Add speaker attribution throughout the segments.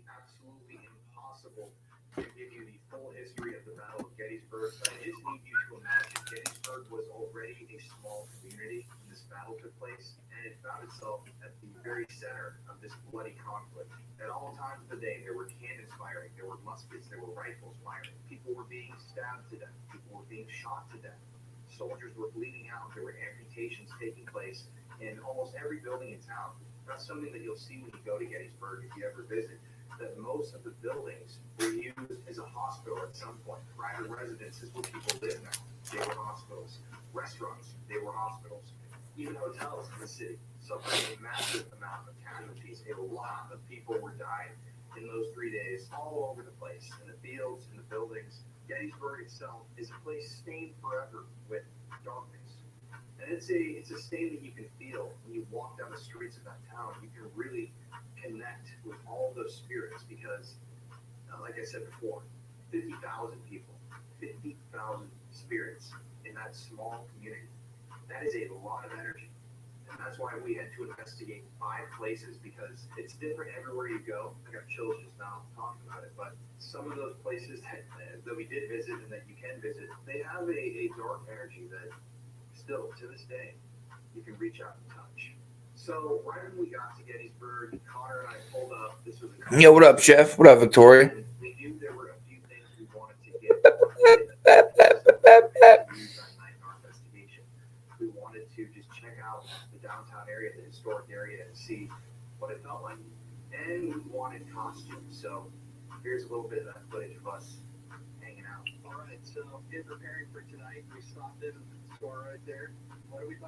Speaker 1: absolutely impossible to give you the full history of the Battle of Gettysburg, but I just need you to imagine Gettysburg was already a small community when this battle took place, and it found itself at the very center of this bloody conflict. At all times of the day, there were cannons firing, there were muskets, there were rifles firing. People were being stabbed to death, people were being shot to death. Soldiers were bleeding out, there were amputations taking place in almost every building in town. That's something that you'll see when you go to Gettysburg if you ever visit, that most of the buildings were used as a hospital at some point. Private residences where people live now, they were hospitals. Restaurants, they were hospitals. Even hotels in the city suffered a massive amount of casualties. A lot of people were dying in those 3 days all over the place, in the fields, in the buildings. Gettysburg itself is a place stained forever with darkness. And it's a stain that you can feel when you walk down the streets of that town. You can really connect with all those spirits because, like I said before, 50,000 people, 50,000 spirits in that small community. That is a lot of energy. And that's why we had to investigate 5 places because it's different everywhere you go. I got chills just now talking about it, but some of those places that we did visit and that you can visit, they have a dark energy that still, to this day, you can reach out and touch. So right when we got to Gettysburg, Connor and I pulled up. This was a
Speaker 2: Yo, what up, Chef? What up, Victoria?
Speaker 1: we knew there were a few things we wanted to get that use that night in our investigation. We wanted to just check out the downtown area, the historic area, and see what it felt like. And we wanted costumes. So here's a little bit of that footage of us hanging out. All right, so in preparing for tonight, we stopped in the store right there. What do we buy?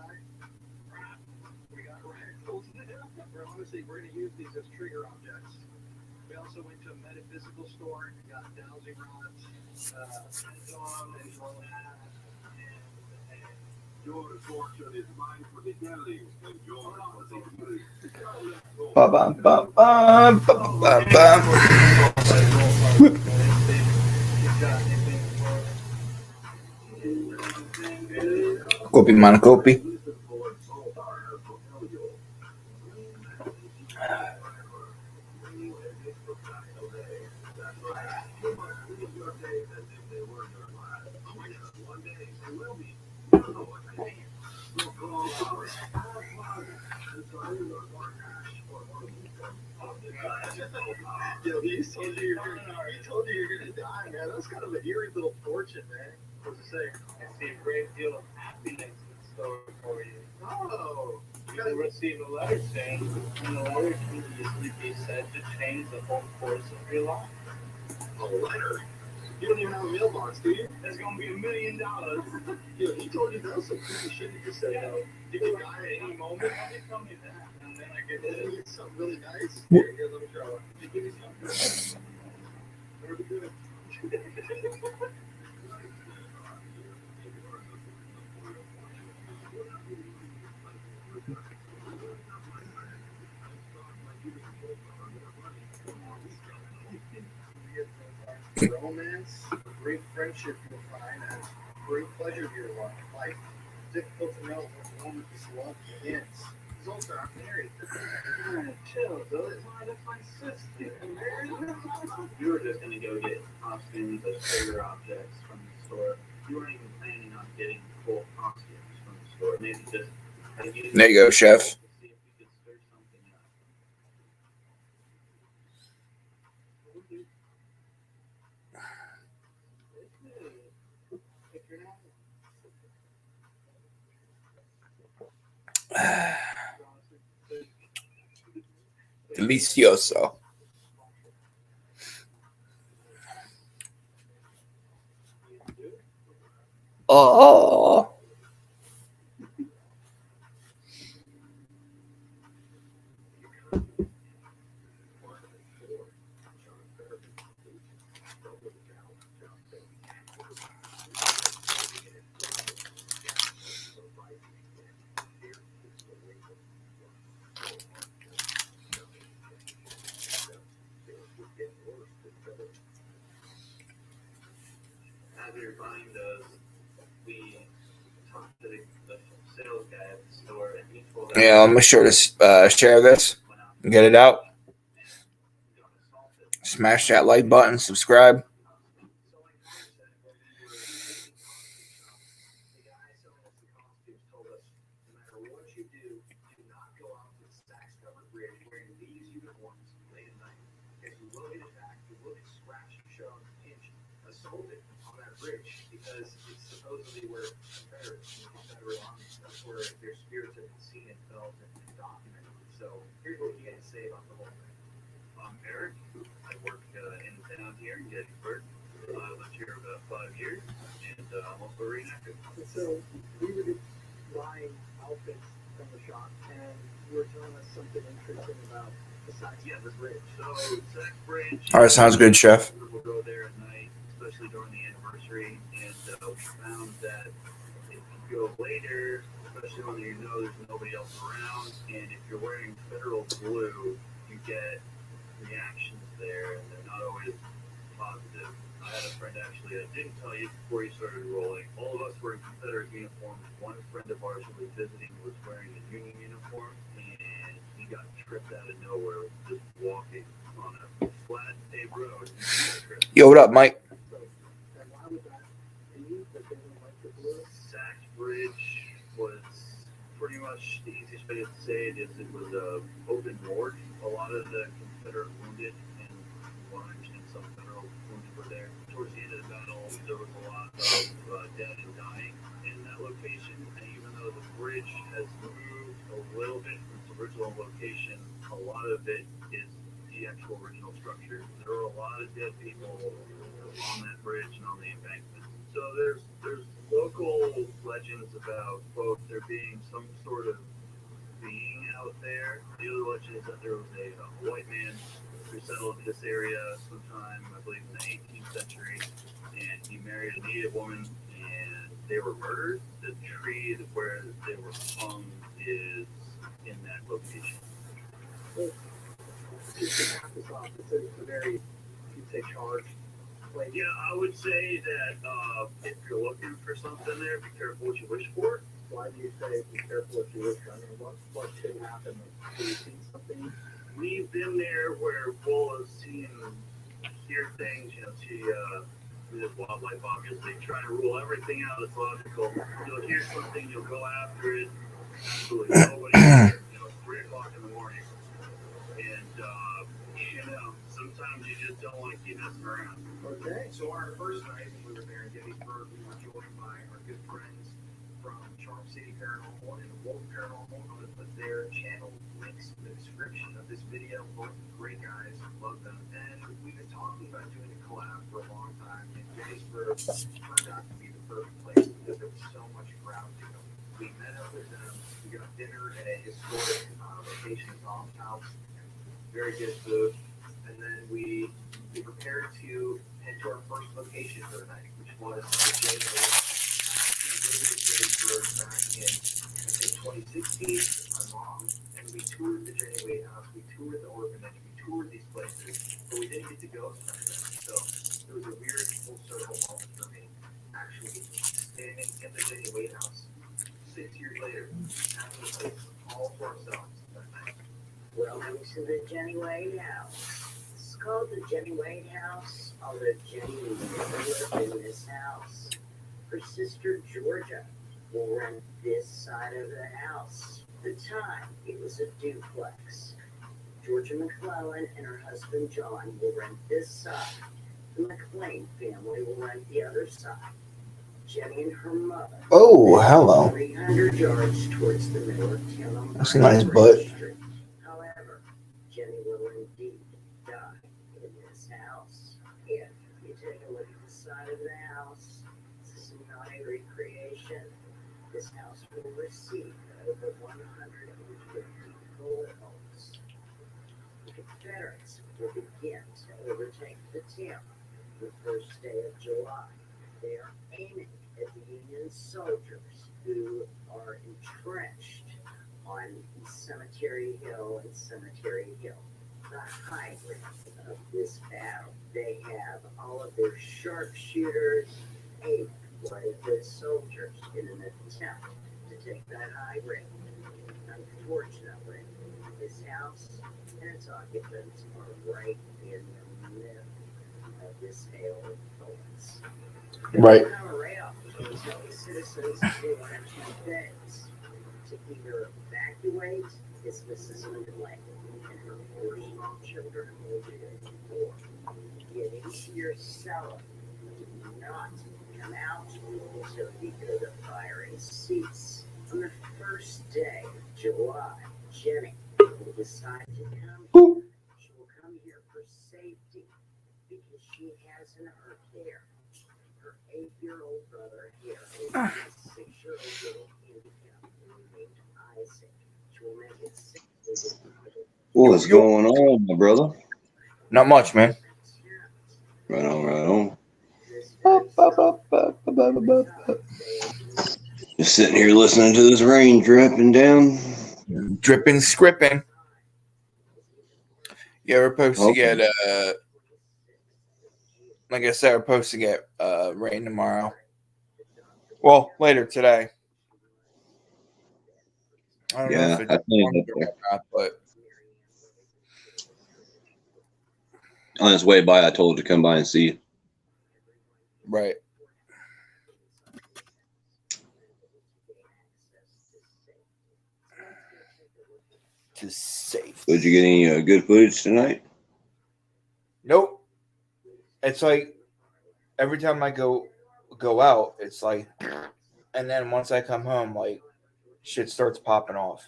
Speaker 1: We got rifles. Honestly, we're going to use these as trigger objects. We also went to a metaphysical store and got dowsing rods, pendulum, and all that. Your fortune is mine for the telling, and your responsibility.
Speaker 2: Bum, bum, bum, bum, bum, bum. Kopi man, kopi.
Speaker 1: Yo, he told you you're gonna die, man. That's kind of an eerie little fortune, man. What's it say? I see a great deal of happiness in store for you. Oh, you will receive a letter saying, and the letter can easily be said to change the whole course of your life. A letter? You don't even have a mailbox, do you? There's gonna be $1 million. Yo, he told you that was some pretty shit to say. You can die at any moment. Why did you tell me that? And then I get something really nice. Here, let me try one. Give me something. Very good. Romance, great friendship you'll find, and great pleasure to your life. Difficult to know when the moment this love begins. He's also not married. Chill, though. That's my sister. You were just gonna go get costumes as trigger objects from the store. You weren't even planning on getting full costumes from the store. Maybe just
Speaker 2: There you go, Chef.
Speaker 1: to see if we could stir something up.
Speaker 2: Delicioso. Oh.
Speaker 1: As we were buying those, we talked to the sales guy at the store, and he told us
Speaker 2: Yeah, I'll make sure to share this.
Speaker 1: went out
Speaker 2: Get it out.
Speaker 1: and got assaulted
Speaker 2: Smash that like button, subscribe.
Speaker 1: So like Connor said, when we were visiting costume shops, the guy selling us the costumes told us, no matter what you do not go out to the Saks-covered bridge wearing these uniforms late at night. Because you will get attacked, you will get scratched, shoved, pinched, assaulted on that bridge because it's supposedly where Confederates and the Confederate Army, that's where their spirits have been seen and felt and documented. So here's what he had to say about the whole thing. I'm Eric. I work in town here in Gettysburg. I lived here about 5 years, and I'm also a reenactor.
Speaker 3: So we were just buying outfits from the shop, and you were telling us something interesting about the Saks Bridge.
Speaker 1: So Saks Bridge.
Speaker 2: All right, sounds good, Chef.
Speaker 1: We'll go there at night, especially during the anniversary, and we found that if you go later, especially when you know there's nobody else around, and if you're wearing federal blue, you get reactions there, and they're not always positive. I had a friend actually, I didn't tell you before you started rolling. All of us were in Confederate uniforms. One friend of ours who was visiting was wearing a Union uniform, and he got tripped out of nowhere just walking on a flat paved road.
Speaker 2: Yo, what up, Mike?
Speaker 3: So, and why would that be that they don't like the blue?
Speaker 1: Saks Bridge was pretty much the easiest way to say it is it was a open morgue. A lot of the Confederate wounded and lunch and some federal wounded were there. Towards the end of the battle, there was a lot of dead and dying in that location. And even though the bridge has moved a little bit from its original location, a lot of it is the actual original structure. There were a lot of dead people on that bridge and on the embankment. So there's local legends about, quote, there being some sort of being out there. The other legend is that there was a white man who settled this area sometime, I believe, in the 18th century, and he married a Native woman, and they were murdered. The tree where they were hung is in that location.
Speaker 3: Well, just to cap this off, it's a very, you'd say, charged place.
Speaker 1: Yeah, I would say that if you're looking for something there, be careful what you wish for.
Speaker 3: Why do you say be careful if you wish? I mean, what could happen? Have you seen something?
Speaker 1: We've been there where we'll have seen, hear things, see this wildlife, obviously, trying to rule everything out that's logical. You'll hear something, you'll go after it, absolutely nobody there, 3 o'clock in the morning. And, sometimes you just don't want to keep messing around.
Speaker 3: Okay.
Speaker 1: So our first night when we were there in Gettysburg, we were joined by our good friends from Charm City Paranormal and Wolf Paranormal. I'm going to put their channel links in the description of this video. Both great guys, love them. And we've been talking about doing a collab for a long time, and Gettysburg turned out to be the perfect place because there was so much crowd to go. We met up with them. We got dinner at a historic location, Tom's house. Very good food. And then we prepared to head to our first location for the night, which was the Janeway. We visited Gettysburg back in, I think, 2016 with my mom, and we toured the Janeway house, we toured the orphanage, we toured these places, but we didn't get to go some of them. So it was a weird full circle moment for me, actually standing in the Janeway house 6 years later, having the place all to ourselves that night.
Speaker 4: Welcome to the Jenny Wade House. It's called the Jenny Wade House, although Jenny never lived in this house. Her sister Georgia will rent this side of the house. At the time, it was a duplex. Georgia McClellan and her husband John will rent this side. The McLean family will rent the other side. Jenny and her mother.
Speaker 2: Oh, hello.
Speaker 4: 300 yards towards the middle of town.
Speaker 2: That's a nice butt.
Speaker 4: However, Jenny will indeed die in this house. If you take a look at the side of the house, this is not a recreation. This house will receive over 150 bullet holes. The Confederates will begin to overtake the town the first day of July. They are aiming at the Union soldiers who are entrenched on Cemetery Hill and Cemetery Hill. The hybrid of this battle. They have all of their sharpshooters aimed right at those soldiers in an attempt to take that high ground. Unfortunately, this house and its occupants are right in the this hail of bullets.
Speaker 2: Right.
Speaker 4: Monorail is telling citizens to do one of two things: to either evacuate his Mrs. Underlay and her 4 small children wounded or get into your cellar. Do not come out until you hear the firing cease. On the first day of July, Jenny will decide to come here. She will come here for safety because she has in her care her 8-year-old brother here and a 6-year-old little handicap named Isaac. She will make it safely.
Speaker 2: What's going on, my brother?
Speaker 5: Not much, man.
Speaker 2: Right on, right on. Just sitting here listening to this rain dripping down.
Speaker 5: Dripping, scripping. You ever supposed to get like I said, we're supposed to get rain tomorrow. Well, later today. I don't know if it's
Speaker 2: I think
Speaker 5: or not, but
Speaker 2: on his way by, I told him to come by and see you.
Speaker 5: right. Just safe.
Speaker 2: Did you get any good footage tonight?
Speaker 5: Nope. It's like every time I go out, it's like, and then once I come home, like shit starts popping off.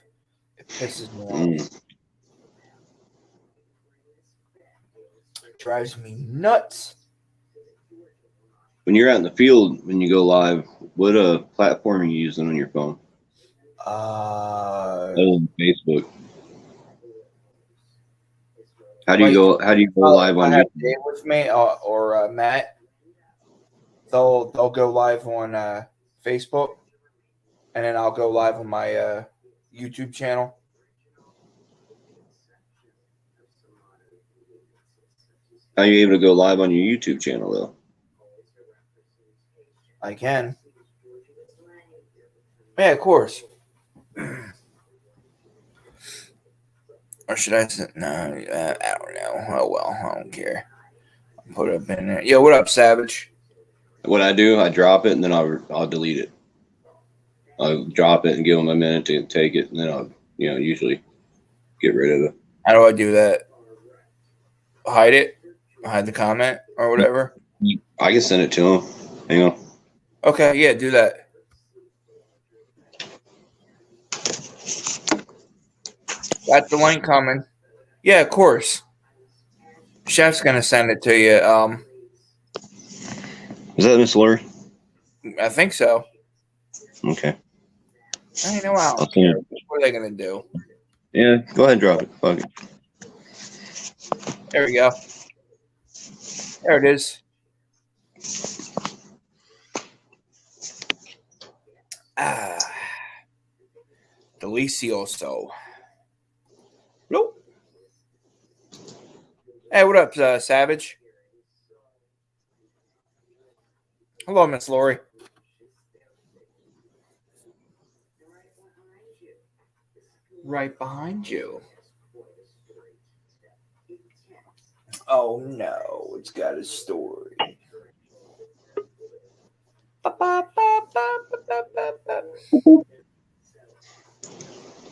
Speaker 5: It pisses me off. Drives me nuts.
Speaker 2: When you're out in the field, when you go live, what platform are you using on your phone? Other than Facebook. How do you go live on
Speaker 5: I have
Speaker 2: YouTube?
Speaker 5: Dave with me or Matt. They'll go live on Facebook, and then I'll go live on my YouTube channel.
Speaker 2: How are you able to go live on your YouTube channel though?
Speaker 5: I can. Yeah, of course. Or should I say, no, I don't know. Oh, well, I don't care. I'll put it up in there. Yo, what up, Savage?
Speaker 2: What I do, I drop it and then I'll delete it. I'll drop it and give them a minute to take it, and then I'll usually get rid of it.
Speaker 5: How do I do that? Hide it? Hide the comment or whatever?
Speaker 2: I can send it to them. Hang on.
Speaker 5: Okay, yeah, do that. Got the link coming. Yeah, of course. Chef's gonna send it to you.
Speaker 2: Is that Miss Lori?
Speaker 5: I think so.
Speaker 2: Okay.
Speaker 5: I know how.
Speaker 2: I'll send it.
Speaker 5: What are they gonna do?
Speaker 2: Yeah, go ahead and drop it. Fuck it.
Speaker 5: There we go. There it is. Delicioso. Nope. Hey, what up, Savage? Hello, Miss Lori. Right behind you. Oh no, it's got a story.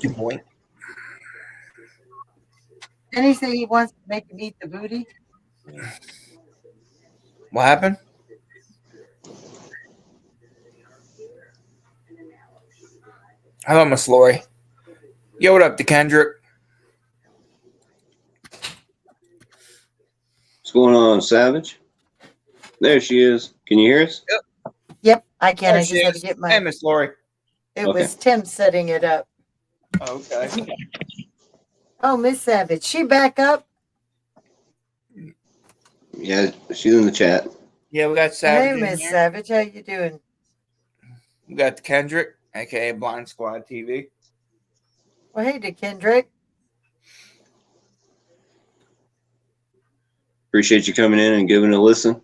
Speaker 5: Good point.
Speaker 6: Didn't he say he wants to make him eat the booty?
Speaker 5: What happened? Hello, Miss Lori. Yo, what up, DeKendrick?
Speaker 2: What's going on, Savage? There she is. Can you hear us?
Speaker 6: Yep, I can.
Speaker 5: There
Speaker 6: I
Speaker 5: she
Speaker 6: just had to
Speaker 5: is.
Speaker 6: get
Speaker 5: Hey,
Speaker 6: my.
Speaker 5: Miss Lori.
Speaker 6: It
Speaker 2: Okay.
Speaker 6: was Tim setting it up.
Speaker 5: Okay.
Speaker 6: Oh, Miss Savage, she back up.
Speaker 2: Yeah, she's in the chat.
Speaker 5: Yeah, we got Savage
Speaker 6: Hey,
Speaker 5: in
Speaker 6: Miss
Speaker 5: here.
Speaker 6: Savage, how you doing?
Speaker 5: We got DeKendrick, a.k.a. Blind Squad TV.
Speaker 6: Well, hey, Kendrick.
Speaker 2: Appreciate you coming in and giving it a listen.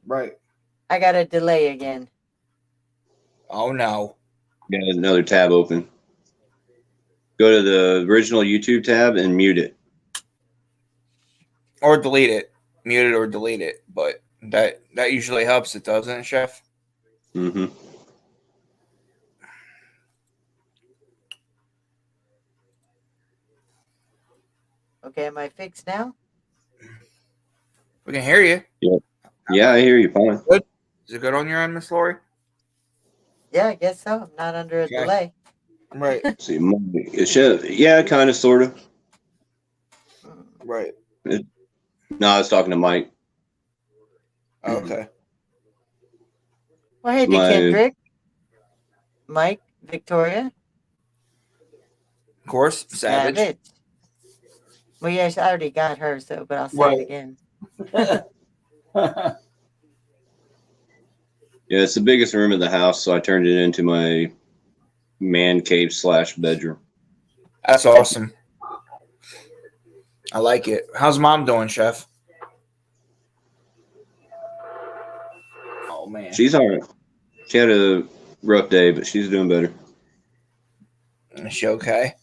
Speaker 5: Right.
Speaker 6: I got a delay again.
Speaker 5: Oh, no.
Speaker 2: Got another tab open. Go to the original YouTube tab and mute it.
Speaker 5: Or delete it. mute it or delete it. But that usually helps. It doesn't, Chef.
Speaker 2: Mm-hmm.
Speaker 6: Okay, am I fixed now?
Speaker 5: We can hear you.
Speaker 2: Yeah, I hear you fine.
Speaker 5: Good. Is it good on your end, Miss Lori?
Speaker 6: Yeah, I guess so. I'm not under a
Speaker 5: Okay.
Speaker 6: delay.
Speaker 5: Right.
Speaker 2: See, it should, yeah, kind of, sort of.
Speaker 5: Right.
Speaker 2: No, I was talking to Mike.
Speaker 5: Okay.
Speaker 6: Well, hey,
Speaker 2: My-
Speaker 6: Kendrick, Mike, Victoria,
Speaker 5: Of course, Savage.
Speaker 6: Well, yes, I already got her, so but I'll say
Speaker 5: Right.
Speaker 6: it again.
Speaker 2: Yeah, it's the biggest room in the house, so I turned it into my man cave / bedroom.
Speaker 5: That's awesome. I like it. How's Mom doing, Chef? Oh man,
Speaker 2: She's all right. She had a rough day, but she's doing better.
Speaker 5: is she okay?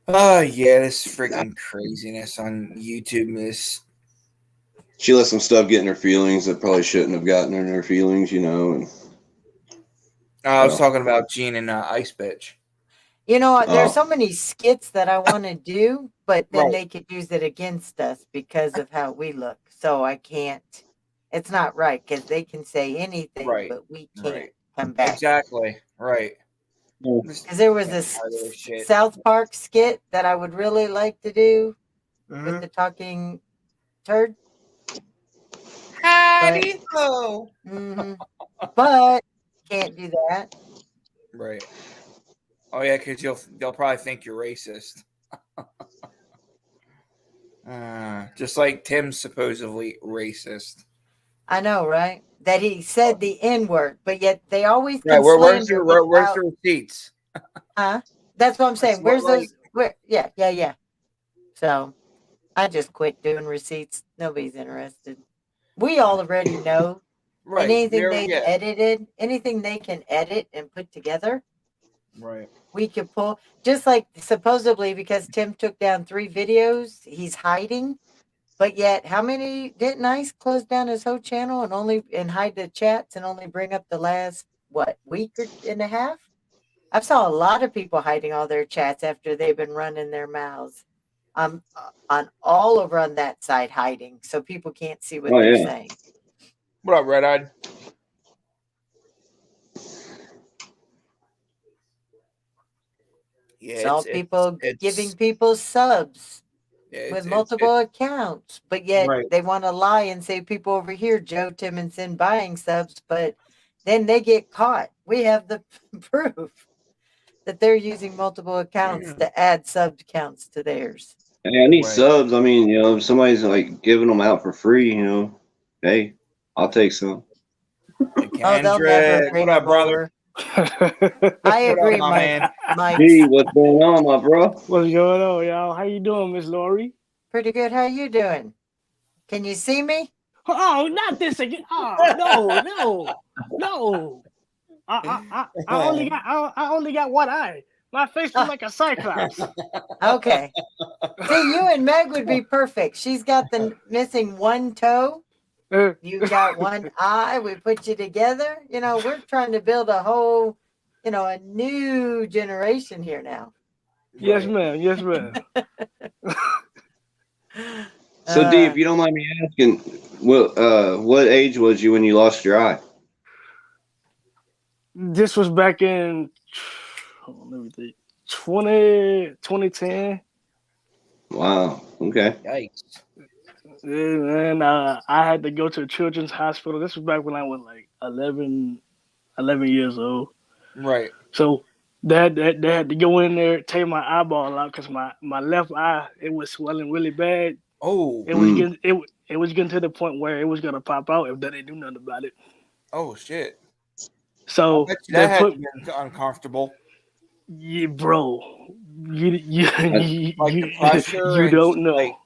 Speaker 5: Oh yeah, this freaking craziness on YouTube is.
Speaker 2: She let some stuff get in her feelings that probably shouldn't have gotten in her feelings, you know. And
Speaker 5: I was
Speaker 2: Well.
Speaker 5: talking about Gene and Ice Bitch.
Speaker 6: You know, there's
Speaker 2: Oh.
Speaker 6: so many skits that I want to do, but then
Speaker 5: Right.
Speaker 6: they could use it against us because of how we look. So I can't. It's not right because they can say anything,
Speaker 5: Right,
Speaker 6: but we can't
Speaker 5: right.
Speaker 6: come back.
Speaker 5: Exactly. Right.
Speaker 6: Because there was this South Park skit that I would really like to do with the talking turd.
Speaker 5: Howdy ho.
Speaker 6: But can't do that.
Speaker 5: Right. Oh yeah, because they'll probably think you're racist. Just like Tim's supposedly racist.
Speaker 6: I know, right? That he said the N word, but yet they always
Speaker 5: Right.
Speaker 6: can
Speaker 5: Where's
Speaker 6: slander
Speaker 5: the receipts?
Speaker 6: Huh? That's what I'm saying.
Speaker 5: That's
Speaker 6: Where's those? Where? Yeah. So I just quit doing receipts. Nobody's interested. We already know.
Speaker 5: Right.
Speaker 6: And anything they can edit and put together,
Speaker 5: Right.
Speaker 6: we could pull. Just like supposedly because Tim took down 3 videos, he's hiding. But yet, how many didn't Ice close down his whole channel and hide the chats and only bring up the last week and a half? I've saw a lot of people hiding all their chats after they've been running their mouths. On all over on that side hiding, so people can't see what they're saying.
Speaker 5: What up, Red Eyed? Yeah,
Speaker 6: it's all people giving people subs with multiple accounts, but yet they want to lie and say people over here, Joe, Tim, and Sin buying subs, but then they get caught. We have the proof that they're using multiple accounts to add sub counts to theirs.
Speaker 2: Hey, I need subs. I mean, you know, if somebody's like giving them out for free, you know, hey, I'll take some.
Speaker 6: They'll never bring them over. I agree, Mike.
Speaker 2: Hey, what's going on, my bro?
Speaker 7: What's going on, y'all? How you doing, Miss Lori?
Speaker 6: Pretty good. How you doing? Can you see me?
Speaker 7: Oh, not this again! Oh, no! I only got one eye. My face looks like a cyclops.
Speaker 6: Okay. See, you and Meg would be perfect. She's got the missing one toe. You got one eye. We put you together. You know, we're trying to build a whole, a new generation here now.
Speaker 7: Yes, ma'am. Yes, ma'am.
Speaker 2: So, D, if you don't mind me asking, what age was you when you lost your eye?
Speaker 7: This was back in, let me think, 2010.
Speaker 2: Wow. Okay.
Speaker 5: Yikes.
Speaker 7: And I had to go to a children's hospital. This was back when I was like 11 years old.
Speaker 5: Right.
Speaker 7: So they had to go in there, take my eyeball out because my left eye, it was swelling really bad.
Speaker 5: Oh.
Speaker 7: It was getting to the point where it was gonna pop out if they didn't do nothing about it.
Speaker 5: Oh shit.
Speaker 7: So
Speaker 5: that had to be uncomfortable.
Speaker 7: Yeah, bro. You
Speaker 5: like the pressure.
Speaker 7: You don't know.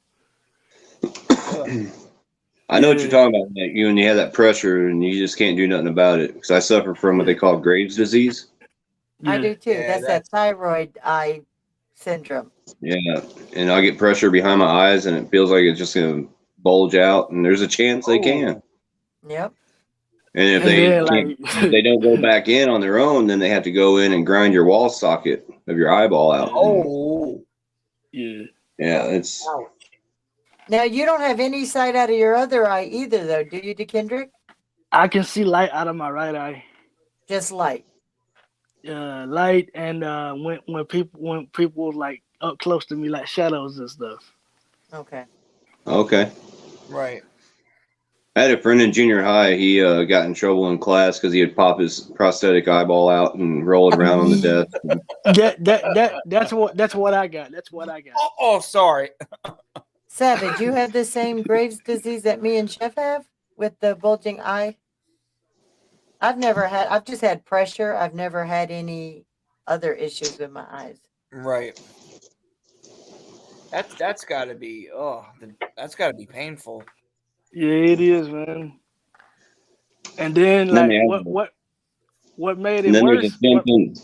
Speaker 2: I know what you're talking about, Nick. When you have that pressure and you just can't do nothing about it. Because I suffer from what they call Graves' disease.
Speaker 6: I do too. That's that thyroid eye syndrome.
Speaker 2: Yeah, and I get pressure behind my eyes, and it feels like it's just gonna bulge out. And there's a chance they can.
Speaker 6: Yep.
Speaker 2: And if
Speaker 7: And
Speaker 2: they
Speaker 7: then
Speaker 2: can't,
Speaker 7: like
Speaker 2: if they don't go back in on their own, then they have to go in and grind your wall socket of your eyeball out.
Speaker 5: Oh,
Speaker 7: yeah.
Speaker 2: Yeah, it's
Speaker 5: ouch.
Speaker 6: Now you don't have any sight out of your other eye either, though, do you, DeKendrick?
Speaker 7: I can see light out of my right eye.
Speaker 6: Just light.
Speaker 7: Light and when people like up close to me like shadows and stuff.
Speaker 6: Okay.
Speaker 2: okay.
Speaker 5: Right.
Speaker 2: I had a friend in junior high. He got in trouble in class because he would pop his prosthetic eyeball out and roll it around on the desk.
Speaker 7: That's what I got. That's what I got.
Speaker 5: Oh, sorry.
Speaker 6: Savage, you have the same Graves' disease that me and Chef have with the bulging eye? I've just had pressure. I've never had any other issues with my eyes.
Speaker 5: Right. That's got to be that's got to be painful.
Speaker 7: Yeah, it is, man. And then
Speaker 2: Let
Speaker 7: like
Speaker 2: me ask you.
Speaker 7: what made it
Speaker 2: And then there's
Speaker 7: worse?
Speaker 2: a symptom.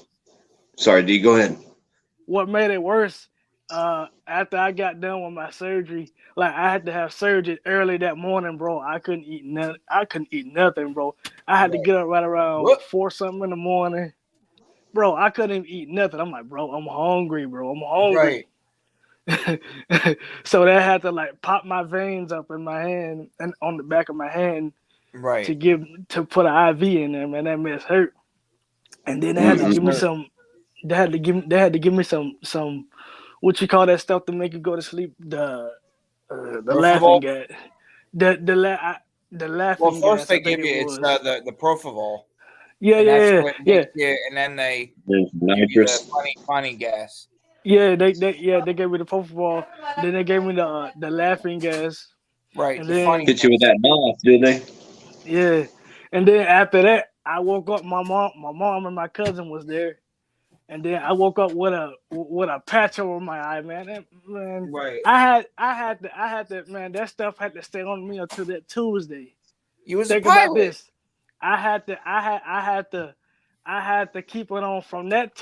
Speaker 2: Sorry, D, go ahead.
Speaker 7: What made it worse? After I got done with my surgery, like I had to have surgery early that morning, bro. I couldn't eat nothing, bro. I had to get up right around
Speaker 5: What?
Speaker 7: 4 something in the morning, bro. I couldn't even eat nothing. I'm like, bro, I'm hungry, bro. I'm hungry. So they had to like pop my veins up in my hand and on the back of my hand
Speaker 5: Right.
Speaker 7: to put an IV in there, man. That mess hurt. And then they had to give me some. They had to give me some. What you call that stuff to make you go to sleep? The laughing gas. The laughing
Speaker 5: Well, first
Speaker 7: gas.
Speaker 5: they
Speaker 7: I think
Speaker 5: give you
Speaker 7: it
Speaker 5: it's
Speaker 7: was.
Speaker 5: the propofol.
Speaker 7: Yeah,
Speaker 5: And that's
Speaker 7: yeah,
Speaker 5: what
Speaker 7: yeah,
Speaker 5: makes you, and then they
Speaker 2: There's
Speaker 5: give you
Speaker 2: nitrous.
Speaker 5: the funny gas.
Speaker 7: yeah. They gave me the propofol. Then they gave me the laughing gas.
Speaker 5: Right.
Speaker 7: And
Speaker 5: The
Speaker 7: then
Speaker 5: funny
Speaker 2: Hit you with that moth, did they?
Speaker 7: yeah, and then after that, I woke up. My mom, and my cousin was there. And then I woke up with a patch over my eye, man.
Speaker 5: Right.
Speaker 7: I had to, man. That stuff had to stay on me until that Tuesday.
Speaker 5: You was
Speaker 7: Think
Speaker 5: a
Speaker 7: about
Speaker 5: pilot.
Speaker 7: this. I had to keep it on from that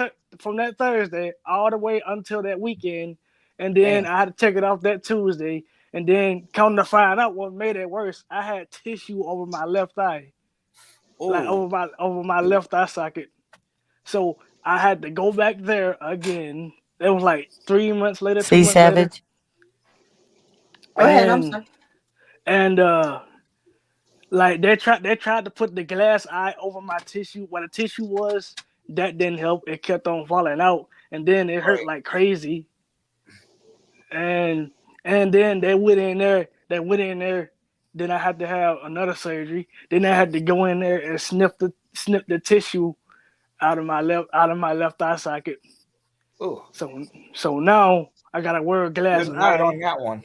Speaker 7: Thursday all the way until that weekend, and then
Speaker 5: Damn.
Speaker 7: I had to take it off that Tuesday. And then come to find out what made it worse, I had tissue over my left eye, like
Speaker 5: Ooh.
Speaker 7: over my left eye socket. So I had to go back there again. It was like 3 months later, 2
Speaker 6: See,
Speaker 7: months later.
Speaker 6: Savage? Go ahead. I'm sorry.
Speaker 7: And like they tried to put the glass eye over my tissue. Where the tissue was, that didn't help. It kept on falling out, and then it hurt like crazy. And then they went in there. Then I had to have another surgery. Then I had to go in there and snip the tissue out of my left eye socket.
Speaker 5: Ooh.
Speaker 7: So now I gotta wear a glass
Speaker 5: Good night on
Speaker 7: eye.
Speaker 5: that one.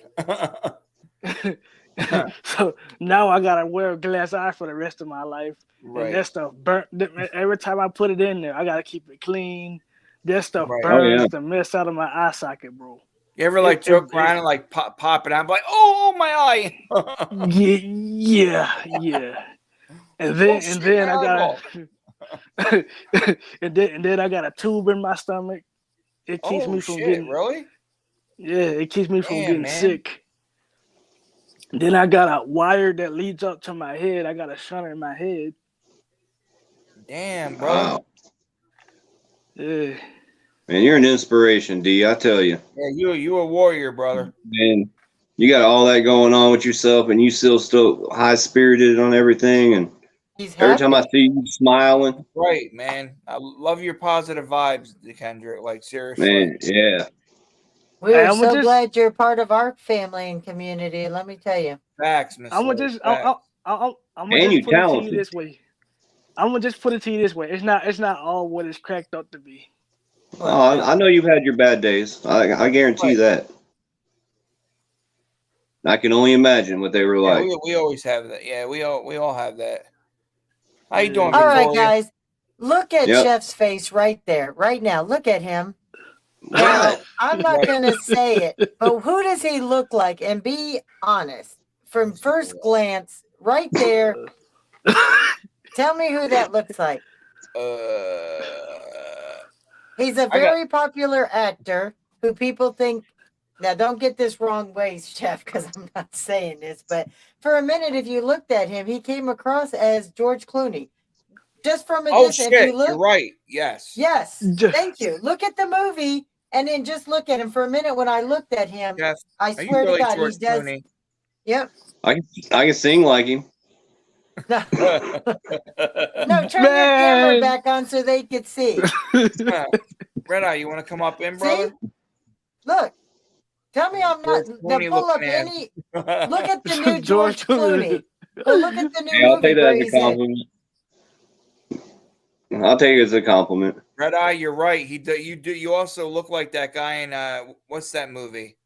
Speaker 7: So now I gotta wear a glass eye for the rest of my life.
Speaker 5: Right.
Speaker 7: And that stuff burnt. Every time I put it in there, I gotta keep it clean. That stuff
Speaker 5: Right.
Speaker 7: burns the mess out of my eye socket, bro.
Speaker 5: You ever like joke around and like pop it out, like, oh my eye.
Speaker 7: yeah. And then I got and then I got a tube in my stomach. It keeps me from getting
Speaker 5: really?
Speaker 7: Yeah, it keeps me from getting
Speaker 5: man.
Speaker 7: sick. Then I got a wire that leads up to my head. I got a shunt in my head.
Speaker 5: Damn, bro.
Speaker 2: Wow.
Speaker 7: Yeah.
Speaker 2: Man, you're an inspiration, D. I tell you.
Speaker 5: Yeah, you a warrior, brother.
Speaker 2: Man, you got all that going on with yourself, and you still high spirited on everything. And every time I see you smiling,
Speaker 5: right, man. I love your positive vibes, Kendrick. Like seriously,
Speaker 2: man. Yeah.
Speaker 6: We are so glad you're part of our family and community. Let me tell you.
Speaker 5: Facts, Miss.
Speaker 7: I'm gonna just put it to you this way. I'm gonna just put it to you this way. It's not all what it's cracked up to be.
Speaker 2: Oh, I know you've had your bad days. I guarantee that. I can only imagine what they were like.
Speaker 5: We always have that. Yeah, we all have that. How you doing,
Speaker 6: all right,
Speaker 5: Victoria?
Speaker 6: guys? Look at Chef's face right there, right now. Look at him. Now, I'm not going to say it, but who does he look like? And be honest. From first glance, right there. Tell me who that looks like. He's a very popular actor who people think. Now, don't get this wrong way, Chef, because I'm not saying this, but for a minute, if you looked at him, he came across as George Clooney. Just from a
Speaker 5: Oh
Speaker 6: distance,
Speaker 5: shit!
Speaker 6: if you look,
Speaker 5: You're right. Yes.
Speaker 6: yes, thank you. Look at the movie and then just look at him for a minute. When I looked at him,
Speaker 5: Jeff,
Speaker 6: I
Speaker 5: are you
Speaker 6: swear
Speaker 5: really
Speaker 6: to God,
Speaker 5: George
Speaker 6: he does.
Speaker 5: Clooney?
Speaker 6: Yep.
Speaker 2: I can sing like him.
Speaker 6: No, no, turn your camera
Speaker 7: Man.
Speaker 6: back on so they could see.
Speaker 5: Red Eye, you want to come up in,
Speaker 6: See?
Speaker 5: brother?
Speaker 6: Look, tell me I'm not.
Speaker 5: George
Speaker 6: Now
Speaker 5: Clooney
Speaker 6: pull up
Speaker 5: looking ass.
Speaker 6: any. Look at the new
Speaker 7: George
Speaker 6: George Clooney. Go look at the new
Speaker 2: Yeah, I'll
Speaker 6: movie
Speaker 2: take that
Speaker 6: where
Speaker 2: as a
Speaker 6: he's in.
Speaker 2: compliment. I'll take it as a compliment.
Speaker 5: Red Eye, you're right. You also look like that guy in what's that movie?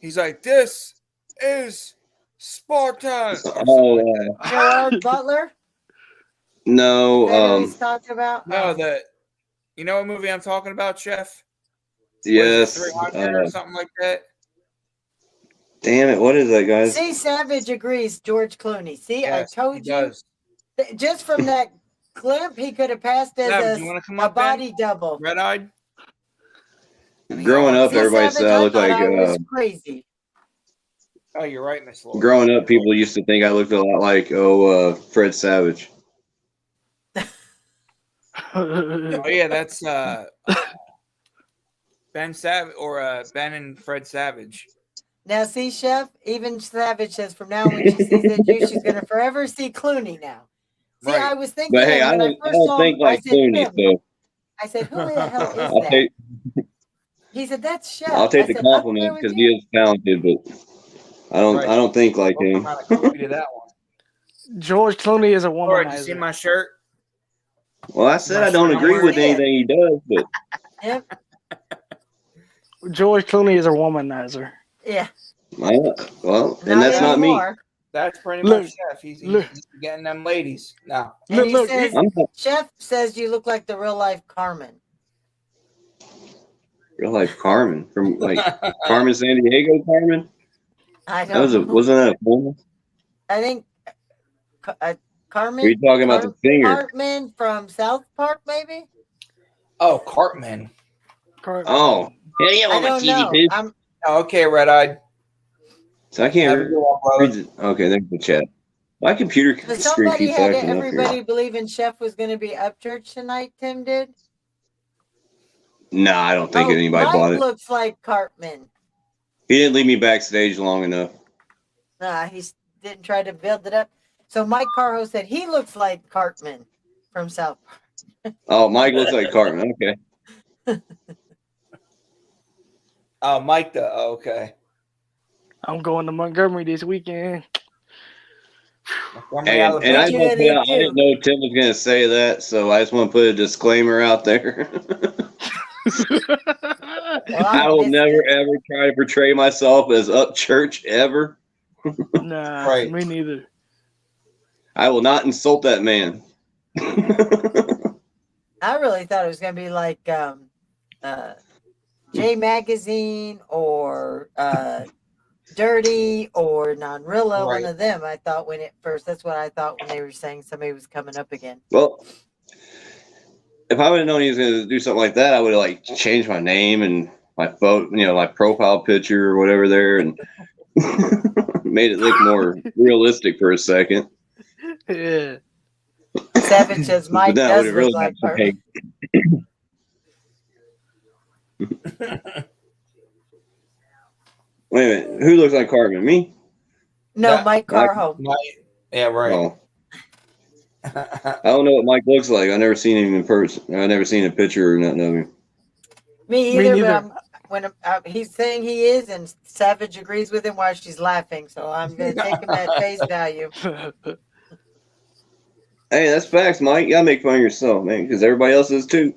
Speaker 5: He's like, this is Sparta.
Speaker 2: Oh,
Speaker 6: Gerard Butler. Is that who
Speaker 2: no.
Speaker 6: he's talking about?
Speaker 5: No, you know what movie I'm talking about, Chef?
Speaker 2: Yes.
Speaker 5: 300 or something like that.
Speaker 2: Damn it! What is that, guys?
Speaker 6: See, Savage agrees. George Clooney. See,
Speaker 5: Yes,
Speaker 6: I told
Speaker 5: he
Speaker 6: you.
Speaker 5: does.
Speaker 6: Just from that clip, he could have passed as
Speaker 5: Savage, you want to come
Speaker 6: a
Speaker 5: up, Ben?
Speaker 6: body double.
Speaker 5: Red Eyed.
Speaker 2: Growing up,
Speaker 6: See,
Speaker 2: everybody
Speaker 6: Savage,
Speaker 2: said I
Speaker 6: I
Speaker 2: look
Speaker 6: thought
Speaker 2: like.
Speaker 6: I was crazy.
Speaker 5: Oh, you're right, Miss Laura.
Speaker 2: Growing up, people used to think I looked a lot like Fred Savage.
Speaker 5: Oh yeah, that's Ben Savage or Ben and Fred Savage.
Speaker 6: Now, see, Chef, even Savage says from now on when she sees that she's going to forever see Clooney now. See,
Speaker 5: Right.
Speaker 6: I was thinking
Speaker 2: But hey, I
Speaker 6: when I
Speaker 2: don't
Speaker 6: first saw him,
Speaker 2: think like
Speaker 6: I said,
Speaker 2: Clooney,
Speaker 6: Tim.
Speaker 2: so
Speaker 6: I said, who the hell is
Speaker 2: I'll
Speaker 6: that?
Speaker 2: take
Speaker 6: He said, that's Chef.
Speaker 2: I'll take
Speaker 6: I
Speaker 2: the
Speaker 6: said, I'm
Speaker 2: compliment
Speaker 6: there with
Speaker 2: because
Speaker 6: you.
Speaker 2: he is talented, but I don't think like
Speaker 5: Welcome
Speaker 2: him.
Speaker 5: out of Copy to that one.
Speaker 7: George Clooney is a
Speaker 5: Laura, did you see
Speaker 7: womanizer.
Speaker 5: my shirt?
Speaker 2: Well, I said
Speaker 5: My
Speaker 2: I don't
Speaker 5: shirt I'm
Speaker 2: agree with
Speaker 6: wearing.
Speaker 2: anything he does, but
Speaker 6: Yep.
Speaker 7: George Clooney is a womanizer.
Speaker 6: Yeah.
Speaker 2: well, and
Speaker 6: Not
Speaker 2: that's not me.
Speaker 6: anymore.
Speaker 5: That's pretty
Speaker 7: Look,
Speaker 5: much Chef. He's
Speaker 7: look.
Speaker 5: getting them ladies now.
Speaker 6: And
Speaker 7: Look,
Speaker 6: he
Speaker 7: look,
Speaker 6: says,
Speaker 2: I'm not
Speaker 6: Chef says you look like the real life Carmen.
Speaker 2: real life Carmen from like Carmen San Diego. Carmen.
Speaker 6: I
Speaker 2: That was
Speaker 6: don't know.
Speaker 2: wasn't that a film?
Speaker 6: I think Carmen.
Speaker 2: Are you talking about the singer?
Speaker 6: Cartman from South Park, maybe?
Speaker 5: Oh, Cartman.
Speaker 2: Oh, yeah, yeah,
Speaker 6: I
Speaker 2: on my
Speaker 6: don't
Speaker 2: TV,
Speaker 6: know.
Speaker 2: dude.
Speaker 5: Oh, okay, Red Eyed.
Speaker 2: So I can't
Speaker 5: Have a good one,
Speaker 2: read
Speaker 5: brother.
Speaker 2: Okay, there's the chat. My computer
Speaker 6: But
Speaker 2: screen
Speaker 6: somebody
Speaker 2: keeps
Speaker 6: had
Speaker 2: acting up
Speaker 6: everybody
Speaker 2: here.
Speaker 6: believing Chef was going to be up church tonight. Tim did.
Speaker 2: Nah, I don't think
Speaker 6: Oh,
Speaker 2: anybody
Speaker 6: Mike
Speaker 2: bought it.
Speaker 6: looks like Cartman.
Speaker 2: He didn't leave me backstage long enough.
Speaker 6: Nah, he didn't try to build it up. So Mike Carho said he looks like Cartman from South Park.
Speaker 2: Oh, Mike looks like Cartman. Okay.
Speaker 5: Oh, Mike. Okay.
Speaker 7: I'm going to Montgomery this weekend.
Speaker 2: And I,
Speaker 6: Bet you
Speaker 2: just
Speaker 6: it
Speaker 2: want to put out, I
Speaker 6: is,
Speaker 2: didn't know Tim was going to say that, so I just want to put a disclaimer out there. I will never, ever try to portray myself as up church ever.
Speaker 7: Nah,
Speaker 5: Right.
Speaker 7: me neither.
Speaker 2: I will not insult that man.
Speaker 6: I really thought it was going to be like J Magazine or Dirty or Nonrilla,
Speaker 5: Right.
Speaker 6: one of them. I thought when it first, that's what I thought when they were saying somebody was coming up again.
Speaker 2: Well, if I would have known he was going to do something like that, I would have like changed my name and my photo, my profile picture or whatever there, and made it look more realistic for a second.
Speaker 7: Yeah.
Speaker 6: Savage says Mike
Speaker 2: But that
Speaker 6: does
Speaker 2: would have
Speaker 6: look
Speaker 2: really
Speaker 6: like
Speaker 2: got some
Speaker 6: Cartman.
Speaker 2: hate. Wait a minute, who looks like Cartman? Me?
Speaker 6: No, Mike Carho.
Speaker 5: Yeah, right.
Speaker 2: Oh. I don't know what Mike looks like. I've never seen him in person. I've never seen a picture or nothing of him.
Speaker 6: Me
Speaker 7: Me
Speaker 6: either,
Speaker 7: neither.
Speaker 6: but he's saying he is, and Savage agrees with him while she's laughing. So I'm going to take him at face value.
Speaker 2: Hey, that's facts, Mike. You gotta make fun of yourself, man, because everybody else is too.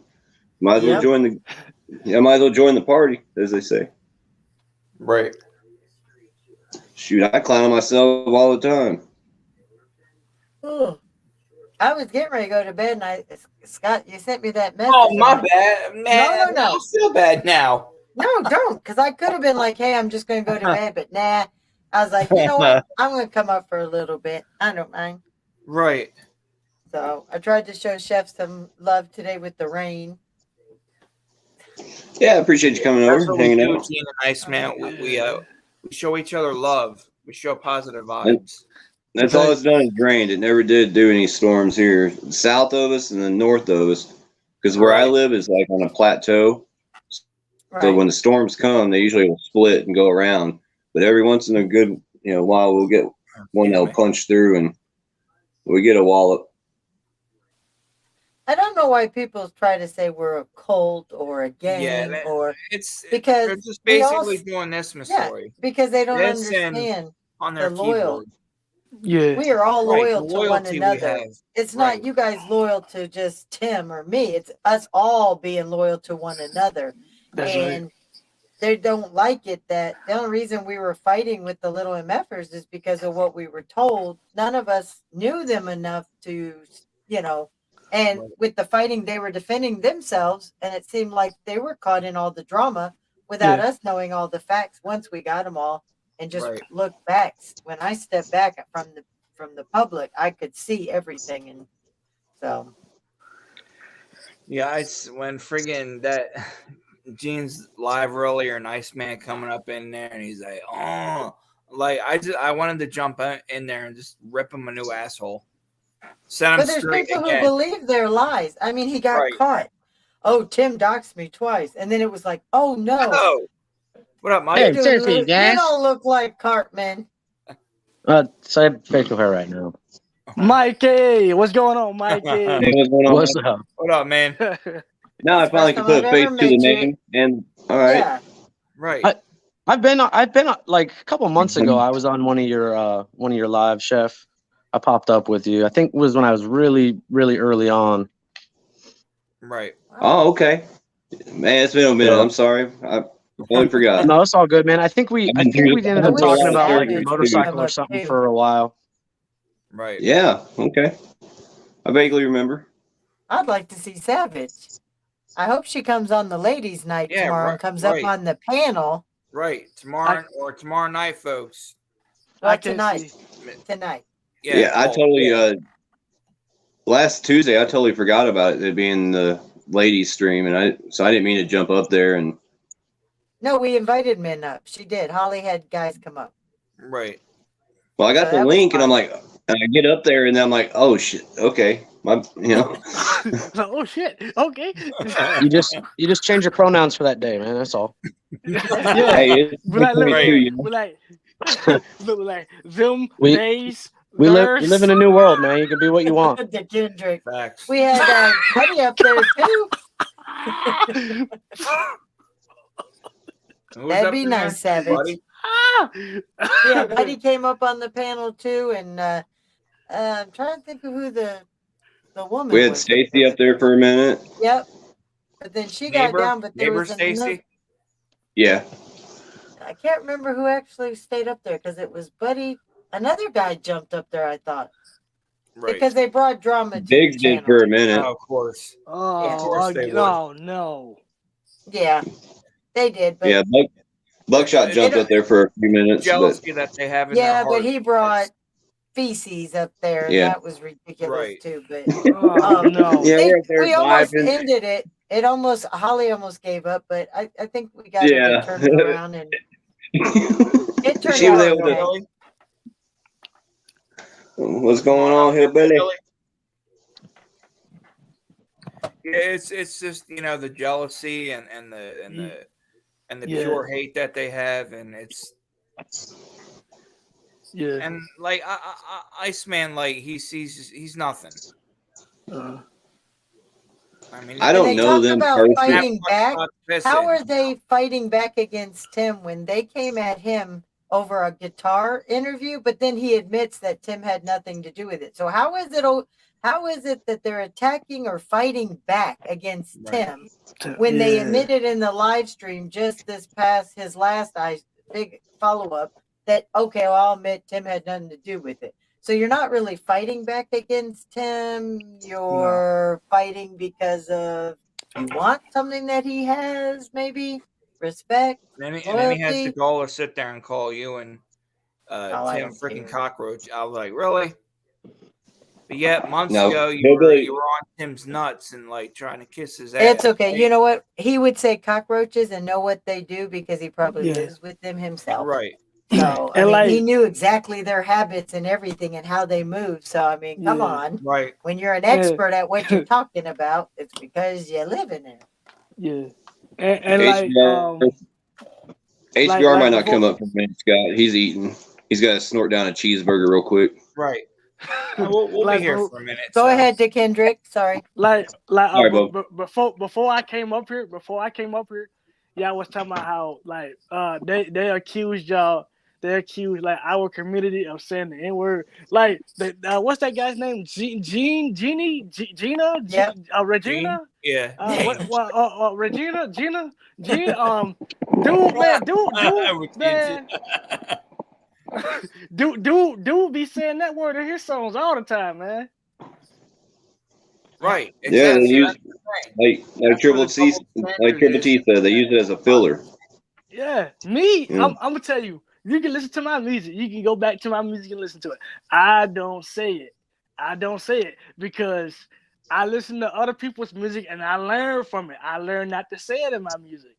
Speaker 2: Might as well
Speaker 6: Yep.
Speaker 2: might as well join the party, as they say.
Speaker 5: Right.
Speaker 2: Shoot, I clown on myself all the time.
Speaker 6: Ugh. I was getting ready to go to bed, and Scott, you sent me that message.
Speaker 5: Oh, my bad, man.
Speaker 6: No.
Speaker 5: I feel bad now.
Speaker 6: No, don't, because I could have been like, hey, I'm just going to go to bed, but nah. I was like, you know what? I'm going to come up for a little bit. I don't mind.
Speaker 5: Right.
Speaker 6: So I tried to show Chef some love today with the rain.
Speaker 2: Yeah, I appreciate you coming
Speaker 5: That's
Speaker 2: over,
Speaker 5: what we
Speaker 2: hanging
Speaker 5: do,
Speaker 2: out.
Speaker 5: Gene and Ice Man. We show each other love. We show positive
Speaker 2: And
Speaker 5: vibes.
Speaker 2: that's all it's done is rained. It never did do any storms here, south of us and then north of us. Because where I
Speaker 5: Right.
Speaker 2: live is like on a plateau. So
Speaker 6: Right.
Speaker 2: when the storms come, they usually will split and go around. But every once in a good while, we'll get one that'll punch through and we get a wallop.
Speaker 6: I don't know why people try to say we're a cult or a gang or
Speaker 5: it's
Speaker 6: because
Speaker 5: they're just
Speaker 6: we all
Speaker 5: basically doing this, Miss
Speaker 6: yeah,
Speaker 5: Lori.
Speaker 6: because they don't
Speaker 5: This and
Speaker 6: understand
Speaker 5: on
Speaker 6: the
Speaker 5: their
Speaker 6: loyal.
Speaker 5: keyboard.
Speaker 7: Yeah.
Speaker 6: We are all
Speaker 5: Right,
Speaker 6: loyal
Speaker 5: the
Speaker 6: to one
Speaker 5: loyalty we
Speaker 6: another.
Speaker 5: have.
Speaker 6: It's
Speaker 5: Right.
Speaker 6: not you guys loyal to just Tim or me. It's us all being loyal to one another.
Speaker 7: That's right.
Speaker 6: And they don't like it that the only reason we were fighting with the little MFers is because of what we were told. None of us knew them enough to, and
Speaker 5: Right.
Speaker 6: with the fighting, they were defending themselves, and it seemed like they were caught in all the drama without us knowing all the facts once we got them all and just
Speaker 5: Right.
Speaker 6: look back. When I stepped back from the public, I could see everything, and so
Speaker 5: Yeah, when friggin' that Gene's live earlier and Iceman coming up in there and he's like, oh, like I wanted to jump in there and just rip him a new asshole. Set him
Speaker 6: but there's
Speaker 5: straight
Speaker 6: people
Speaker 5: again.
Speaker 6: who believe their lies. I mean, he got
Speaker 5: Right.
Speaker 6: caught. Oh, Tim doxed me twice, and then it was like, oh no.
Speaker 5: Oh, what up, Mike?
Speaker 8: Hey,
Speaker 6: You
Speaker 8: seriously,
Speaker 6: you
Speaker 8: guys.
Speaker 6: don't look like Cartman.
Speaker 8: Say facial hair right now.
Speaker 7: Mikey, what's going on, Mikey?
Speaker 2: Hey, what's going on?
Speaker 8: What's up?
Speaker 5: What up, man?
Speaker 2: Now I
Speaker 6: It's the
Speaker 2: finally
Speaker 6: first
Speaker 2: can
Speaker 6: time
Speaker 2: put a
Speaker 6: I've
Speaker 2: face
Speaker 6: ever
Speaker 2: to the
Speaker 6: met you.
Speaker 2: name. And all right.
Speaker 6: Yeah.
Speaker 5: Right.
Speaker 8: I've been like a couple months ago. I was on one of your live, Chef. I popped up with you. I think it was when I was really early on.
Speaker 5: Right.
Speaker 2: Oh, okay. Man, it's been a minute. I'm sorry. I totally forgot.
Speaker 8: No, it's all good, man. I think we ended
Speaker 6: I
Speaker 8: up
Speaker 6: wish
Speaker 8: talking about like
Speaker 6: Savage
Speaker 8: a
Speaker 6: would
Speaker 8: motorcycle
Speaker 6: come
Speaker 8: or
Speaker 6: up,
Speaker 8: something
Speaker 6: too.
Speaker 8: for a while.
Speaker 5: Right.
Speaker 2: Yeah. Okay. I vaguely remember.
Speaker 6: I'd like to see Savage. I hope she comes on the ladies' night
Speaker 5: Yeah,
Speaker 6: tomorrow
Speaker 5: right,
Speaker 6: and comes
Speaker 5: right.
Speaker 6: up on the panel.
Speaker 5: Right. Tomorrow night, folks.
Speaker 6: Well,
Speaker 7: I can
Speaker 6: tonight.
Speaker 7: see.
Speaker 6: Tonight.
Speaker 2: Yeah, I totally. Last Tuesday, I totally forgot about it being the ladies' stream, and I didn't mean to jump up there and.
Speaker 6: No, we invited men up. She did. Holly had guys come up.
Speaker 5: Right.
Speaker 2: Well, I got
Speaker 6: So
Speaker 2: the
Speaker 6: that was
Speaker 2: link, and I'm
Speaker 6: fun.
Speaker 2: like, and I get up there, and I'm like, oh shit, okay,
Speaker 7: Oh shit. Okay.
Speaker 8: You just change your pronouns for that day, man. That's all.
Speaker 7: Yeah.
Speaker 2: Hey, it's
Speaker 7: Be like, look,
Speaker 2: 22, you know?
Speaker 7: be like, look like them
Speaker 8: We-
Speaker 7: days.
Speaker 8: We live in a new world, man. You can be what you want.
Speaker 6: The Kendrick.
Speaker 5: Facts.
Speaker 6: We had Buddy up there too.
Speaker 5: Who's
Speaker 6: That'd
Speaker 5: up
Speaker 6: be
Speaker 5: in there?
Speaker 6: nice, Savage.
Speaker 5: Buddy?
Speaker 6: Yeah, Buddy came up on the panel too, and I'm trying to think of who the woman
Speaker 2: We had
Speaker 6: was.
Speaker 2: Stacy up there for a minute.
Speaker 6: Yep. But then she got down, but there
Speaker 5: Neighbor
Speaker 6: was another.
Speaker 5: Stacy?
Speaker 2: Yeah.
Speaker 6: I can't remember who actually stayed up there because it was Buddy. Another guy jumped up there, I thought.
Speaker 5: Right.
Speaker 6: Because they brought drama to
Speaker 2: Biggs
Speaker 6: the
Speaker 2: did
Speaker 6: channel.
Speaker 2: for a minute.
Speaker 5: Oh, of course.
Speaker 7: Oh,
Speaker 5: course they would.
Speaker 7: no.
Speaker 6: Yeah, they did. But
Speaker 2: Yeah, Buckshot jumped up there for a few minutes.
Speaker 5: Jealousy that they have in
Speaker 6: yeah,
Speaker 5: their heart.
Speaker 6: but he brought feces up there, and
Speaker 2: Yeah.
Speaker 6: that was ridiculous
Speaker 5: Right.
Speaker 6: too. But
Speaker 7: Oh no.
Speaker 2: Yeah, we're up there
Speaker 6: we almost
Speaker 2: vibing.
Speaker 6: ended it. Holly almost gave up, but I think we got her
Speaker 2: Yeah.
Speaker 6: to turn it around, and it turned
Speaker 2: She was
Speaker 6: out
Speaker 2: able to.
Speaker 6: okay.
Speaker 2: What's going on here, Billy?
Speaker 5: Yeah, it's just the jealousy and the
Speaker 7: Yeah.
Speaker 5: pure hate that they have, and it's
Speaker 7: Yeah.
Speaker 5: and like Iceman, like he's nothing. I mean,
Speaker 2: I don't
Speaker 6: they
Speaker 2: know
Speaker 6: talk
Speaker 2: them
Speaker 6: about
Speaker 2: personally.
Speaker 6: fighting back. How
Speaker 5: are
Speaker 6: are they fighting back against Tim when they came at him over a guitar interview, but then he admits that Tim had nothing to do with it? So how is it that they're attacking or fighting back against Tim when they admitted in the live stream just his last big follow-up that, okay, well, I'll admit Tim had nothing to do with it. So you're not really fighting back against Tim. You're fighting because of you want something that he has, maybe respect.
Speaker 5: And then he has the
Speaker 6: loyalty.
Speaker 5: goal to sit there and call you and
Speaker 6: I
Speaker 5: Tim
Speaker 6: don't
Speaker 5: freaking
Speaker 6: care.
Speaker 5: cockroach. I was like, really? But yet months
Speaker 2: No,
Speaker 5: ago
Speaker 2: hillbilly-
Speaker 5: you were on Tim's nuts and like trying to kiss his ass.
Speaker 6: It's okay. You know what? He would say cockroaches and know what they do because he probably
Speaker 7: Yeah.
Speaker 6: lives with them himself.
Speaker 5: Right.
Speaker 6: So I
Speaker 7: And
Speaker 6: mean, he
Speaker 7: like-
Speaker 6: knew exactly their habits and everything and how they move. So I mean, come
Speaker 7: Yeah.
Speaker 6: on.
Speaker 5: Right.
Speaker 6: When you're an
Speaker 7: Yeah.
Speaker 6: expert at what you're talking about, it's because you live in it.
Speaker 7: Yeah. And like
Speaker 2: HBR
Speaker 7: like
Speaker 2: might not
Speaker 7: before-
Speaker 2: come up for a minute, Scott. He's eating. He's got to snort down a cheeseburger real quick.
Speaker 5: Right. We'll
Speaker 7: Like,
Speaker 5: be here
Speaker 7: bro-
Speaker 5: for a minute.
Speaker 6: Go
Speaker 5: so.
Speaker 6: ahead, Dick Hendrick. Sorry.
Speaker 7: like
Speaker 2: Sorry, Bo.
Speaker 7: before I came up here, y'all was talking about how like they accused y'all. They accused like our community of saying the N-word. Like what's that guy's name? Gina,
Speaker 6: Yep.
Speaker 7: Regina.
Speaker 5: Yeah.
Speaker 7: Regina, Gina, dude, man, dude be saying that word in his songs all the time, man.
Speaker 5: Right.
Speaker 2: Yeah, they
Speaker 5: Exactly.
Speaker 2: use like
Speaker 5: That's
Speaker 2: Triple
Speaker 5: what the
Speaker 2: T,
Speaker 5: double
Speaker 2: like
Speaker 5: standard
Speaker 2: Triple
Speaker 5: is.
Speaker 2: T said, they use it as a filler.
Speaker 7: Yeah, me,
Speaker 2: Yeah.
Speaker 7: I'm gonna tell you, you can listen to my music. You can go back to my music and listen to it. I don't say it because I listen to other people's music and I learn from it. I learn not to say it in my music.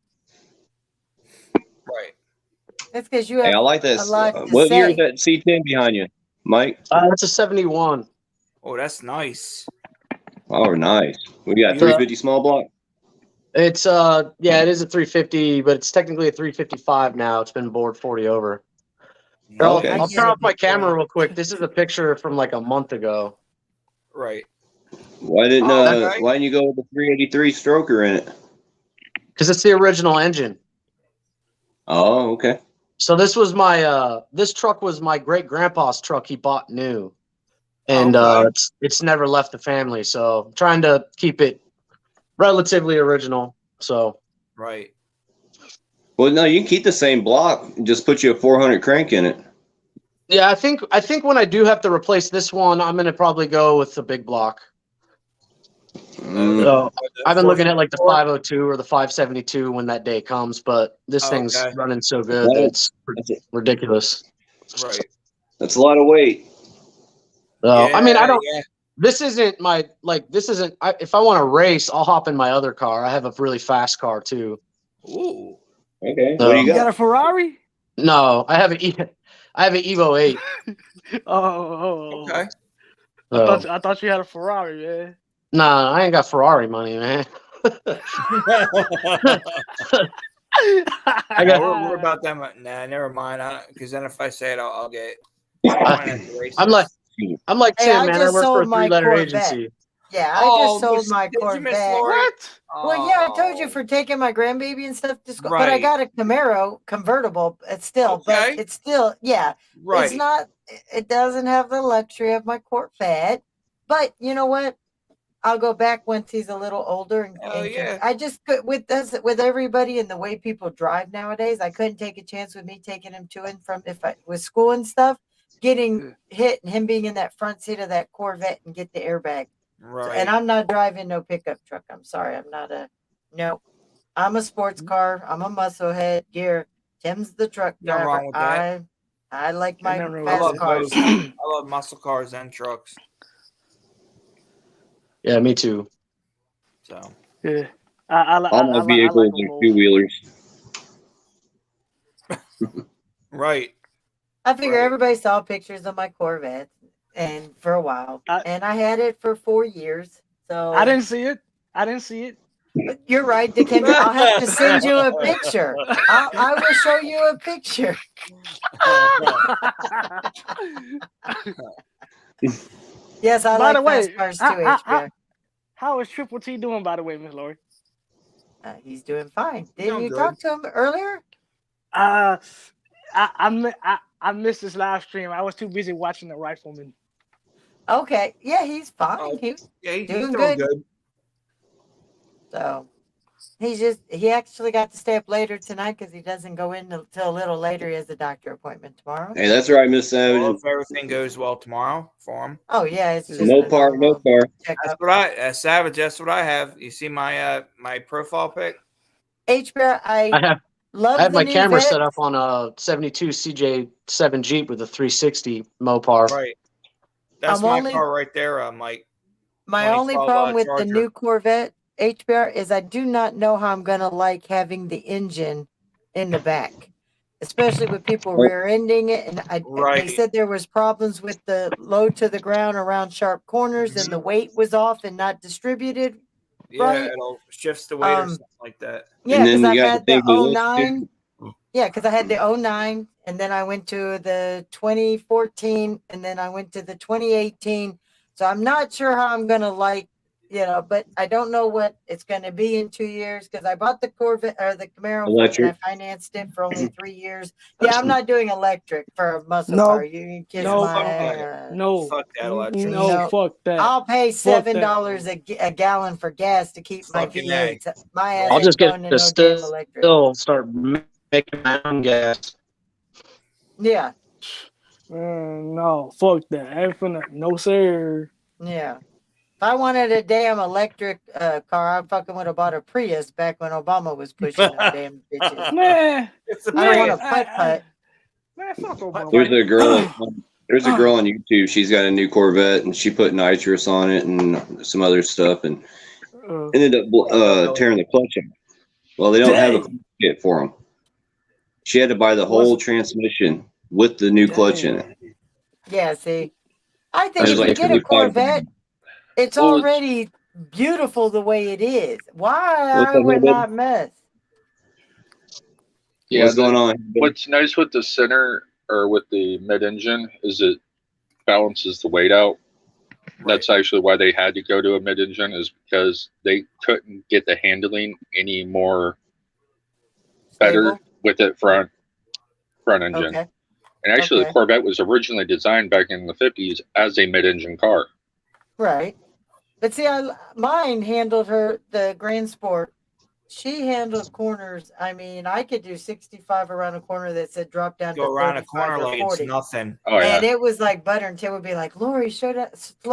Speaker 5: Right.
Speaker 6: That's because you
Speaker 2: Hey,
Speaker 6: have
Speaker 2: I like that.
Speaker 6: a lot to
Speaker 2: What year
Speaker 6: say.
Speaker 2: is that C10 behind you, Mike?
Speaker 8: That's a 71.
Speaker 5: Oh, that's nice.
Speaker 2: Oh, nice. We got 350 small block.
Speaker 8: It's it is a 350, but it's technically a 355 now. It's been bored 40 over. Here,
Speaker 2: Okay.
Speaker 8: I'll
Speaker 6: get
Speaker 8: turn
Speaker 6: it
Speaker 8: off my
Speaker 6: before.
Speaker 8: camera real quick. This is a picture from like a month ago.
Speaker 5: Right.
Speaker 2: Why didn't
Speaker 5: okay.
Speaker 2: Why didn't you go with the 383 stroker in it?
Speaker 8: Because it's the original engine.
Speaker 2: Oh, okay.
Speaker 8: So this was my this truck was my great grandpa's truck he bought new. And
Speaker 5: Okay.
Speaker 8: it's never left the family. So I'm trying to keep it relatively original. So
Speaker 5: Right.
Speaker 2: Well, no, you can keep the same block. Just put you a 400 crank in it.
Speaker 8: yeah, I think when I do have to replace this one, I'm gonna probably go with the big block.
Speaker 2: Mm.
Speaker 8: So I've been looking at like the 502 or the 572 when that day comes, but this thing's
Speaker 5: Okay.
Speaker 8: running so good that it's ridiculous.
Speaker 5: Right.
Speaker 2: That's a lot of weight.
Speaker 8: So I mean, I don't.
Speaker 5: Yeah.
Speaker 8: This isn't my like. This isn't. If I want to race, I'll hop in my other car. I have a really fast car too.
Speaker 5: Ooh.
Speaker 2: Okay.
Speaker 8: So-
Speaker 2: What do you
Speaker 7: You got
Speaker 2: got?
Speaker 7: a Ferrari?
Speaker 8: No, I have an Evo 8.
Speaker 7: Oh.
Speaker 5: Okay.
Speaker 8: So,
Speaker 7: I thought you had a Ferrari, man.
Speaker 8: nah, I ain't got Ferrari money, man.
Speaker 5: I got. We're about that much. Nah, never mind. Because then if I say it, I'll get.
Speaker 8: I'm like
Speaker 6: Hey,
Speaker 8: Tim,
Speaker 6: I
Speaker 8: man. I
Speaker 6: just
Speaker 8: work for a
Speaker 6: sold my
Speaker 8: 3-letter
Speaker 6: Corvette.
Speaker 8: agency.
Speaker 6: Yeah, I
Speaker 5: Oh,
Speaker 6: just sold my
Speaker 5: did you miss
Speaker 6: Corvette.
Speaker 5: Lori?
Speaker 7: What?
Speaker 6: Well, yeah, I told you
Speaker 5: Oh.
Speaker 6: for taking my grandbaby and stuff to school, but I
Speaker 5: Right.
Speaker 6: got a Camaro convertible. It's still,
Speaker 5: Okay.
Speaker 6: but it's still, yeah,
Speaker 5: Right.
Speaker 6: it's not. It doesn't have the luxury of my Corvette, but you know what? I'll go back once he's a little older, and,
Speaker 5: Oh, yeah.
Speaker 6: I just could with this with everybody and the way people drive nowadays. I couldn't take a chance with me taking him to and from with school and stuff, getting hit and him being in that front seat of that Corvette and get the airbag.
Speaker 5: Right.
Speaker 6: And I'm not driving no pickup truck. I'm sorry. I'm not no. I'm a sports car. I'm a musclehead. Here, Tim's the truck
Speaker 5: Nothing
Speaker 6: driver.
Speaker 5: wrong with that.
Speaker 6: I like my
Speaker 7: Nothing wrong with
Speaker 5: I
Speaker 6: fast
Speaker 5: love
Speaker 7: that.
Speaker 6: cars.
Speaker 5: both. I love muscle cars and trucks.
Speaker 8: Yeah, me too.
Speaker 5: So.
Speaker 7: Yeah. I
Speaker 2: All my
Speaker 7: like
Speaker 2: vehicles
Speaker 7: them
Speaker 2: are
Speaker 7: both.
Speaker 2: two wheelers.
Speaker 5: Right.
Speaker 6: I figure
Speaker 5: Right.
Speaker 6: everybody saw pictures of my Corvette, and for a while,
Speaker 7: I-
Speaker 6: and I had it for 4 years. So
Speaker 7: I didn't see it.
Speaker 6: You're right, Dikendra. I'll have to send you a picture. I will show you a picture. Yes, I
Speaker 7: By
Speaker 6: like
Speaker 7: the way,
Speaker 6: fast cars too,
Speaker 7: I-
Speaker 6: HBR.
Speaker 7: How is Triple T doing, by the way, Miss Lori?
Speaker 6: He's doing fine. Didn't
Speaker 5: Doing
Speaker 6: you
Speaker 5: good.
Speaker 6: talk to him earlier?
Speaker 7: I missed this live stream. I was too busy watching the Rifleman.
Speaker 6: Okay. Yeah, he's fine.
Speaker 5: Oh.
Speaker 6: He,
Speaker 5: Yeah, he's
Speaker 6: Doing
Speaker 5: doing
Speaker 6: good.
Speaker 5: good.
Speaker 6: so he actually got to stay up later tonight because he doesn't go in until a little later. He has a doctor appointment tomorrow.
Speaker 2: Hey, that's right, Miss Savage.
Speaker 5: Well, if everything goes well tomorrow for him.
Speaker 6: Oh yeah, it's just
Speaker 2: No
Speaker 6: a
Speaker 2: part, no
Speaker 6: normal
Speaker 2: car.
Speaker 5: That's
Speaker 6: checkup.
Speaker 5: what Savage. That's what I have. You see my my profile pic.
Speaker 6: HBR,
Speaker 8: I
Speaker 6: I
Speaker 8: have
Speaker 6: love
Speaker 8: I have
Speaker 6: the
Speaker 8: my
Speaker 6: new
Speaker 8: camera
Speaker 6: Vet.
Speaker 8: set up on a 72 CJ7 Jeep with a 360 Mopar.
Speaker 5: Right. That's
Speaker 6: I'm
Speaker 5: my
Speaker 6: only-
Speaker 5: car right there, Mike.
Speaker 6: My only
Speaker 5: 2012,
Speaker 6: problem with the
Speaker 5: Charger.
Speaker 6: new Corvette HBR is I do not know how I'm gonna like having the engine in the back, especially with people rear-ending it. And they
Speaker 5: Right.
Speaker 6: said there was problems with the load to the ground around sharp corners, and the weight was off and not distributed.
Speaker 5: Yeah,
Speaker 6: Right.
Speaker 5: it'll shifts the weight or something like that.
Speaker 6: Yeah,
Speaker 2: And then
Speaker 6: because
Speaker 2: you
Speaker 6: I've
Speaker 2: got
Speaker 6: had
Speaker 2: the
Speaker 6: the
Speaker 2: big wheels,
Speaker 6: 09. Yeah, because I had the 09, and then I went to the 2014, and then I went to the 2018. So I'm not sure how I'm going to like, but I don't know what it's going to be in 2 years, because I bought the Corvette or the Camaro and I
Speaker 2: Electric.
Speaker 6: financed it for only 3 years. Yeah, I'm not doing electric for a muscle
Speaker 7: No.
Speaker 6: car. You can kiss
Speaker 7: No.
Speaker 6: my
Speaker 7: No,
Speaker 5: Fuck that electric.
Speaker 7: no, fuck that.
Speaker 6: I'll pay
Speaker 7: Fuck that.
Speaker 6: $7 a gallon for gas to keep my
Speaker 5: Fucking
Speaker 6: V8. My ass
Speaker 8: I'll
Speaker 6: ain't
Speaker 8: just get
Speaker 6: going to
Speaker 8: a
Speaker 6: no damn electric.
Speaker 8: still start making my own gas.
Speaker 6: Yeah,
Speaker 7: No, fuck that. I ain't finna. No, sir.
Speaker 6: yeah. If I wanted a damn electric car, I fucking would have bought a Prius back when Obama was pushing them damn bitches.
Speaker 7: Man,
Speaker 5: It's a
Speaker 6: I don't want a
Speaker 5: Prius.
Speaker 6: putt-putt.
Speaker 7: Man, fuck Obama.
Speaker 2: There's a girl. There's a girl on YouTube. She's got a new Corvette, and she put nitrous on it and some other stuff, and ended up tearing the clutch out. Well, they don't have a clutch kit for them. She had to buy the whole transmission with the new clutch in it.
Speaker 6: Yeah, see, I think
Speaker 2: I was
Speaker 6: if you
Speaker 2: like,
Speaker 6: get a Corvette, it's
Speaker 9: Well,
Speaker 6: already beautiful the way it is. Why
Speaker 2: What's
Speaker 6: I
Speaker 2: up,
Speaker 6: would
Speaker 2: baby?
Speaker 6: not mess?
Speaker 9: Yeah,
Speaker 2: What's going on?
Speaker 9: What's nice with the center or with the mid-engine is it balances the weight out. That's actually why they had to go to a mid-engine, is because they couldn't get the handling any more better
Speaker 6: Stable?
Speaker 9: with it front engine.
Speaker 6: Okay.
Speaker 9: And actually,
Speaker 6: Okay.
Speaker 9: the Corvette was originally designed back in the 50s as a mid-engine car.
Speaker 6: Right. But see, mine handled the Grand Sport. She handled corners. I mean, I could do 65 around a corner that said drop down
Speaker 5: Go
Speaker 6: to
Speaker 5: around a
Speaker 6: 35
Speaker 5: corner
Speaker 6: or
Speaker 5: like
Speaker 6: 40.
Speaker 5: it's nothing.
Speaker 9: Oh yeah,
Speaker 6: And it was like butter, and Tim would be like, Lori, slow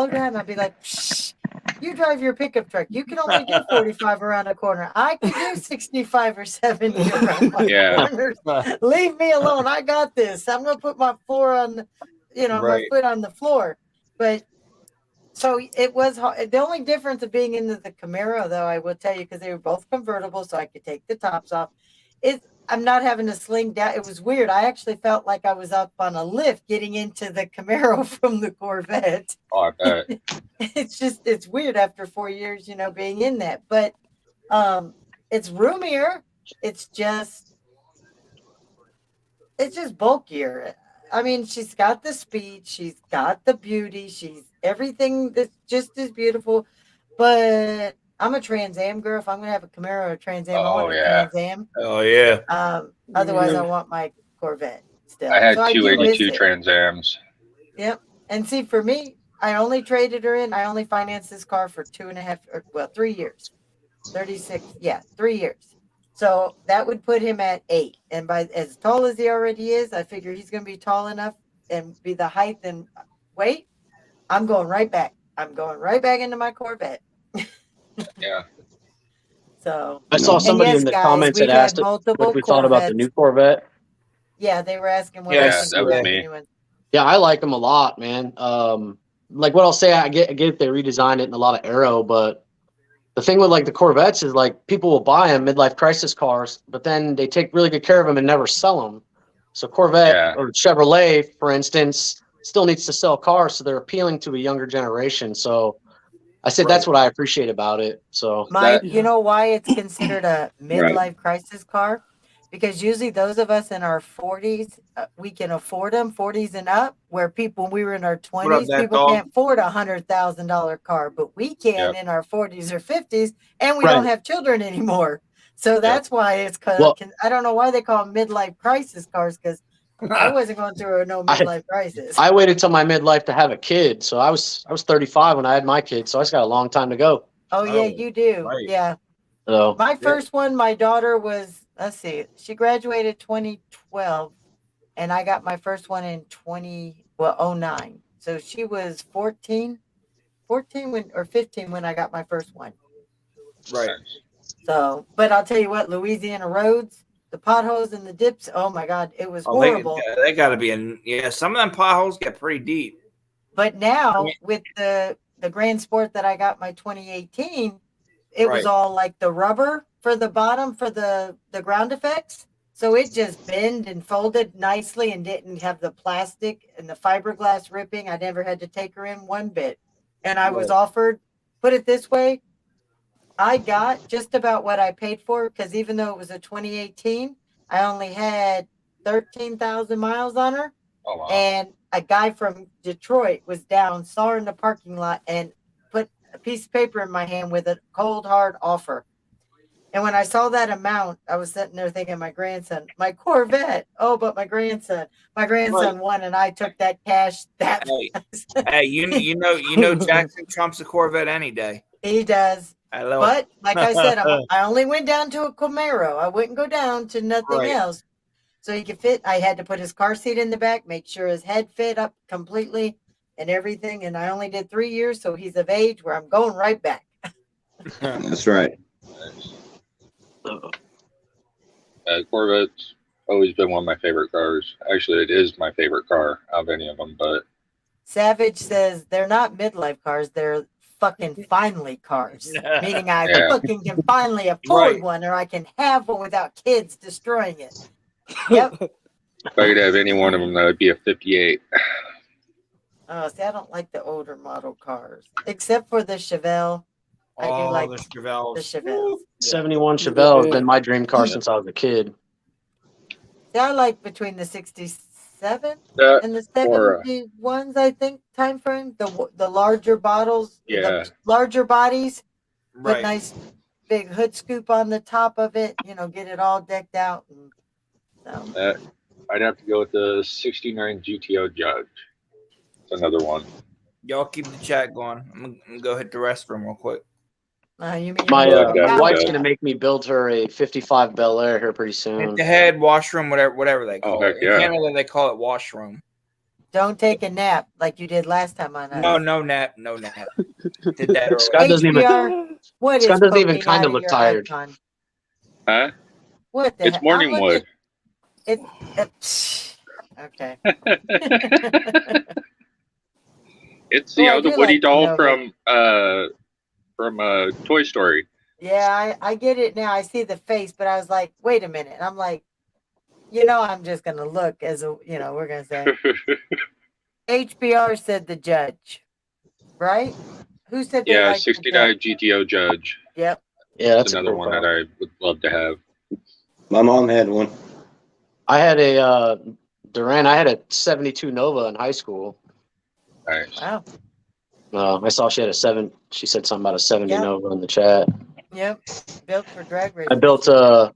Speaker 6: down. I'd be like, shh, you drive your pickup truck. You can only do 45 around a corner. I can do 65 or 70 around my
Speaker 9: Yeah.
Speaker 6: corners. Leave me alone. I got this. I'm going to put my floor on, my
Speaker 5: Right.
Speaker 6: foot on the floor. But so it was hard. The only difference of being into the Camaro, though, I will tell you, because they were both convertible, so I could take the tops off, is I'm not having to sling down. It was weird. I actually felt like I was up on a lift getting into the Camaro from the Corvette.
Speaker 9: oh, I bet.
Speaker 6: It's weird after 4 years, being in that. But it's roomier. It's just bulkier. I mean, she's got the speed, she's got the beauty, she's everything that's just as beautiful. But I'm a Trans Am girl. If I'm gonna have a Camaro or a Trans Am, I want a
Speaker 9: yeah.
Speaker 6: Trans Am.
Speaker 5: Oh yeah.
Speaker 6: Otherwise, I want my Corvette still.
Speaker 9: I had
Speaker 6: So
Speaker 9: two
Speaker 6: do miss
Speaker 9: 82
Speaker 6: it.
Speaker 9: Trans Ams.
Speaker 6: Yep. And see, for me, I only traded her in. I only financed this car for 3 years. 36, 3 years. So that would put him at 8. And by as tall as he already is, I figure he's going to be tall enough and be the height and weight. I'm going right back. I'm going right back into my Corvette.
Speaker 9: Yeah.
Speaker 6: So
Speaker 8: I saw somebody
Speaker 6: yes,
Speaker 8: in the
Speaker 6: guys,
Speaker 8: comments
Speaker 6: we've
Speaker 8: that
Speaker 6: had
Speaker 8: asked
Speaker 6: multiple
Speaker 8: what we thought about the
Speaker 6: Corvettes.
Speaker 8: new Corvette.
Speaker 6: Yeah, they were asking what
Speaker 5: Yeah,
Speaker 6: I think
Speaker 9: that was
Speaker 6: about the
Speaker 9: me.
Speaker 6: new one.
Speaker 8: Yeah, I like them a lot, man. Like what I'll say, I get if they redesigned it in a lot of aero, but the thing with like the Corvettes is like people will buy them midlife crisis cars, but then they take really good care of them and never sell them. So Corvette
Speaker 9: Yeah.
Speaker 8: or Chevrolet, for instance, still needs to sell cars, so they're appealing to a younger generation. So I said that's what I appreciate about it. So
Speaker 6: You know why it's considered a midlife crisis car? Because usually those of us in our 40s, we can afford them, 40s and up, where when we were in our 20s,
Speaker 5: that
Speaker 6: people
Speaker 5: dog?
Speaker 6: can't afford a $100,000 car, but we can
Speaker 9: Yep.
Speaker 6: in our 40s or 50s, and we
Speaker 8: Right.
Speaker 6: don't have children anymore. So that's why it's called,
Speaker 8: Well-
Speaker 6: I don't know why they call them midlife crisis cars, because I wasn't going through no midlife crisis.
Speaker 8: I waited till my midlife to have a kid. So I was 35 when I had my kid, so I just got a long time to go.
Speaker 6: Oh, yeah, you do.
Speaker 5: right.
Speaker 6: Yeah.
Speaker 8: So
Speaker 6: My first one, my daughter was, let's see, she graduated 2012, and I got my first one in 09. So she was 14 or 15 when I got my first one.
Speaker 5: Right.
Speaker 6: So, but I'll tell you what, Louisiana roads, the potholes and the dips, oh my God, it was
Speaker 5: Oh,
Speaker 6: horrible.
Speaker 5: they got to be in. Yeah, some of them potholes get pretty deep.
Speaker 6: But now with the Grand Sport that I got my 2018, it was
Speaker 5: Right.
Speaker 6: all like the rubber for the bottom for the ground effects. So it just bent and folded nicely and didn't have the plastic and the fiberglass ripping. I never had to take her in one bit. And I was offered, put it this way, I got just about what I paid for because even though it was a 2018, I only had 13,000 miles on her.
Speaker 9: Oh, wow.
Speaker 6: And a guy from Detroit was down, saw her in the parking lot, and put a piece of paper in my hand with a cold, hard offer. And when I saw that amount, I was sitting there thinking, my grandson, my Corvette. Oh, but my grandson won, and I took that cash. That
Speaker 5: Hey, you know, Jackson trumps a Corvette any day.
Speaker 6: he does.
Speaker 5: Hello.
Speaker 6: But like I said, I only went down to a Camaro. I wouldn't go down to nothing
Speaker 5: Right.
Speaker 6: else. So he could fit. I had to put his car seat in the back, make sure his head fit up completely and everything. And I only did 3 years, so he's of age where I'm going right back.
Speaker 2: That's right.
Speaker 9: Corvette's always been one of my favorite cars. Actually, it is my favorite car out of any of them. But
Speaker 6: Savage says they're not midlife cars. They're fucking finally cars. Meaning I
Speaker 9: Yeah.
Speaker 6: fucking can finally afford
Speaker 5: Right.
Speaker 6: one or I can have one without kids destroying it. Yep.
Speaker 9: if I could have any one of them, that would be a 58.
Speaker 6: Oh, see, I don't like the older model cars. Except for the Chevelle. I do like
Speaker 5: the
Speaker 6: the
Speaker 5: Chevelles.
Speaker 6: Chevelles.
Speaker 8: 71 Chevelle has been my dream car since I was a kid.
Speaker 6: See, I like between the 67
Speaker 9: That
Speaker 6: and the
Speaker 9: or
Speaker 6: 71s, I think, time frame. The larger bottles,
Speaker 9: Yeah.
Speaker 6: the larger bodies, put
Speaker 5: Right.
Speaker 6: nice big hood scoop on the top of it, get it all decked out. And so
Speaker 9: I'd have to go with the 69 GTO Judge. It's another one.
Speaker 5: Y'all keep the chat going. I'm gonna go hit the restroom real quick.
Speaker 6: you mean
Speaker 8: My
Speaker 9: Yeah.
Speaker 8: wife's gonna make me build her a 55 Bel Air here pretty
Speaker 5: Hit
Speaker 8: soon.
Speaker 5: the head, washroom, whatever they call
Speaker 9: heck
Speaker 5: it.
Speaker 9: yeah.
Speaker 5: In Canada, they call it washroom.
Speaker 6: Don't take a nap like you did last time on us.
Speaker 5: No nap. Did that
Speaker 8: Scott
Speaker 5: already.
Speaker 8: doesn't even.
Speaker 6: HBR, what is
Speaker 8: Scott doesn't even
Speaker 6: poking
Speaker 8: kind
Speaker 6: out
Speaker 8: of look
Speaker 6: your
Speaker 8: tired.
Speaker 6: icon?
Speaker 9: Huh?
Speaker 6: What the
Speaker 9: It's
Speaker 6: heck?
Speaker 9: morning
Speaker 6: I'm
Speaker 9: wood.
Speaker 6: looking- Okay.
Speaker 9: It's the
Speaker 6: Well, I
Speaker 9: other
Speaker 6: do
Speaker 9: Woody
Speaker 6: like the
Speaker 9: doll
Speaker 6: Nova.
Speaker 9: from Toy Story.
Speaker 6: Yeah, I get it now. I see the face, but I was like, wait a minute. I'm like, I'm just gonna look as we're gonna say HBR said the judge, right? Who said they
Speaker 9: Yeah,
Speaker 6: liked the
Speaker 9: 69
Speaker 6: judge?
Speaker 9: GTO Judge.
Speaker 6: Yep.
Speaker 8: Yeah,
Speaker 9: That's
Speaker 8: that's a
Speaker 9: another
Speaker 8: cool
Speaker 9: one
Speaker 8: car.
Speaker 9: that I would love to have.
Speaker 2: My mom had one.
Speaker 8: I had a Duran. I had a 72 Nova in high school.
Speaker 9: Nice.
Speaker 6: Wow.
Speaker 8: I saw she had a 7. She said something about a 70
Speaker 6: Yep.
Speaker 8: Nova in the chat.
Speaker 6: Yep. Built for drag
Speaker 8: I
Speaker 6: racing.
Speaker 8: built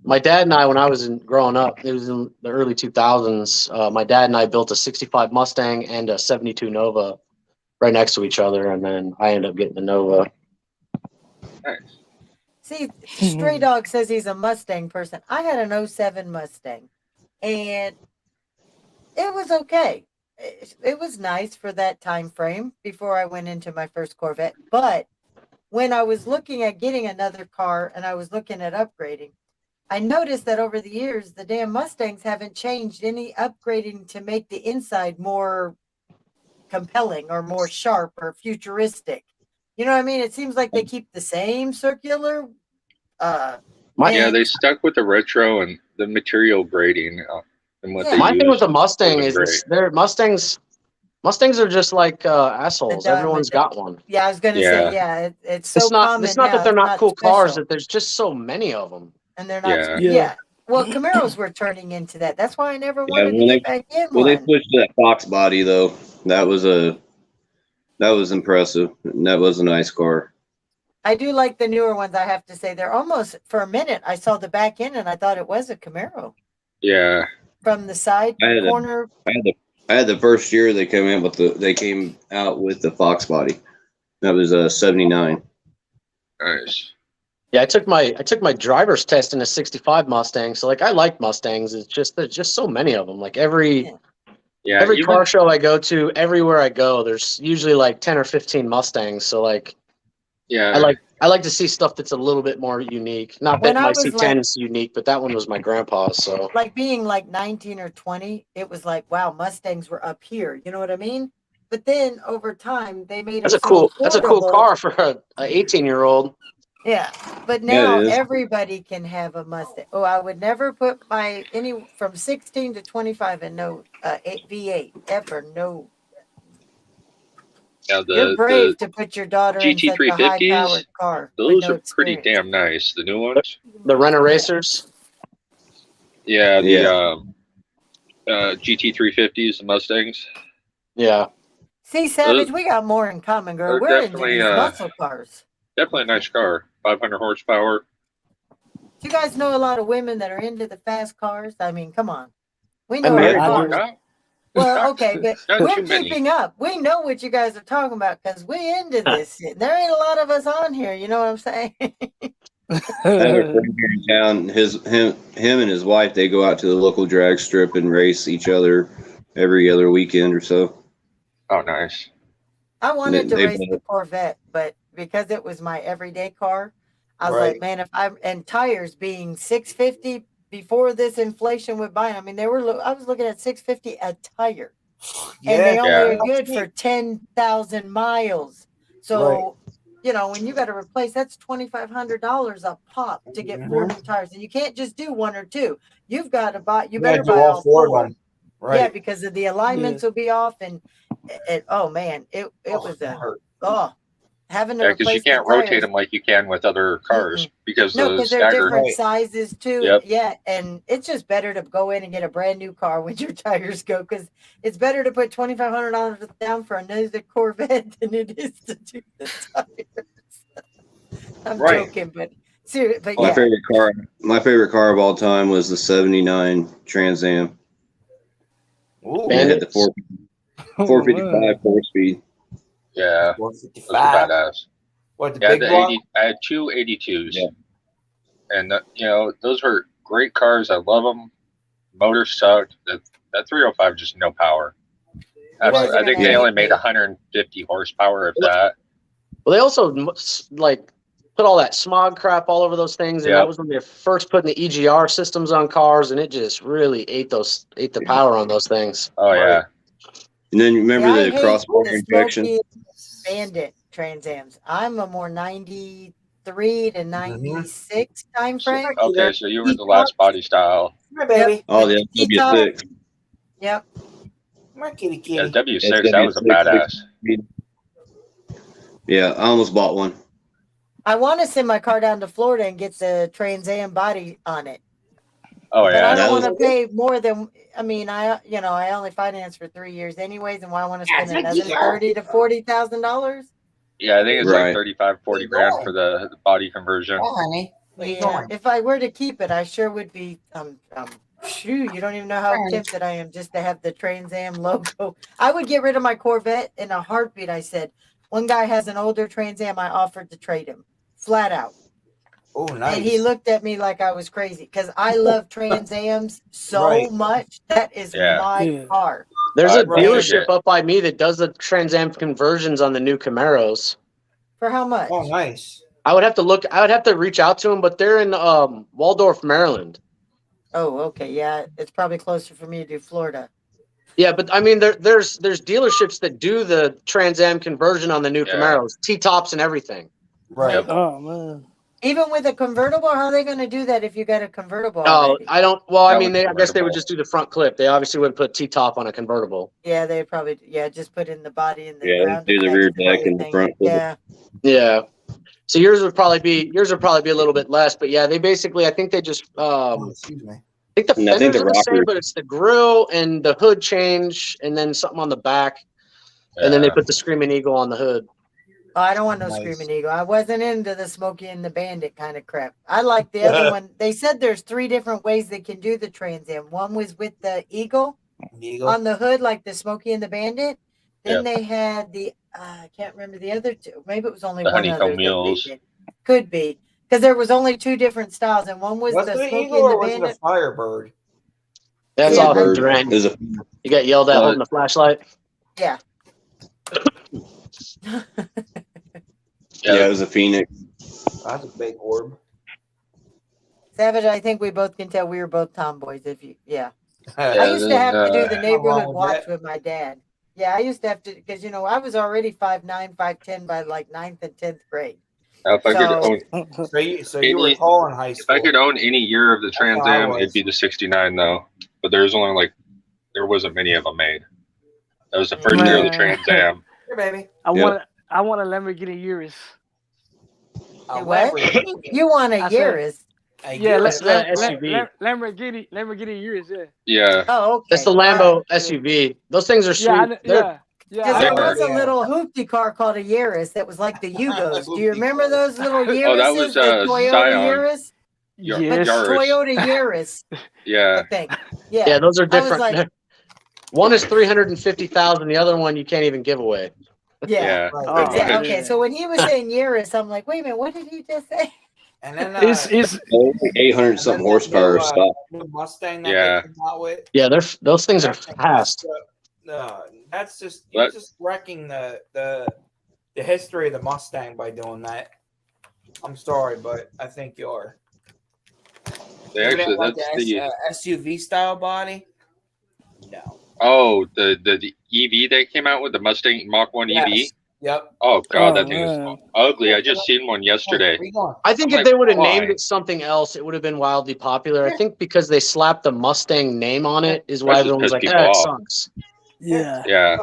Speaker 8: my dad and I when I was growing up. It was in the early 2000s. My dad and I built a 65 Mustang and a 72 Nova right next to each other, and then I ended up getting the Nova.
Speaker 9: Nice.
Speaker 6: See, Stray Dog says he's a Mustang person. I had an 07 Mustang, and it was okay. It was nice for that time frame before I went into my first Corvette. But when I was looking at getting another car and I was looking at upgrading, I noticed that over the years, the damn Mustangs haven't changed any upgrading to make the inside more compelling or more sharp or futuristic. You know what I mean? It seems like they keep the same circular.
Speaker 9: Yeah,
Speaker 6: and-
Speaker 9: they stuck with the retro and the material grading and what
Speaker 6: Yeah.
Speaker 9: they
Speaker 8: My thing with
Speaker 9: used.
Speaker 8: the Mustang
Speaker 9: wasn't
Speaker 8: is
Speaker 9: great.
Speaker 8: they're Mustangs are just like assholes.
Speaker 6: The diamond-
Speaker 8: Everyone's got one.
Speaker 6: Yeah, I was going to
Speaker 9: Yeah.
Speaker 6: say, yeah, it's so
Speaker 8: It's not.
Speaker 6: common
Speaker 8: It's not
Speaker 6: now,
Speaker 8: that they're
Speaker 6: it's
Speaker 8: not cool cars.
Speaker 6: special.
Speaker 8: That there's just so many of them.
Speaker 6: And they're not.
Speaker 9: Yeah.
Speaker 6: Yeah. Well, Camaros were turning into that. That's why I never
Speaker 2: Yeah,
Speaker 6: wanted to
Speaker 2: when
Speaker 6: get back in
Speaker 2: Well, they
Speaker 6: one.
Speaker 2: switched to that Fox body though. That was impressive. And that was a nice car.
Speaker 6: I do like the newer ones. I have to say, they're almost for a minute. I saw the back end and I thought it was a Camaro
Speaker 9: Yeah.
Speaker 6: from the side
Speaker 2: I had
Speaker 6: corner.
Speaker 2: I had the first year they came out with the Fox body. That was 79.
Speaker 9: Nice.
Speaker 8: Yeah, I took my driver's test in a 65 Mustang. So like I like Mustangs. It's just there's just so many of them. Like every
Speaker 9: Yeah. even-
Speaker 8: car show I go to, everywhere I go, there's usually like 10 or 15 Mustangs. So like
Speaker 9: yeah.
Speaker 8: I like to see stuff that's a little bit more unique. Not
Speaker 6: When
Speaker 8: that
Speaker 6: I
Speaker 8: my
Speaker 6: was,
Speaker 8: C10
Speaker 6: like-
Speaker 8: is unique, but that one was my grandpa's. So
Speaker 6: Like being like 19 or 20, it was like, wow, Mustangs were up here. You know what I mean? but then over time they made
Speaker 8: That's
Speaker 6: them
Speaker 8: a cool.
Speaker 6: so
Speaker 8: That's a cool
Speaker 6: affordable.
Speaker 8: car for a 18-year-old.
Speaker 6: Yeah, but
Speaker 2: Yeah,
Speaker 6: now
Speaker 2: it is.
Speaker 6: everybody can have a Mustang. Oh, I would never put my any from 16 to 25 and no V8 ever. No,
Speaker 9: Now
Speaker 6: you're
Speaker 9: the
Speaker 6: brave to put your daughter in such a high
Speaker 9: GT350s,
Speaker 6: powered car with
Speaker 9: those
Speaker 6: no
Speaker 9: are pretty
Speaker 6: experience.
Speaker 9: damn nice. The new ones.
Speaker 8: The Rent Racers.
Speaker 9: Yeah, the
Speaker 2: Yeah.
Speaker 9: GT350s, the Mustangs.
Speaker 8: Yeah.
Speaker 6: See, Savage, we got more in common, girl.
Speaker 9: They're
Speaker 6: We're into
Speaker 9: definitely
Speaker 6: these muscle cars.
Speaker 9: definitely a nice car. 500 horsepower.
Speaker 6: Do you guys know a lot of women that are into the fast cars? I mean, come on. We
Speaker 8: I'm
Speaker 6: know our
Speaker 8: married
Speaker 7: I
Speaker 8: one.
Speaker 6: cars.
Speaker 7: do.
Speaker 6: Well, okay, but
Speaker 9: Not
Speaker 6: we're
Speaker 9: too many.
Speaker 6: keeping up. We know what you guys are talking about because we into this shit. There ain't a lot of us on here. You know what I'm saying?
Speaker 2: I have a friend here in town. Him and his wife, they go out to the local drag strip and race each other every other weekend or so.
Speaker 9: Oh, nice.
Speaker 6: I wanted to
Speaker 2: They
Speaker 6: race the Corvette, but because it was my everyday car, I was
Speaker 5: Right.
Speaker 6: like, man, if I'm and tires being 650 before this inflation went by, I mean, they were. I was looking at 650 a tire, and they
Speaker 5: Yeah.
Speaker 6: only
Speaker 9: Yeah.
Speaker 6: are good for 10,000 miles. So, you know, when you got to replace, that's $2,500 a pop to get 4 new tires, and you can't just do 1 or 2. You've got to buy. You
Speaker 5: gotta
Speaker 6: better
Speaker 5: do
Speaker 6: buy
Speaker 5: all
Speaker 6: all
Speaker 5: four
Speaker 6: 4.
Speaker 5: of them. Right.
Speaker 6: Yeah, because of the alignments will be off, and oh man, it was
Speaker 5: that
Speaker 6: a
Speaker 5: hurt.
Speaker 6: having to
Speaker 9: Yeah, because you
Speaker 6: replace the
Speaker 9: can't rotate
Speaker 6: tires.
Speaker 9: them like you can with other cars because
Speaker 6: No,
Speaker 9: the
Speaker 6: because they're
Speaker 9: stagger.
Speaker 6: different
Speaker 5: Right.
Speaker 6: sizes too.
Speaker 9: Yep.
Speaker 6: Yeah, and it's just better to go in and get a brand new car when your tires go, because it's better to put $2,500 down for another Corvette than it is to do the tires. I'm
Speaker 5: Right.
Speaker 6: joking, but seriously, but
Speaker 2: My
Speaker 6: yeah,
Speaker 2: favorite car of all time was the '79 Trans Am.
Speaker 5: Ooh.
Speaker 2: And it had the
Speaker 7: Oh,
Speaker 2: 455
Speaker 7: man.
Speaker 2: 4-speed.
Speaker 9: Yeah, those are
Speaker 5: 155.
Speaker 9: badass.
Speaker 5: What, the
Speaker 9: Yeah,
Speaker 5: big block?
Speaker 9: I had two 82s.
Speaker 2: Yeah.
Speaker 9: And, those were great cars. I love them. Motor sucked. That 305 just no power.
Speaker 6: You guys are
Speaker 9: I think
Speaker 6: gonna
Speaker 9: they only
Speaker 6: hate
Speaker 9: made
Speaker 6: me.
Speaker 9: 150 horsepower of that.
Speaker 8: Well, they also like put all that smog crap all over those things, and
Speaker 9: Yep.
Speaker 8: that was when they were first putting the EGR systems on cars, and it just really ate the power on those things.
Speaker 9: Oh, yeah.
Speaker 2: And then remember
Speaker 6: I
Speaker 2: the
Speaker 6: hate
Speaker 2: crossbar
Speaker 6: the
Speaker 2: injection?
Speaker 6: Smoky Bandit Trans Ams. I'm a more 93 to 96 time frame.
Speaker 9: Okay, so you were the last body style.
Speaker 5: My baby.
Speaker 2: Oh,
Speaker 6: With
Speaker 2: the
Speaker 6: the T-top.
Speaker 2: W6.
Speaker 6: Yep.
Speaker 5: My kitty
Speaker 9: Yeah,
Speaker 5: kitty.
Speaker 9: W6, that was a badass.
Speaker 2: Yeah, I almost bought one.
Speaker 6: I want to send my car down to Florida and get the Trans Am body on it.
Speaker 9: Oh,
Speaker 6: But I
Speaker 9: yeah.
Speaker 6: don't want to
Speaker 2: was-
Speaker 6: pay more than, I mean, I only financed for 3 years anyways, and why I want to spend
Speaker 5: That's a
Speaker 6: another
Speaker 5: year.
Speaker 6: $30,000 to $40,000?
Speaker 9: Yeah, I think it's
Speaker 2: Right.
Speaker 9: like 35, 40 grand for the body conversion.
Speaker 5: Oh, honey. Where you
Speaker 6: Yeah.
Speaker 5: going?
Speaker 6: If I were to keep it, I sure would be. You don't even know how
Speaker 5: Right.
Speaker 6: tempted I am just to have the Trans Am logo. I would get rid of my Corvette in a heartbeat. I said, one guy has an older Trans Am. I offered to trade him, flat out.
Speaker 5: Oh, nice.
Speaker 6: And he looked at me like I was crazy because I love Trans Ams so
Speaker 5: Right.
Speaker 6: much. That is
Speaker 9: Yeah.
Speaker 6: my
Speaker 7: Yeah.
Speaker 6: car.
Speaker 8: There's a
Speaker 9: Right.
Speaker 8: dealership up by me that does the Trans Am conversions on the new Camaros.
Speaker 6: For how much?
Speaker 5: Oh, nice.
Speaker 8: I would have to reach out to them, but they're in Waldorf, Maryland.
Speaker 6: Oh, okay. Yeah, it's probably closer for me to do Florida.
Speaker 8: Yeah, but I mean, there's dealerships that do the Trans Am conversion on the new
Speaker 9: Yeah.
Speaker 8: Camaros, T-tops and everything.
Speaker 5: Right.
Speaker 9: Yep.
Speaker 7: Oh, man.
Speaker 6: Even with a convertible, how are they going to do that if you got a convertible
Speaker 8: Oh,
Speaker 6: already?
Speaker 8: I don't. Well, I
Speaker 9: That
Speaker 8: mean,
Speaker 9: was
Speaker 8: I guess they would
Speaker 9: convertible.
Speaker 8: just do the front clip. They obviously would put T-top on a convertible.
Speaker 6: Yeah, they probably just put in the body and the
Speaker 2: Yeah,
Speaker 6: ground
Speaker 2: do the
Speaker 6: effects
Speaker 2: rear
Speaker 6: and
Speaker 2: deck and the
Speaker 6: everything.
Speaker 2: front flip.
Speaker 6: Yeah,
Speaker 8: Yeah. So yours would probably be a little bit less, but yeah, they basically, I think they just
Speaker 5: Oh, excuse me.
Speaker 8: I think the
Speaker 2: And I think
Speaker 8: fenders
Speaker 2: the
Speaker 8: are the same,
Speaker 2: rocker-
Speaker 8: but it's the grill and the hood change, and then something on the back, and then they
Speaker 9: Yeah.
Speaker 8: put the Screaming Eagle on the hood.
Speaker 6: oh, I don't want no
Speaker 5: Nice.
Speaker 6: Screaming Eagle. I wasn't into the Smokey and the Bandit kind of crap. I like the other one. They said there's 3 different ways they can do the Trans Am. One was with the Eagle
Speaker 5: Eagle.
Speaker 6: on the hood, like the Smokey and the Bandit. Then they had the I can't remember the other 2. Maybe it was only
Speaker 9: The
Speaker 6: one
Speaker 9: honeycomb
Speaker 6: other that they
Speaker 9: mules.
Speaker 6: did. Could be because there was only 2 different styles, and one was
Speaker 5: Was
Speaker 6: the
Speaker 5: it
Speaker 6: Smokey
Speaker 5: Eagle
Speaker 6: and the
Speaker 5: or was it a
Speaker 6: Bandit.
Speaker 5: Firebird?
Speaker 8: That's
Speaker 6: Yeah,
Speaker 8: awesome,
Speaker 2: Bird
Speaker 8: Durant.
Speaker 2: is a
Speaker 8: You got yelled at holding the flashlight.
Speaker 6: Yeah.
Speaker 2: it was a Phoenix.
Speaker 5: That's a big orb.
Speaker 6: Savage, I think we both can tell we were both tomboys. I
Speaker 9: Yeah,
Speaker 6: used to have to do the
Speaker 9: then,
Speaker 6: neighborhood
Speaker 5: wrong with
Speaker 6: watch
Speaker 5: that.
Speaker 6: with my dad. Yeah, I used to have to because I was already 5'9", 5'10" by like 9th and 10th grade.
Speaker 9: Now, if I could
Speaker 6: So
Speaker 9: own
Speaker 5: So you were
Speaker 9: any,
Speaker 5: tall in high
Speaker 9: if I
Speaker 5: school.
Speaker 9: could own any year of the
Speaker 5: how I
Speaker 9: Trans Am, it'd
Speaker 5: was.
Speaker 9: be the '69 though. But there's only like there wasn't many of them made. That was the first year of the
Speaker 7: Man,
Speaker 9: Trans Am.
Speaker 5: Here, baby.
Speaker 7: I
Speaker 2: Yep.
Speaker 7: want a Lamborghini Urus.
Speaker 5: A
Speaker 6: what?
Speaker 5: Lamborghini.
Speaker 6: You want a
Speaker 7: I said,
Speaker 6: Yaris?
Speaker 5: A
Speaker 7: yeah,
Speaker 5: Urus.
Speaker 8: That's the SUV.
Speaker 7: Lamborghini Urus. Yeah,
Speaker 9: Yeah,
Speaker 6: Oh, okay.
Speaker 8: That's the
Speaker 6: All right.
Speaker 8: Lambo SUV. Those things are
Speaker 7: yeah,
Speaker 8: sweet. They're
Speaker 6: Because
Speaker 7: I
Speaker 6: there
Speaker 7: know
Speaker 6: was
Speaker 7: that.
Speaker 6: a little hoopty car called a Yaris that was like the Yugos. Do you
Speaker 5: Hoopty
Speaker 6: remember
Speaker 5: car.
Speaker 6: those little Yarises?
Speaker 9: Oh, that was,
Speaker 6: the Toyota
Speaker 9: Scion.
Speaker 6: Yaris?
Speaker 7: Yes.
Speaker 9: Yaris.
Speaker 6: Toyota Yaris, I
Speaker 9: yeah.
Speaker 6: think.
Speaker 8: yeah,
Speaker 6: Yeah.
Speaker 8: those are
Speaker 6: I was
Speaker 8: different.
Speaker 6: like,
Speaker 8: One is 350,000. The other one you can't even give away.
Speaker 6: yeah.
Speaker 9: Yeah.
Speaker 5: Right.
Speaker 7: Oh,
Speaker 9: pretty
Speaker 6: Exactly.
Speaker 9: much.
Speaker 6: Okay, so when he was saying Yaris, I'm like, wait a minute, what did he just say?
Speaker 5: And then
Speaker 7: It's
Speaker 2: 800 something horsepower stock.
Speaker 5: new Mustang that
Speaker 9: Yeah.
Speaker 5: they came out with.
Speaker 8: Yeah, those things are fast.
Speaker 5: That's just you're
Speaker 9: What?
Speaker 5: just wrecking the history of the Mustang by doing that. I'm sorry, but I think you are.
Speaker 9: They
Speaker 5: You
Speaker 9: actually
Speaker 5: didn't like
Speaker 9: that's
Speaker 5: the
Speaker 9: the
Speaker 5: SUV style body. No.
Speaker 9: the EV they came out with, the Mustang Mach 1 EV.
Speaker 5: Yes. Yep.
Speaker 9: Oh god,
Speaker 7: Oh,
Speaker 9: that thing is
Speaker 7: man.
Speaker 9: ugly. I just seen one
Speaker 5: Hey,
Speaker 9: yesterday.
Speaker 5: where you going?
Speaker 8: I think
Speaker 9: I'm
Speaker 8: if
Speaker 9: like,
Speaker 8: they would have
Speaker 9: why?
Speaker 8: named it something else, it would have been wildly popular. I think because they slapped the Mustang name on it is why
Speaker 9: That just
Speaker 8: everyone's
Speaker 9: pissed
Speaker 8: like,
Speaker 9: people
Speaker 8: it
Speaker 9: off.
Speaker 8: sucks.
Speaker 7: Yeah.
Speaker 9: Yeah.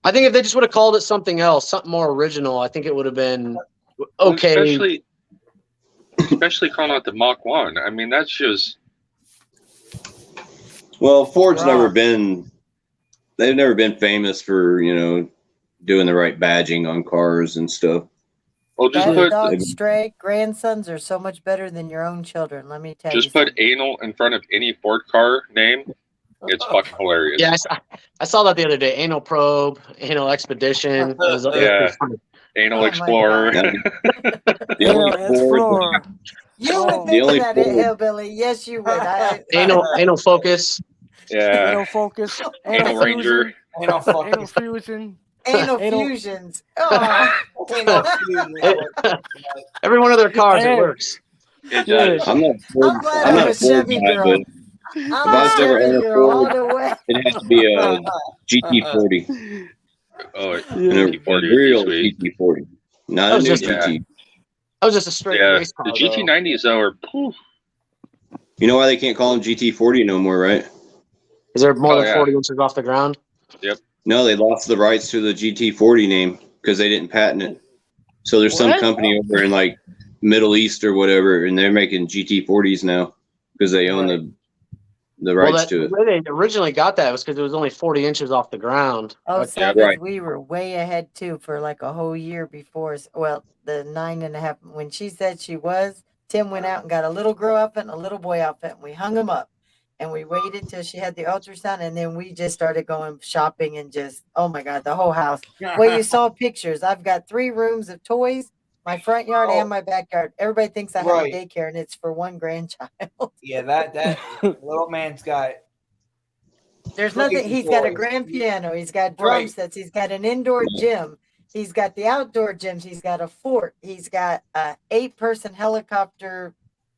Speaker 8: I think if they just would have called it something else, something more original, I think it would have been
Speaker 9: Well,
Speaker 8: okay.
Speaker 9: especially calling out the Mach 1. I mean, that's just
Speaker 2: Well, Ford's
Speaker 6: Wrong.
Speaker 2: they've never been famous for, doing the right badging on cars and stuff.
Speaker 9: well, just
Speaker 6: That
Speaker 9: put
Speaker 6: dog stray grandsons are so much better than your own children. Let me tell you.
Speaker 9: just put
Speaker 6: something.
Speaker 9: anal in front of any Ford car name. It's fucking hilarious.
Speaker 8: Yeah, I saw that the other day. Anal probe, anal expedition. It was
Speaker 9: Yeah.
Speaker 8: pretty funny.
Speaker 9: Anal
Speaker 6: Oh my
Speaker 9: Explorer.
Speaker 2: The
Speaker 7: Anal
Speaker 2: only Ford,
Speaker 7: Explorer.
Speaker 6: You
Speaker 7: Oh.
Speaker 6: would think
Speaker 2: only
Speaker 6: of that,
Speaker 2: Ford-
Speaker 6: hillbilly. Yes, you would.
Speaker 8: Anal focus.
Speaker 9: Yeah.
Speaker 7: Anal focus.
Speaker 9: Anal Ranger.
Speaker 5: Ain't no fucking
Speaker 7: Anal fusion.
Speaker 6: Anal
Speaker 7: Anal-
Speaker 6: fusions. Oh.
Speaker 5: ain't no fusion.
Speaker 8: Every one of their cars,
Speaker 7: Hey.
Speaker 8: it works.
Speaker 9: It
Speaker 7: Yeah.
Speaker 9: does.
Speaker 2: I'm not Ford,
Speaker 6: I'm glad
Speaker 2: I'm
Speaker 6: I'm
Speaker 2: not
Speaker 6: a
Speaker 2: a Ford
Speaker 6: Chevy
Speaker 2: guy,
Speaker 6: girl.
Speaker 2: but
Speaker 6: I'm
Speaker 2: I
Speaker 6: a
Speaker 2: was ever
Speaker 6: Chevy
Speaker 2: on a
Speaker 6: girl all
Speaker 2: Ford,
Speaker 6: the way.
Speaker 2: it has to be a GT40,
Speaker 9: Oh,
Speaker 2: a
Speaker 9: GT40 would be
Speaker 2: real
Speaker 9: sweet.
Speaker 2: GT40, not
Speaker 8: That
Speaker 2: a
Speaker 8: was
Speaker 2: new
Speaker 8: just-
Speaker 2: GT.
Speaker 8: That was just a straight
Speaker 9: Yeah.
Speaker 8: race car.
Speaker 9: The
Speaker 8: though.
Speaker 9: GT90s though are poof.
Speaker 2: You know why they can't call them GT40 no more, right?
Speaker 8: Is there more
Speaker 9: Oh,
Speaker 8: than
Speaker 9: yeah.
Speaker 8: 40 inches off the ground?
Speaker 2: No, they lost the rights to the GT40 name because they didn't patent it. So there's some
Speaker 7: What?
Speaker 2: company over in like Middle East or whatever, and they're making GT40s now because they own the rights to it.
Speaker 8: The way they originally got that was because it was only 40 inches off the ground.
Speaker 6: Oh,
Speaker 8: Like,
Speaker 6: Savage,
Speaker 2: right.
Speaker 6: we were way ahead too for like a whole year before. Well, the 9.5. When she said she was, Tim went out and got a little girl outfit and a little boy outfit, and we hung them up. And we waited till she had the ultrasound, and then we just started going shopping and just, oh my God, the whole house. Well, you saw pictures. I've got 3 rooms of toys, my front yard and my backyard. Everybody thinks I have
Speaker 5: Right.
Speaker 6: a daycare, and it's for one grandchild.
Speaker 5: Yeah, that little man's got.
Speaker 6: There's
Speaker 5: Crazy
Speaker 6: nothing. He's got a
Speaker 5: toys.
Speaker 6: grand piano. He's got drum
Speaker 5: Right.
Speaker 6: sets. He's got an indoor gym. He's got the outdoor gyms. He's got a fort. He's got a 8-person helicopter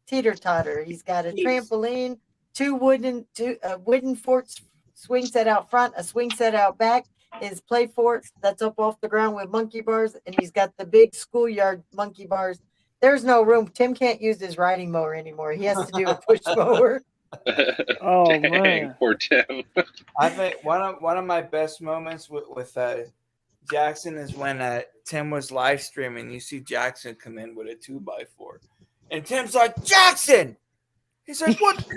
Speaker 6: teeter totter. He's got a
Speaker 5: Jeez.
Speaker 6: trampoline, two wooden forts, swing set out front, a swing set out back. His play fort that's up off the ground with monkey bars, and he's got the big schoolyard monkey bars. There's no room. Tim can't use his riding mower anymore. He has to do a push mower.
Speaker 7: Oh,
Speaker 9: Dang,
Speaker 7: man.
Speaker 9: poor Tim.
Speaker 5: I think one of my best moments with Jackson is when Tim was live streaming. You see Jackson come in with a 2x4, and Tim's like, "Jackson," he's like, "What?"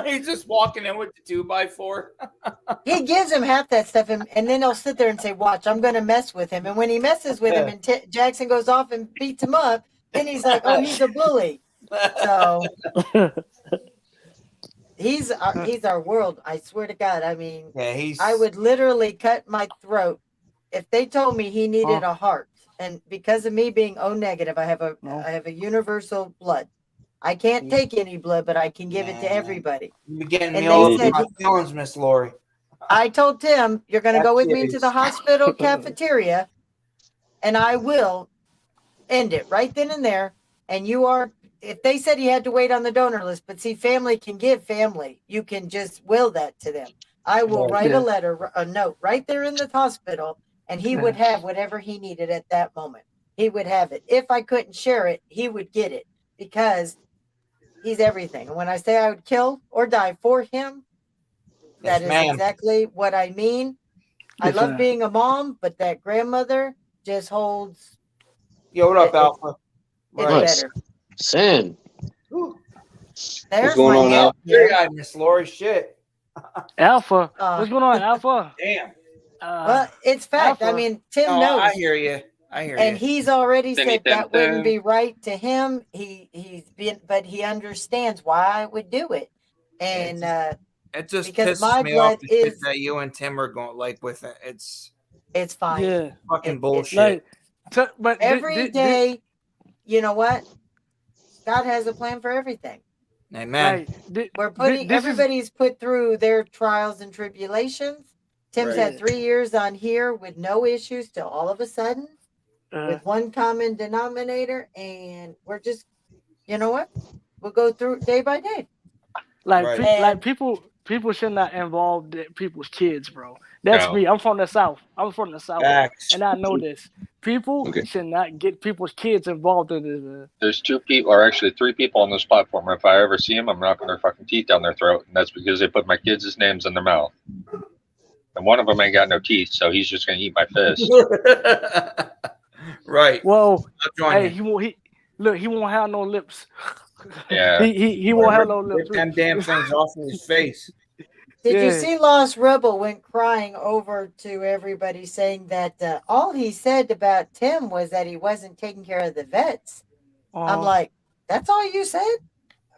Speaker 5: He's just walking in with the 2x4.
Speaker 6: He gives him half that stuff, and then he'll sit there and say, "Watch, I'm going to mess with him." And when he messes with him, and Jackson goes off and beats him up, then he's like, "Oh, he's a bully." So he's our world. I swear to God. I mean,
Speaker 5: Yeah,
Speaker 6: I would literally cut my throat if they told me he needed a heart, and because of me being O negative, I have a universal blood. I can't take any blood, but I can give it to everybody.
Speaker 5: You're getting
Speaker 6: And
Speaker 5: me all
Speaker 6: they
Speaker 5: over my
Speaker 6: said-
Speaker 5: feelings, Miss Lori.
Speaker 6: I told Tim, "You're going to go with me
Speaker 5: That's
Speaker 6: to the hospital cafeteria, and I will end it right then and there. And you are, if they said he had to wait on the donor list, but see, family can give family. You can just will that to them. I will
Speaker 5: Right.
Speaker 6: write
Speaker 7: Yeah.
Speaker 6: a letter, a note right there in the hospital, and he would have whatever he needed at that moment. He would have it. If I couldn't share it, he would get it because he's everything. And when I say I would kill or die for him,
Speaker 5: Yes,
Speaker 6: that is
Speaker 5: ma'am.
Speaker 6: exactly what I mean. I
Speaker 7: Yes,
Speaker 6: love
Speaker 7: ma'am.
Speaker 6: being a mom, but that grandmother just holds
Speaker 5: Yo, what up,
Speaker 6: It-
Speaker 5: Alpha?
Speaker 6: it's
Speaker 5: Right.
Speaker 8: Nice.
Speaker 6: better.
Speaker 8: Sin.
Speaker 5: Whew.
Speaker 6: There's
Speaker 2: going
Speaker 6: my
Speaker 2: on,
Speaker 6: aunt
Speaker 2: Al?
Speaker 5: Here
Speaker 6: here.
Speaker 5: I Miss Lori. Shit.
Speaker 7: Alpha.
Speaker 6: Uh,
Speaker 7: What's going on, Alpha?
Speaker 5: Damn.
Speaker 6: Well, it's fact. I
Speaker 7: Alpha.
Speaker 6: mean, Tim
Speaker 5: No,
Speaker 6: knows.
Speaker 5: I hear you. I hear
Speaker 6: And
Speaker 5: you.
Speaker 6: he's already
Speaker 9: Tinny
Speaker 6: said that
Speaker 9: tin
Speaker 6: wouldn't
Speaker 9: tin.
Speaker 6: be right to him. He's been, but he understands why I would do it, and
Speaker 5: It just
Speaker 6: because
Speaker 5: pisses
Speaker 6: my
Speaker 5: me off
Speaker 6: blood
Speaker 5: the shit
Speaker 6: is
Speaker 5: that you and Tim are going like with it. It's
Speaker 6: it's fine.
Speaker 7: Yeah.
Speaker 5: fucking
Speaker 6: It-
Speaker 5: bullshit.
Speaker 7: Like, but
Speaker 6: Every day, you know what? God has a plan for everything.
Speaker 5: Amen.
Speaker 7: like,
Speaker 6: We're putting
Speaker 7: this is
Speaker 6: everybody's put through their trials and tribulations. Tim's
Speaker 5: Right.
Speaker 6: had 3 years on here with no issues till all of a sudden with one common denominator, and we're just, you know what? We'll go through day by day.
Speaker 7: like
Speaker 5: Right.
Speaker 6: And
Speaker 7: people should not involve people's kids, bro. That's
Speaker 9: No.
Speaker 7: me. I'm from the South. I'm from the South,
Speaker 5: Facts.
Speaker 7: and I know this. People
Speaker 2: Okay.
Speaker 7: should not get people's kids involved in this.
Speaker 9: There's 2 people, or actually 3 people on this platform. If I ever see them, I'm knocking their fucking teeth down their throat, and that's because they put my kids' names in their mouth. And one of them ain't got no teeth, so he's just gonna eat my fist.
Speaker 5: Right.
Speaker 7: Well,
Speaker 5: I'll join
Speaker 7: hey,
Speaker 5: you.
Speaker 7: he won't have no lips.
Speaker 9: Yeah.
Speaker 7: he won't have no lips.
Speaker 5: Rip them damn things off in his face.
Speaker 6: did you
Speaker 7: Yeah.
Speaker 6: see Lost Rebel went crying over to everybody saying that all he said about Tim was that he wasn't taking care of the vets? I'm like, that's all you said?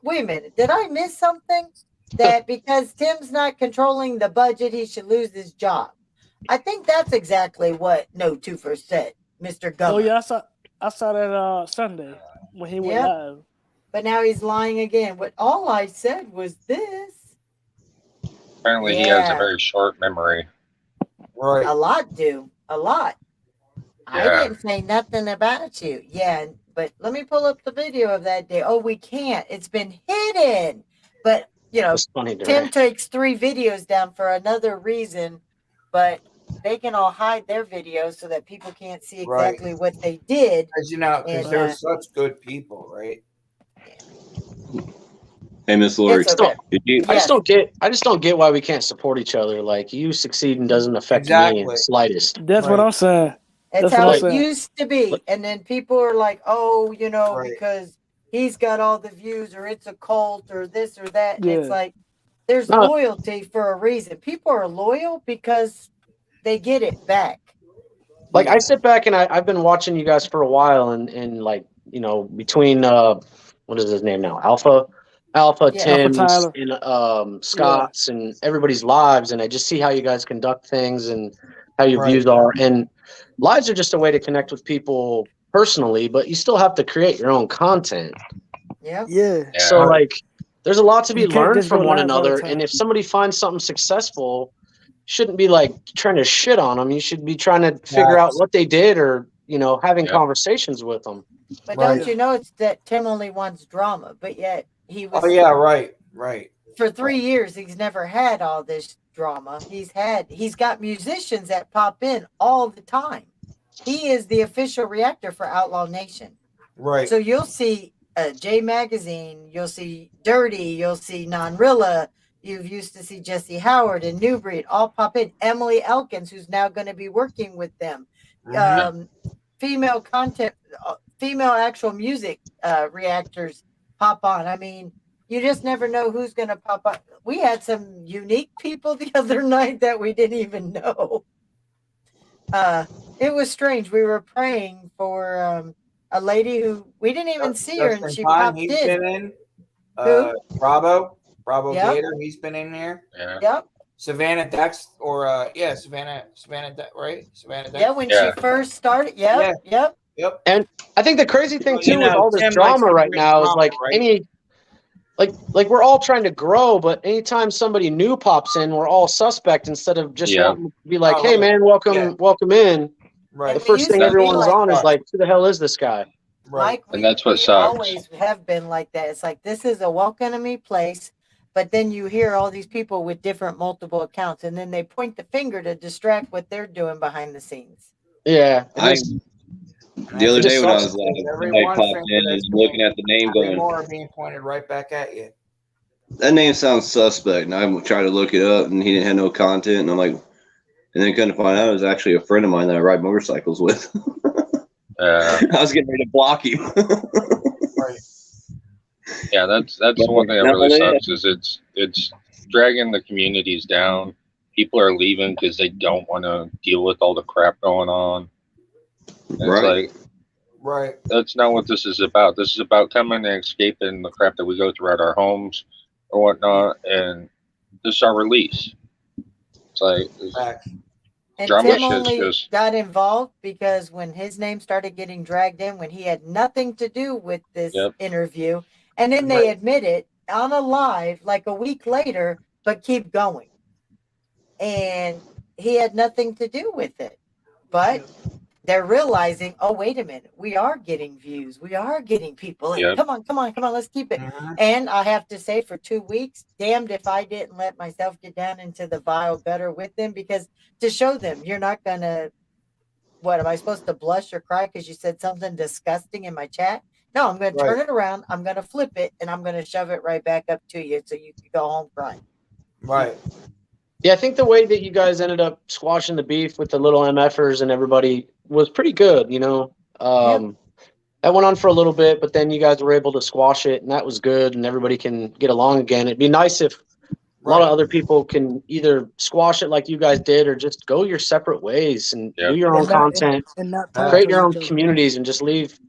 Speaker 6: Wait a minute. Did I miss something? That because Tim's not controlling the budget, he should lose his job. I think that's exactly what No Twofer said, Mr. Gummer.
Speaker 7: oh yeah, I saw that Sunday when he went
Speaker 6: Yep.
Speaker 7: live.
Speaker 6: But now he's lying again. What all I said was this.
Speaker 9: Apparently, he has a
Speaker 6: Yeah.
Speaker 9: very short memory.
Speaker 5: Right.
Speaker 6: A lot do. A lot. I
Speaker 9: Yeah.
Speaker 6: didn't say nothing about you. Yeah, but let me pull up the video of that day. Oh, we can't. It's been hidden. But, you know,
Speaker 8: It's funny to
Speaker 6: Tim takes 3 videos down for another reason, but they can all hide their videos so that people can't see
Speaker 5: Right.
Speaker 6: exactly what they did.
Speaker 5: Because because
Speaker 6: And,
Speaker 5: they're such good people, right?
Speaker 2: Hey, Miss Lori,
Speaker 6: It's okay.
Speaker 2: did you?
Speaker 8: I
Speaker 6: Yes.
Speaker 8: just don't get why we can't support each other. Like you succeeding doesn't affect me in
Speaker 5: Exactly.
Speaker 8: the slightest.
Speaker 7: That's what
Speaker 5: Right.
Speaker 7: I'm saying.
Speaker 6: It's
Speaker 7: That's
Speaker 6: how
Speaker 7: what
Speaker 6: it
Speaker 7: I'm saying.
Speaker 6: used to be. And then people are like, oh, you know,
Speaker 5: Right.
Speaker 6: because he's got all the views or it's a cult or this or that. And it's
Speaker 7: Yeah.
Speaker 6: like, there's
Speaker 8: No.
Speaker 6: loyalty for a reason. People are loyal because they get it back.
Speaker 8: Like I sit back and I've been watching you guys for a while, and like between what is his name now, Alpha,
Speaker 6: Yeah.
Speaker 8: Tim's,
Speaker 7: Tyler.
Speaker 8: and Scott's, and everybody's lives, and I just see how you guys conduct things and how your
Speaker 5: Right.
Speaker 8: views are, and lives are just a way to connect with people personally, but you still have to create your own content.
Speaker 6: Yep.
Speaker 7: Yeah.
Speaker 9: Yeah.
Speaker 8: So like, there's a lot to be
Speaker 7: You can't
Speaker 8: learned
Speaker 7: just
Speaker 8: from
Speaker 7: go
Speaker 8: one
Speaker 7: live all the
Speaker 8: another,
Speaker 7: time.
Speaker 8: and if somebody finds something successful, shouldn't be like trying to shit on them. You should be trying to figure out what they did, or having
Speaker 9: Yeah.
Speaker 8: conversations with them.
Speaker 6: But
Speaker 5: Right.
Speaker 6: don't you know it's that Tim only wants drama, but yet he was
Speaker 5: Oh yeah, right.
Speaker 6: for 3 years he's never had all this drama. He's got musicians that pop in all the time. He is the official reactor for Outlaw Nation.
Speaker 5: Right.
Speaker 6: So you'll see J Magazine, you'll see Dirty, you'll see Non-Rilla, you've used to see Jesse Howard and New Breed all pop in. Emily Elkins, who's now going to be working with them.
Speaker 5: Mhm.
Speaker 6: Female content, female actual music reactors pop on. I mean, you just never know who's going to pop up. We had some unique people the other night that we didn't even know. It was strange. We were praying for a lady who we didn't even see her, and
Speaker 5: Justin
Speaker 6: she
Speaker 5: Pine,
Speaker 6: popped
Speaker 5: he's
Speaker 6: in.
Speaker 5: been in.
Speaker 6: Who?
Speaker 5: Bravo
Speaker 6: Yep.
Speaker 5: Gator, he's been in here.
Speaker 9: Yeah.
Speaker 6: Yep.
Speaker 5: Savannah Dex, or Savannah right? Savannah Dex.
Speaker 6: Yeah, when
Speaker 9: Yeah.
Speaker 6: she first started. Yep. Yep.
Speaker 5: Yep.
Speaker 8: And I think the crazy thing
Speaker 5: Well,
Speaker 8: too with all this
Speaker 5: Tim
Speaker 8: drama
Speaker 5: likes to
Speaker 8: right
Speaker 5: bring
Speaker 8: now is
Speaker 5: drama,
Speaker 8: like
Speaker 5: right?
Speaker 8: like we're all trying to grow, but anytime somebody new pops in, we're all suspect instead of just
Speaker 9: Yeah.
Speaker 8: wanting to be like,
Speaker 5: Oh,
Speaker 8: hey
Speaker 5: right.
Speaker 8: man, welcome in.
Speaker 5: Right.
Speaker 8: The
Speaker 6: we
Speaker 8: first
Speaker 6: used
Speaker 8: thing
Speaker 6: to be
Speaker 8: everyone's
Speaker 6: like
Speaker 8: on is
Speaker 6: that.
Speaker 8: like, who the hell is this guy?
Speaker 5: Right.
Speaker 6: Mike,
Speaker 9: And that's what
Speaker 6: we
Speaker 9: sucks.
Speaker 6: always have been like that. It's like, this is a welcome to me place. But then you hear all these people with different multiple accounts, and then they point the finger to distract what they're doing behind the scenes.
Speaker 8: Yeah. and
Speaker 2: I
Speaker 8: it's-
Speaker 2: the other
Speaker 8: It just
Speaker 2: day when I
Speaker 8: sucks
Speaker 2: was live,
Speaker 5: Every
Speaker 2: somebody
Speaker 5: one
Speaker 2: popped
Speaker 5: finger
Speaker 2: in and
Speaker 5: that's
Speaker 2: looking at the name,
Speaker 5: three
Speaker 2: going,
Speaker 5: more are being pointed right back at you.
Speaker 2: "That name sounds suspect." And I tried to look it up, and he didn't have no content. And I'm like, and then couldn't find out it was actually a friend of mine that I ride motorcycles with. I was getting ready to block him.
Speaker 5: Right.
Speaker 9: Yeah, that's the one thing that really sucks is it's dragging the communities down. People are leaving because they don't want to deal with all the crap going on. And it's
Speaker 2: Right.
Speaker 9: like,
Speaker 5: Right.
Speaker 9: that's not what this is about. This is about coming and escaping the crap that we go through at our homes or whatnot, and this is our release. It's like
Speaker 5: Facts.
Speaker 6: And
Speaker 9: drama
Speaker 6: Tim
Speaker 9: shit's
Speaker 6: only
Speaker 9: just
Speaker 6: got involved because when his name started getting dragged in, when he had nothing to do with this
Speaker 9: Yep.
Speaker 6: interview, and then they
Speaker 5: Right.
Speaker 6: admit it on a live like a week later, but keep going. And he had nothing to do with it. But they're realizing, oh, wait a minute, we are getting views. We are getting people.
Speaker 9: Yep.
Speaker 6: Come on, let's keep it.
Speaker 5: Mhm.
Speaker 6: And I have to say, for 2 weeks, damned if I didn't let myself get down into the vile gutter with them, because to show them you're not going to, what, am I supposed to blush or cry because you said something disgusting in my chat? No, I'm going to turn it around. I'm going to flip it, and I'm going to shove it right back up to you so you can go home crying.
Speaker 5: Right.
Speaker 8: Yeah, I think the way that you guys ended up squashing the beef with the little MFers and everybody was pretty good, you know. That went on for a little bit, but then you guys were able to squash it, and that was good, and everybody can get along again. It'd be nice if a lot of other people can either squash it like you guys did or just go your separate ways and do your own content,
Speaker 7: and not talk
Speaker 8: create
Speaker 7: to
Speaker 8: your own
Speaker 7: each other.
Speaker 8: communities, and just leave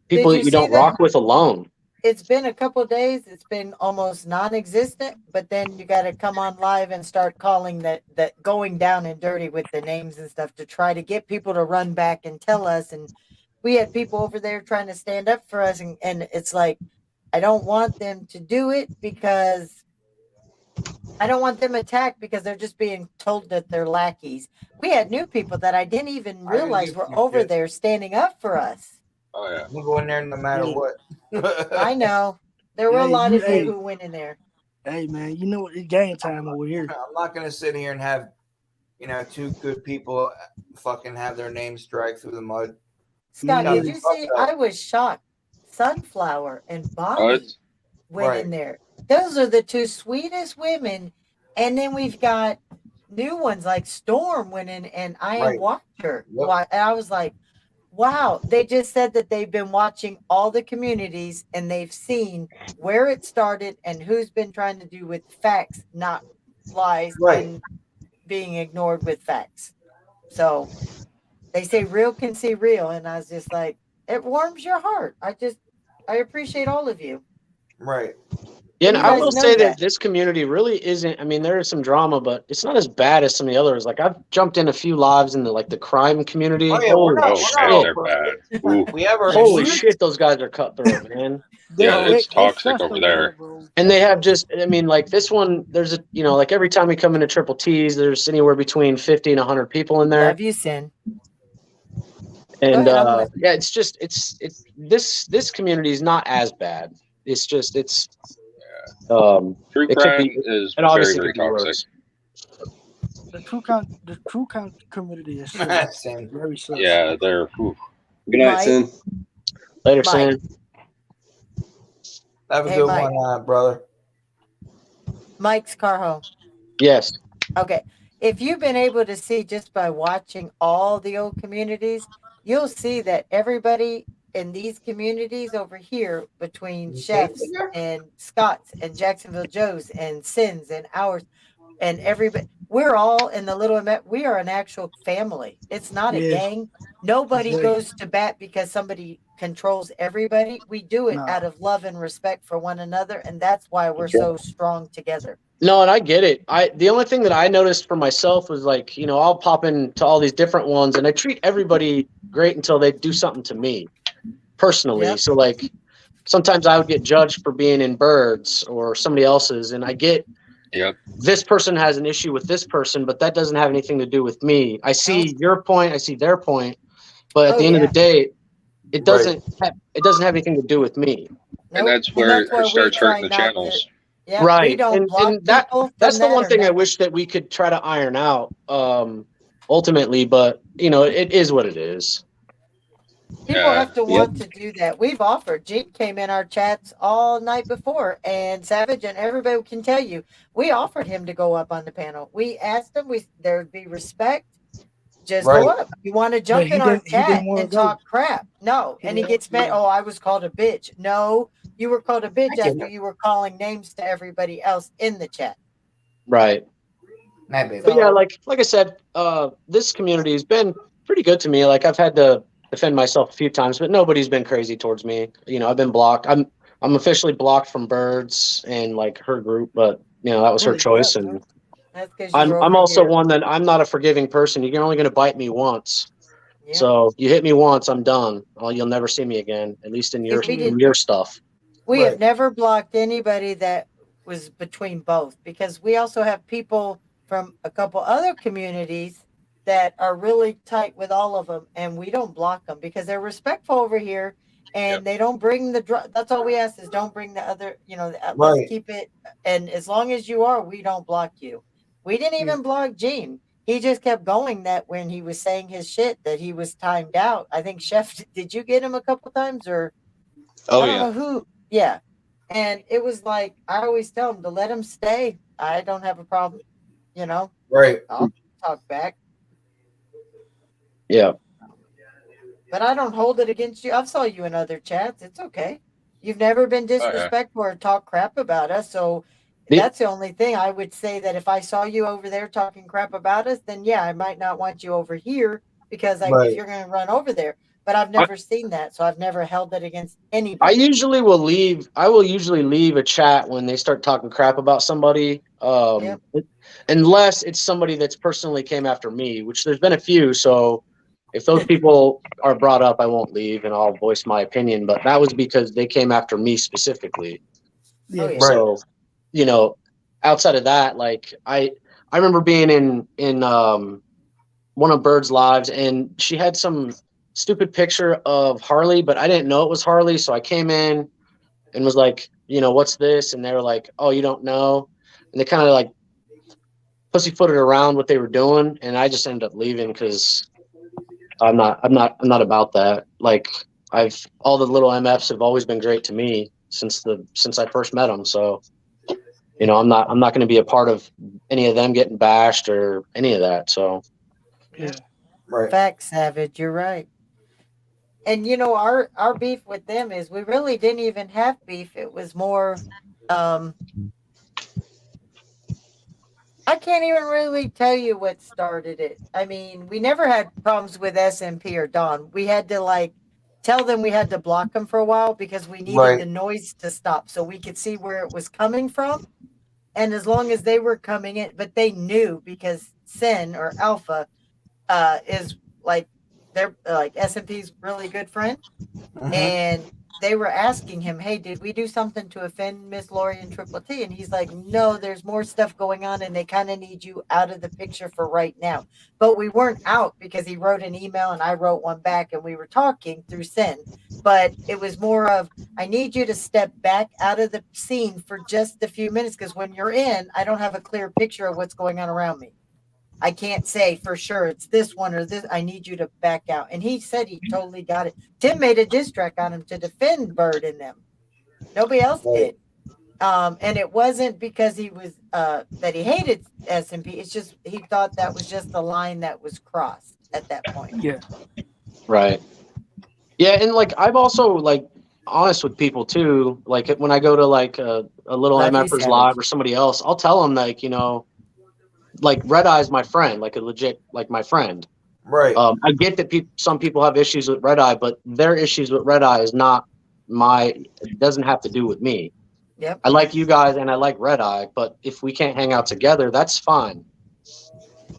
Speaker 8: people
Speaker 6: Did
Speaker 8: that
Speaker 6: you
Speaker 8: you
Speaker 6: see
Speaker 8: don't
Speaker 6: that?
Speaker 8: rock with alone.
Speaker 6: It's been a couple of days. It's been almost non-existent, but then you got to come on live and start calling that going down and dirty with the names and stuff to try to get people to run back and tell us. And we had people over there trying to stand up for us, and it's like, I don't want them to do it because I don't want them attacked because they're just being told that they're lackeys. We had new people that I didn't even realize were over there standing up for us.
Speaker 9: Oh yeah.
Speaker 5: We'll go in there no matter what.
Speaker 6: I know. There were a
Speaker 7: Hey,
Speaker 6: lot
Speaker 7: you-
Speaker 6: of you
Speaker 7: hey.
Speaker 6: who went in there.
Speaker 7: Hey man, you know what? It's game time over here.
Speaker 5: I'm not gonna sit here and have, two good people fucking have their names dragged through the mud.
Speaker 6: Scott,
Speaker 7: Yeah.
Speaker 6: did you see? I was shocked. Sunflower and Bobby
Speaker 9: What?
Speaker 6: went in there. Those are the two sweetest women. And then we've got new ones like Storm went in, and I am Watcher.
Speaker 5: Yep.
Speaker 6: And I was like, wow. They just said that they've been watching all the communities and they've seen where it started and who's been trying to do with facts, not lies, and being ignored with facts. So they say real can see real. And I was just like, it warms your heart. I appreciate all of you.
Speaker 5: Right.
Speaker 8: Yeah, and
Speaker 6: You
Speaker 8: I
Speaker 6: guys
Speaker 8: will
Speaker 6: know
Speaker 8: say that
Speaker 6: that.
Speaker 8: this community really isn't. I mean, there is some drama, but it's not as bad as some of the others. Like I've jumped in a few lives in the crime community.
Speaker 5: Oh yeah, we're not.
Speaker 9: Oh
Speaker 5: We're
Speaker 9: man,
Speaker 5: not
Speaker 9: they're bad. Ooh.
Speaker 5: we have our
Speaker 8: Holy shit, those guys are cutthroat, man.
Speaker 9: Yeah, it's
Speaker 7: They
Speaker 9: toxic
Speaker 7: sussed
Speaker 9: over there.
Speaker 7: bro.
Speaker 8: And they have just, I mean, like this one, there's like every time we come into Triple T's, there's anywhere between 50 and 100 people in there.
Speaker 6: Love you, Sin.
Speaker 8: And
Speaker 6: Go ahead, I'm listening.
Speaker 8: yeah, it's this community is not as bad. It's just
Speaker 9: True
Speaker 8: it could
Speaker 9: crime
Speaker 8: be,
Speaker 9: is
Speaker 8: it
Speaker 9: very,
Speaker 8: obviously
Speaker 9: very
Speaker 8: could be
Speaker 9: toxic.
Speaker 8: worse.
Speaker 7: The true community is
Speaker 5: Same.
Speaker 7: very sus.
Speaker 9: Yeah, they're. Ooh.
Speaker 2: Good night,
Speaker 6: Mike.
Speaker 2: Sin.
Speaker 8: Later,
Speaker 6: Mike.
Speaker 8: Sam.
Speaker 5: Have a
Speaker 6: Hey,
Speaker 5: good
Speaker 6: Mike.
Speaker 5: one, brother.
Speaker 6: Mike's Carho.
Speaker 8: Yes.
Speaker 6: Okay. If you've been able to see just by watching all the old communities, you'll see that everybody in these communities over here, between Chefs and Scott's and Jacksonville Joe's and Sins and ours and everybody, we're all in the little, we are an actual family. It's not a
Speaker 7: Yeah.
Speaker 6: gang. Nobody
Speaker 7: Exactly.
Speaker 6: goes to bat because somebody controls everybody. We do it
Speaker 7: No.
Speaker 6: out of love and respect for one another. And that's why we're so strong together.
Speaker 8: No, and I get it. The only thing that I noticed for myself was like, I'll pop into all these different ones and I treat everybody great until they do something to me personally.
Speaker 6: Yep.
Speaker 8: So like sometimes I would get judged for being in Birds or somebody else's, and I get this person has an issue with this person, but that doesn't have anything to do with me. I see your point, I see their point, but at the end of the day, it doesn't have anything to do with me.
Speaker 9: And that's where it starts hurting the channels.
Speaker 6: Yeah, we
Speaker 8: Right.
Speaker 6: don't block
Speaker 8: And that
Speaker 6: people from
Speaker 8: that's the
Speaker 6: that
Speaker 8: one
Speaker 6: or
Speaker 8: thing I
Speaker 6: nothing.
Speaker 8: wish that we could try to iron out ultimately, but you know, it is what it is.
Speaker 6: People have to
Speaker 2: Yep.
Speaker 6: want to do that. We've offered. Gene came in our chats all night before, and Savage and everybody can tell you, we offered him to go up on the panel. We asked him, there'd be respect. Just go
Speaker 5: Right.
Speaker 6: up. You want to
Speaker 7: But
Speaker 6: jump in our
Speaker 7: he didn't
Speaker 6: chat
Speaker 7: want to
Speaker 6: and
Speaker 7: go.
Speaker 6: talk crap? No.
Speaker 7: He
Speaker 6: And he
Speaker 7: didn't.
Speaker 6: gets mad. Oh, I was called a bitch. No, you were called a bitch
Speaker 5: I get
Speaker 6: after you were calling names to everybody else in the chat.
Speaker 8: Right.
Speaker 5: Nah, baby.
Speaker 8: But yeah,
Speaker 6: So
Speaker 8: like I said, this community has been pretty good to me. Like I've had to defend myself a few times, but nobody's been crazy towards me. You know, I've been blocked. I'm officially blocked from Birds and like her group, but you know, that was her choice. And
Speaker 6: that's because you were
Speaker 8: I'm
Speaker 6: over
Speaker 8: also
Speaker 6: here.
Speaker 8: one that I'm not a forgiving person. You're only going to bite me once.
Speaker 6: Yeah.
Speaker 8: So you hit me once, I'm done. Well, you'll never see me again, at least in
Speaker 6: See, we
Speaker 8: in
Speaker 6: didn't.
Speaker 8: your stuff.
Speaker 6: We
Speaker 5: Right.
Speaker 6: have never blocked anybody that was between both because we also have people from a couple other communities that are really tight with all of them, and we don't block them because they're respectful over here and they don't bring the. That's all we ask is don't bring the other. You know, let's
Speaker 5: Right.
Speaker 6: keep it. And as long as you are, we don't block you. We didn't even block Gene. He just kept going that when he was saying his shit that he was timed out. I think Chef, did you get him a couple times or
Speaker 2: Oh
Speaker 6: I don't
Speaker 2: yeah.
Speaker 6: know who? Yeah. And it was like I always tell him to let him stay. I don't have a problem. You know,
Speaker 5: Right.
Speaker 6: I'll talk back,
Speaker 8: Yeah.
Speaker 6: but I don't hold it against you. I've saw you in other chats. It's okay. You've never been
Speaker 9: Oh, yeah.
Speaker 6: disrespectful or talk crap about us. So
Speaker 8: The-
Speaker 6: that's the only thing I would say that if I saw you over there talking crap about us, then yeah, I might not want you over here because if
Speaker 5: Right.
Speaker 6: you're going to run over there. But I've never seen that, so I've never held it against
Speaker 8: I
Speaker 6: anybody.
Speaker 8: usually will leave. I will usually leave a chat when they start talking crap about somebody.
Speaker 6: Yep.
Speaker 8: Unless it's somebody that's personally came after me, which there's been a few. So if those people are brought up, I won't leave and I'll voice my opinion. But that was because they came after me specifically.
Speaker 6: Oh yeah.
Speaker 5: Right.
Speaker 8: So, you know, outside of that, like I remember being in one of Bird's lives and she had some stupid picture of Harley, but I didn't know it was Harley. So I came in and was like, you know, what's this? And they were like, oh, you don't know. And they kind of like pussyfooted around what they were doing. And I just ended up leaving because I'm not about that. Like all the little MFs have always been great to me since I first met them. So, you know, I'm not going to be a part of any of them getting bashed or any of that. So,
Speaker 7: Yeah.
Speaker 5: Right.
Speaker 6: Facts, Savage. You're right. And you know, our beef with them is we really didn't even have beef. It was more um I can't even really tell you what started it. I mean, we never had problems with SMP or Don. We had to like tell them we had to block them for a while because we needed the
Speaker 5: Right.
Speaker 6: noise to stop so we could see where it was coming from. And as long as they were coming in, but they knew because Sin or Alpha is like they're like SMP's really good friend.
Speaker 5: Mhm.
Speaker 6: And they were asking him, "Hey, did we do something to offend Miss Lori and Triple T?" And he's like, "No, there's more stuff going on, and they kind of need you out of the picture for right now." But we weren't out because he wrote an email and I wrote one back, and we were talking through Sin. But it was more of, "I need you to step back out of the scene for just a few minutes because when you're in, I don't have a clear picture of what's going on around me. I can't say for sure it's this one or this. I need you to back out." And he said he totally got it. Tim made a diss track on him to defend Bird and them. Nobody else
Speaker 5: Right.
Speaker 6: did. And it wasn't because he was that he hated SMP. It's just he thought that was just the line that was crossed at that point.
Speaker 7: Yeah.
Speaker 8: right. Yeah. And like, I've also like honest with people too. Like when I go to like a little
Speaker 6: Love you,
Speaker 8: MFers
Speaker 6: Savage.
Speaker 8: live or somebody else, I'll tell them like, you know, like Red Eye's my friend, like a legit, like my friend.
Speaker 5: Right.
Speaker 8: I get that some people have issues with Red Eye, but their issues with Red Eye is not it doesn't have to do with me.
Speaker 6: Yep.
Speaker 8: I like you guys and I like Red Eye, but if we can't hang out together, that's fine.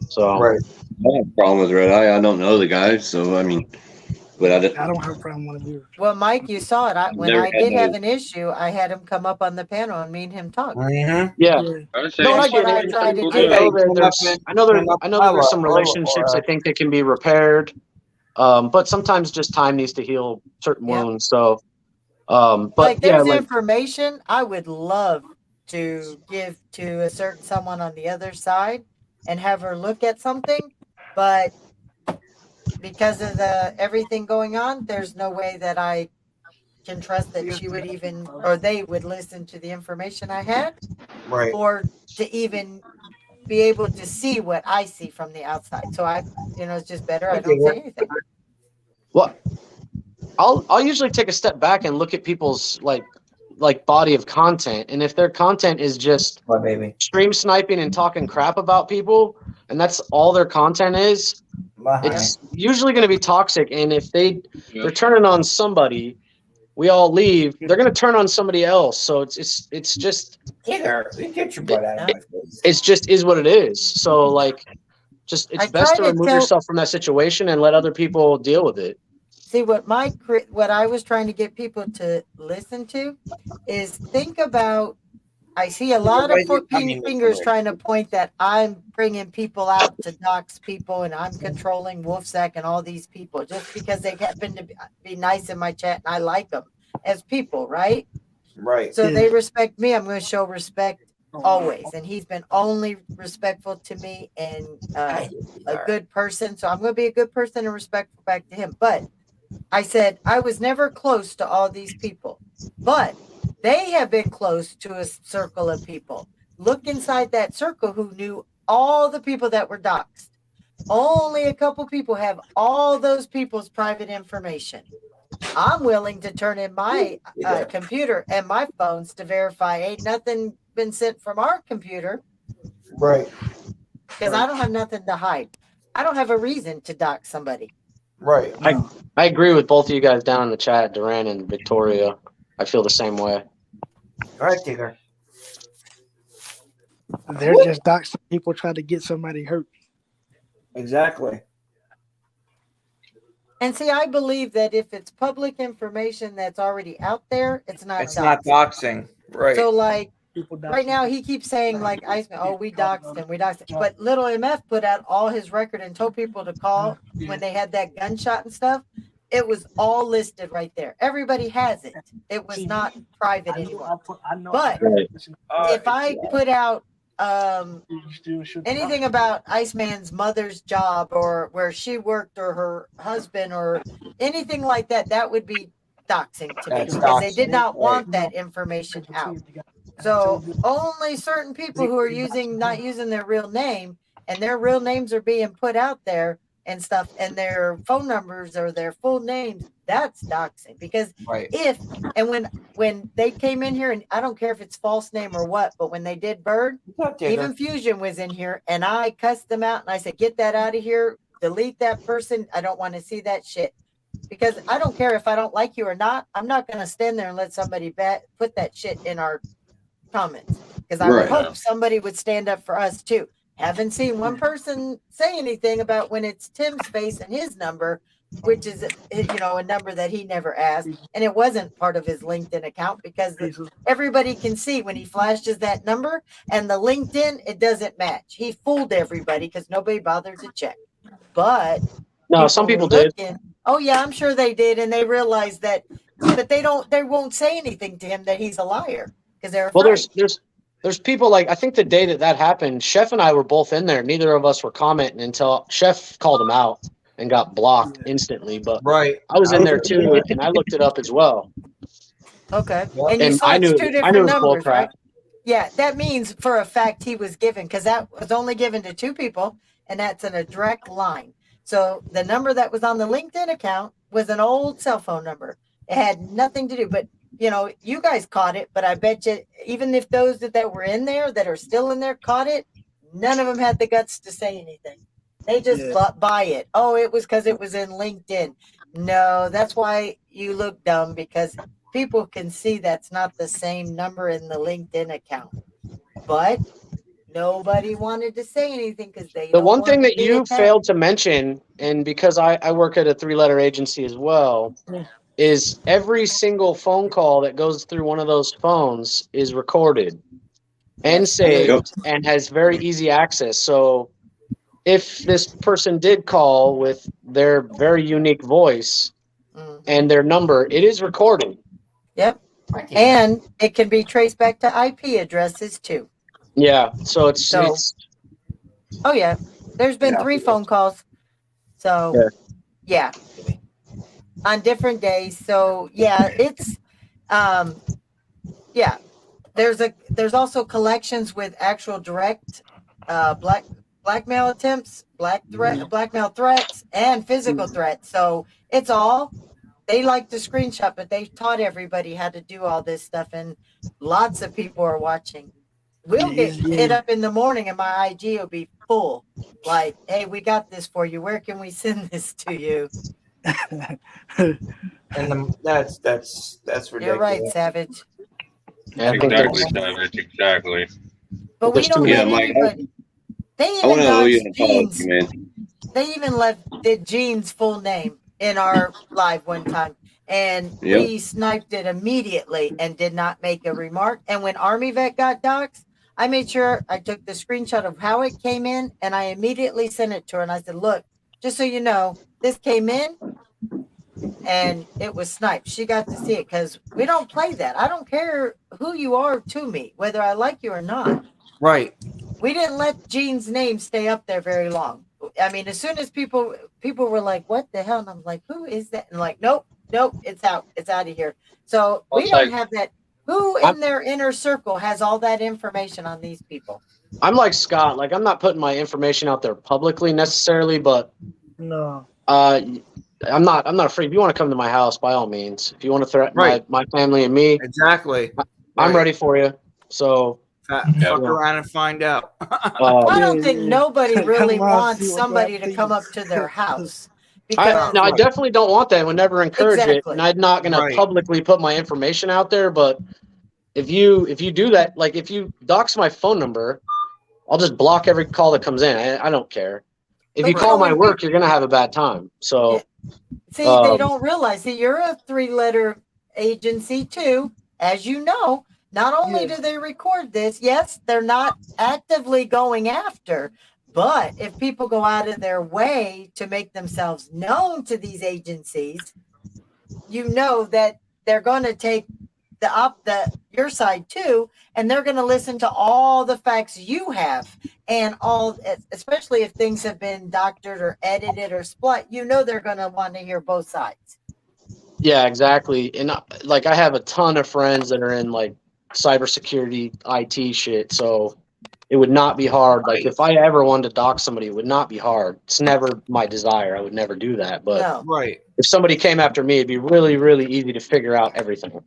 Speaker 8: So,
Speaker 5: Right.
Speaker 2: I don't have a problem with Red Eye. I don't know the guy, so I mean, but I
Speaker 7: I don't have a problem with you.
Speaker 6: Well, Mike, you saw it. When
Speaker 2: never
Speaker 6: I
Speaker 2: had
Speaker 6: did
Speaker 2: no.
Speaker 6: have an issue, I had him come up on the panel and me and him talk.
Speaker 5: Mhm.
Speaker 8: yeah.
Speaker 7: Yeah.
Speaker 9: I was
Speaker 8: No, and I
Speaker 6: That's what
Speaker 8: get
Speaker 6: I
Speaker 8: it.
Speaker 6: try to
Speaker 9: Cool
Speaker 6: do.
Speaker 8: I
Speaker 9: deal.
Speaker 8: know that
Speaker 5: Came
Speaker 8: I know
Speaker 5: up
Speaker 8: that there's some
Speaker 5: or-
Speaker 8: relationships I think that can be repaired. But sometimes just time needs to heal certain
Speaker 6: Yep.
Speaker 8: wounds. So, but
Speaker 6: Like
Speaker 8: yeah,
Speaker 6: there's
Speaker 8: like
Speaker 6: information I would love to give to a certain someone on the other side and have her look at something, but because of the everything going on, there's no way that I can trust that she would even or they would listen to the information I had
Speaker 5: Right.
Speaker 6: or to even be able to see what I see from the outside. So it's just better I don't say anything.
Speaker 8: Well, I'll usually take a step back and look at people's like body of content, and if their content is just
Speaker 5: My baby.
Speaker 8: stream sniping and talking crap about people, and that's all their content is, it's usually going to be toxic. And if they're turning on somebody, we all leave, they're going to turn on somebody else. So it's just
Speaker 5: Get your butt out of my face.
Speaker 8: it's just is what it is. So like, just it's
Speaker 6: I
Speaker 8: best to
Speaker 6: try to
Speaker 8: remove
Speaker 6: tell-
Speaker 8: yourself from that situation and let other people deal with it.
Speaker 6: See, what I was trying to get people to listen to is think about. I see a lot of fingers trying to point that I'm bringing people out to dox people and I'm controlling Wolfsack and all these people just because they happen to be nice in my chat and I like them as people, right?
Speaker 5: Right.
Speaker 6: So they respect me. I'm going to show respect always. And he's been only respectful to me and a good person. So I'm going to be a good person and respectful back to him. But I said I was never close to all these people, but they have been close to a circle of people. Look inside that circle who knew all the people that were doxxed. Only a couple people have all those people's private information. I'm willing to turn in my computer and my phones to verify ain't nothing been sent from our computer.
Speaker 5: Right.
Speaker 6: Because I don't have nothing to hide. I don't have a reason to dox somebody.
Speaker 5: Right.
Speaker 8: I agree with both of you guys down in the chat, Duran and Victoria. I feel the same way.
Speaker 5: All right, Tigger.
Speaker 7: They're just doxing people trying to get somebody hurt.
Speaker 5: Exactly.
Speaker 6: And see, I believe that if it's public information that's already out there, it's not
Speaker 5: It's not doxing. Right.
Speaker 6: So, like,
Speaker 7: People
Speaker 6: right now, he keeps saying, like, we doxed him, But Little MF put out all his record and told people to call when they had that gunshot and stuff. It was all listed right there. Everybody has it. It was not private anymore. But if I put out anything about Iceman's mother's job or where she worked or her husband or anything like that, that would be doxing to me because they did not want that information out. So only certain people who are not using their real name and their real names are being put out there and stuff and their phone numbers or their full names, that's doxing. Because when they came in here, and I don't care if it's false name or what, but when they did Bird, even Fusion was in here and I cussed them out and I said, get that out of here, delete that person. I don't want to see that shit. Because I don't care if I don't like you or not. I'm not going to stand there and let somebody put that shit in our comments. Because I would hope somebody would stand up for us too. Haven't seen one person say anything about when it's Tim's face and his number, which is a number that he never asked, and it wasn't part of his LinkedIn account because everybody can see when he flashes that number and the LinkedIn, it doesn't match. He fooled everybody because nobody bothered to check. But
Speaker 8: no, some people did.
Speaker 6: Oh yeah, I'm sure they did, and they realized that, but they won't say anything to him that he's a liar because they're afraid.
Speaker 8: Well, there's people like, I think the day that happened, Chef and I were both in there. Neither of us were commenting until Chef called him out and got blocked instantly. But I was in there too, and I looked it up as well.
Speaker 6: Okay, and you saw it's two different numbers, right? Yeah, that means for a fact he was given because that was only given to two people, and that's in a direct line. So the number that was on the LinkedIn account was an old cell phone number. It had nothing to do, but you guys caught it. But I bet you, even if those that were in there that are still in there caught it, none of them had the guts to say anything. They just buy it. Oh, it was because it was in LinkedIn. No, that's why you look dumb because people can see that's not the same number in the LinkedIn account. But nobody wanted to say anything because
Speaker 8: the one thing that you failed to mention, and because I work at a 3-letter agency as well, is every single phone call that goes through one of those phones is recorded and saved and has very easy access. So if this person did call with their very unique voice and their number, it is recorded.
Speaker 6: Yep. And it can be traced back to IP addresses too.
Speaker 8: Yeah. So it's
Speaker 6: So, oh yeah, there's been 3 phone calls. So, yeah, on different days. So yeah, it's, yeah. There's also collections with actual direct, blackmail attempts, blackmail threats, and physical threats. So it's all. They like to screenshot, but they've taught everybody how to do all this stuff, and lots of people are watching. We'll get hit up in the morning, and my IG will be full. Like, hey, we got this for you. Where can we send this to you?
Speaker 5: And that's ridiculous.
Speaker 6: You're right, Savage.
Speaker 8: Yeah, I think
Speaker 9: Exactly,
Speaker 8: there's-
Speaker 9: Savage. Exactly.
Speaker 6: But we
Speaker 8: There's too
Speaker 6: don't
Speaker 8: many-
Speaker 6: let
Speaker 2: Yeah, Mike,
Speaker 6: anybody. They
Speaker 2: I
Speaker 6: even
Speaker 2: want to owe you an
Speaker 6: dodged
Speaker 2: apology,
Speaker 6: Gene's.
Speaker 2: man.
Speaker 6: They even did Gene's full name in our live one time, and
Speaker 2: Yep.
Speaker 6: we sniped it immediately and did not make a remark. And when Army Vet got doxxed, I made sure I took the screenshot of how it came in, and I immediately sent it to her. And I said, "Look, just so you know, this came in, and it was sniped." She got to see it because we don't play that. I don't care who you are to me, whether I like you or not.
Speaker 5: Right.
Speaker 6: We didn't let Gene's name stay up there very long. I mean, as soon as people were like, "What the hell?" and I'm like, "Who is that?" and like, nope, it's out of here. So we don't have that. Who in their inner circle has all that information on these people?
Speaker 8: I'm like Scott. Like, I'm not putting my information out there publicly necessarily, but
Speaker 7: No.
Speaker 8: I'm not afraid. If you want to come to my house, by all means. If you want to threaten
Speaker 5: Right.
Speaker 8: my family and me,
Speaker 5: Exactly.
Speaker 8: I'm
Speaker 5: Right.
Speaker 8: ready for you. So
Speaker 5: Fuck around and find out.
Speaker 6: I don't think nobody
Speaker 7: Come
Speaker 6: really
Speaker 7: on,
Speaker 6: wants
Speaker 7: see what
Speaker 6: somebody
Speaker 7: that
Speaker 6: to come up
Speaker 7: thinks.
Speaker 6: to their house.
Speaker 8: I
Speaker 5: Right.
Speaker 8: definitely don't want that. I would never encourage it,
Speaker 6: Exactly.
Speaker 8: and I'm not going
Speaker 5: Right.
Speaker 8: to publicly put my information out there. But if you do that, like if you dox my phone number, I'll just block every call that comes in. I don't care. If
Speaker 6: But
Speaker 8: you
Speaker 6: you
Speaker 8: call
Speaker 6: know,
Speaker 8: my
Speaker 6: when
Speaker 8: work, you're going to have a bad time. So
Speaker 6: See, they don't realize that you're a 3-letter agency too, as you know. Not only do they record this, yes, they're not actively going after, but if people go out of their way to make themselves known to these agencies, you know that they're going to take your side too, and they're going to listen to all the facts you have, and all, especially if things have been doctored or edited or split, you know they're going to want to hear both sides.
Speaker 8: yeah, exactly. And like I have a ton of friends that are in like cybersecurity, IT shit. So it would not be hard. Like if I ever wanted to dox somebody, it would not be hard. It's never my desire. I would never do that. But
Speaker 6: No.
Speaker 5: Right.
Speaker 8: if somebody came after me, it'd be really, really easy to figure out everything.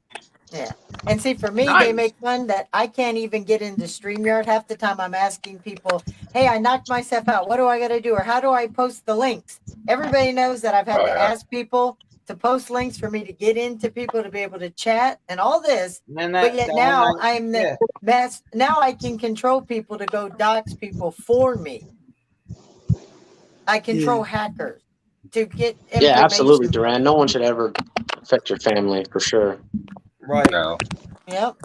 Speaker 6: Yeah. And see, for me,
Speaker 5: Nice.
Speaker 6: they make fun that I can't even get into StreamYard. Half the time I'm asking people, hey, I knocked myself out. What do I got to do? Or how do I post the links? Everybody knows that I've had to ask people to post links for me to get into people to be able to chat and all this. But yet now I'm the best. Now I can control people to go dox people for me. I control hackers to get information.
Speaker 8: Yeah, absolutely, Duran. No one should ever affect your family for sure.
Speaker 5: Right.
Speaker 9: No.
Speaker 6: Yep.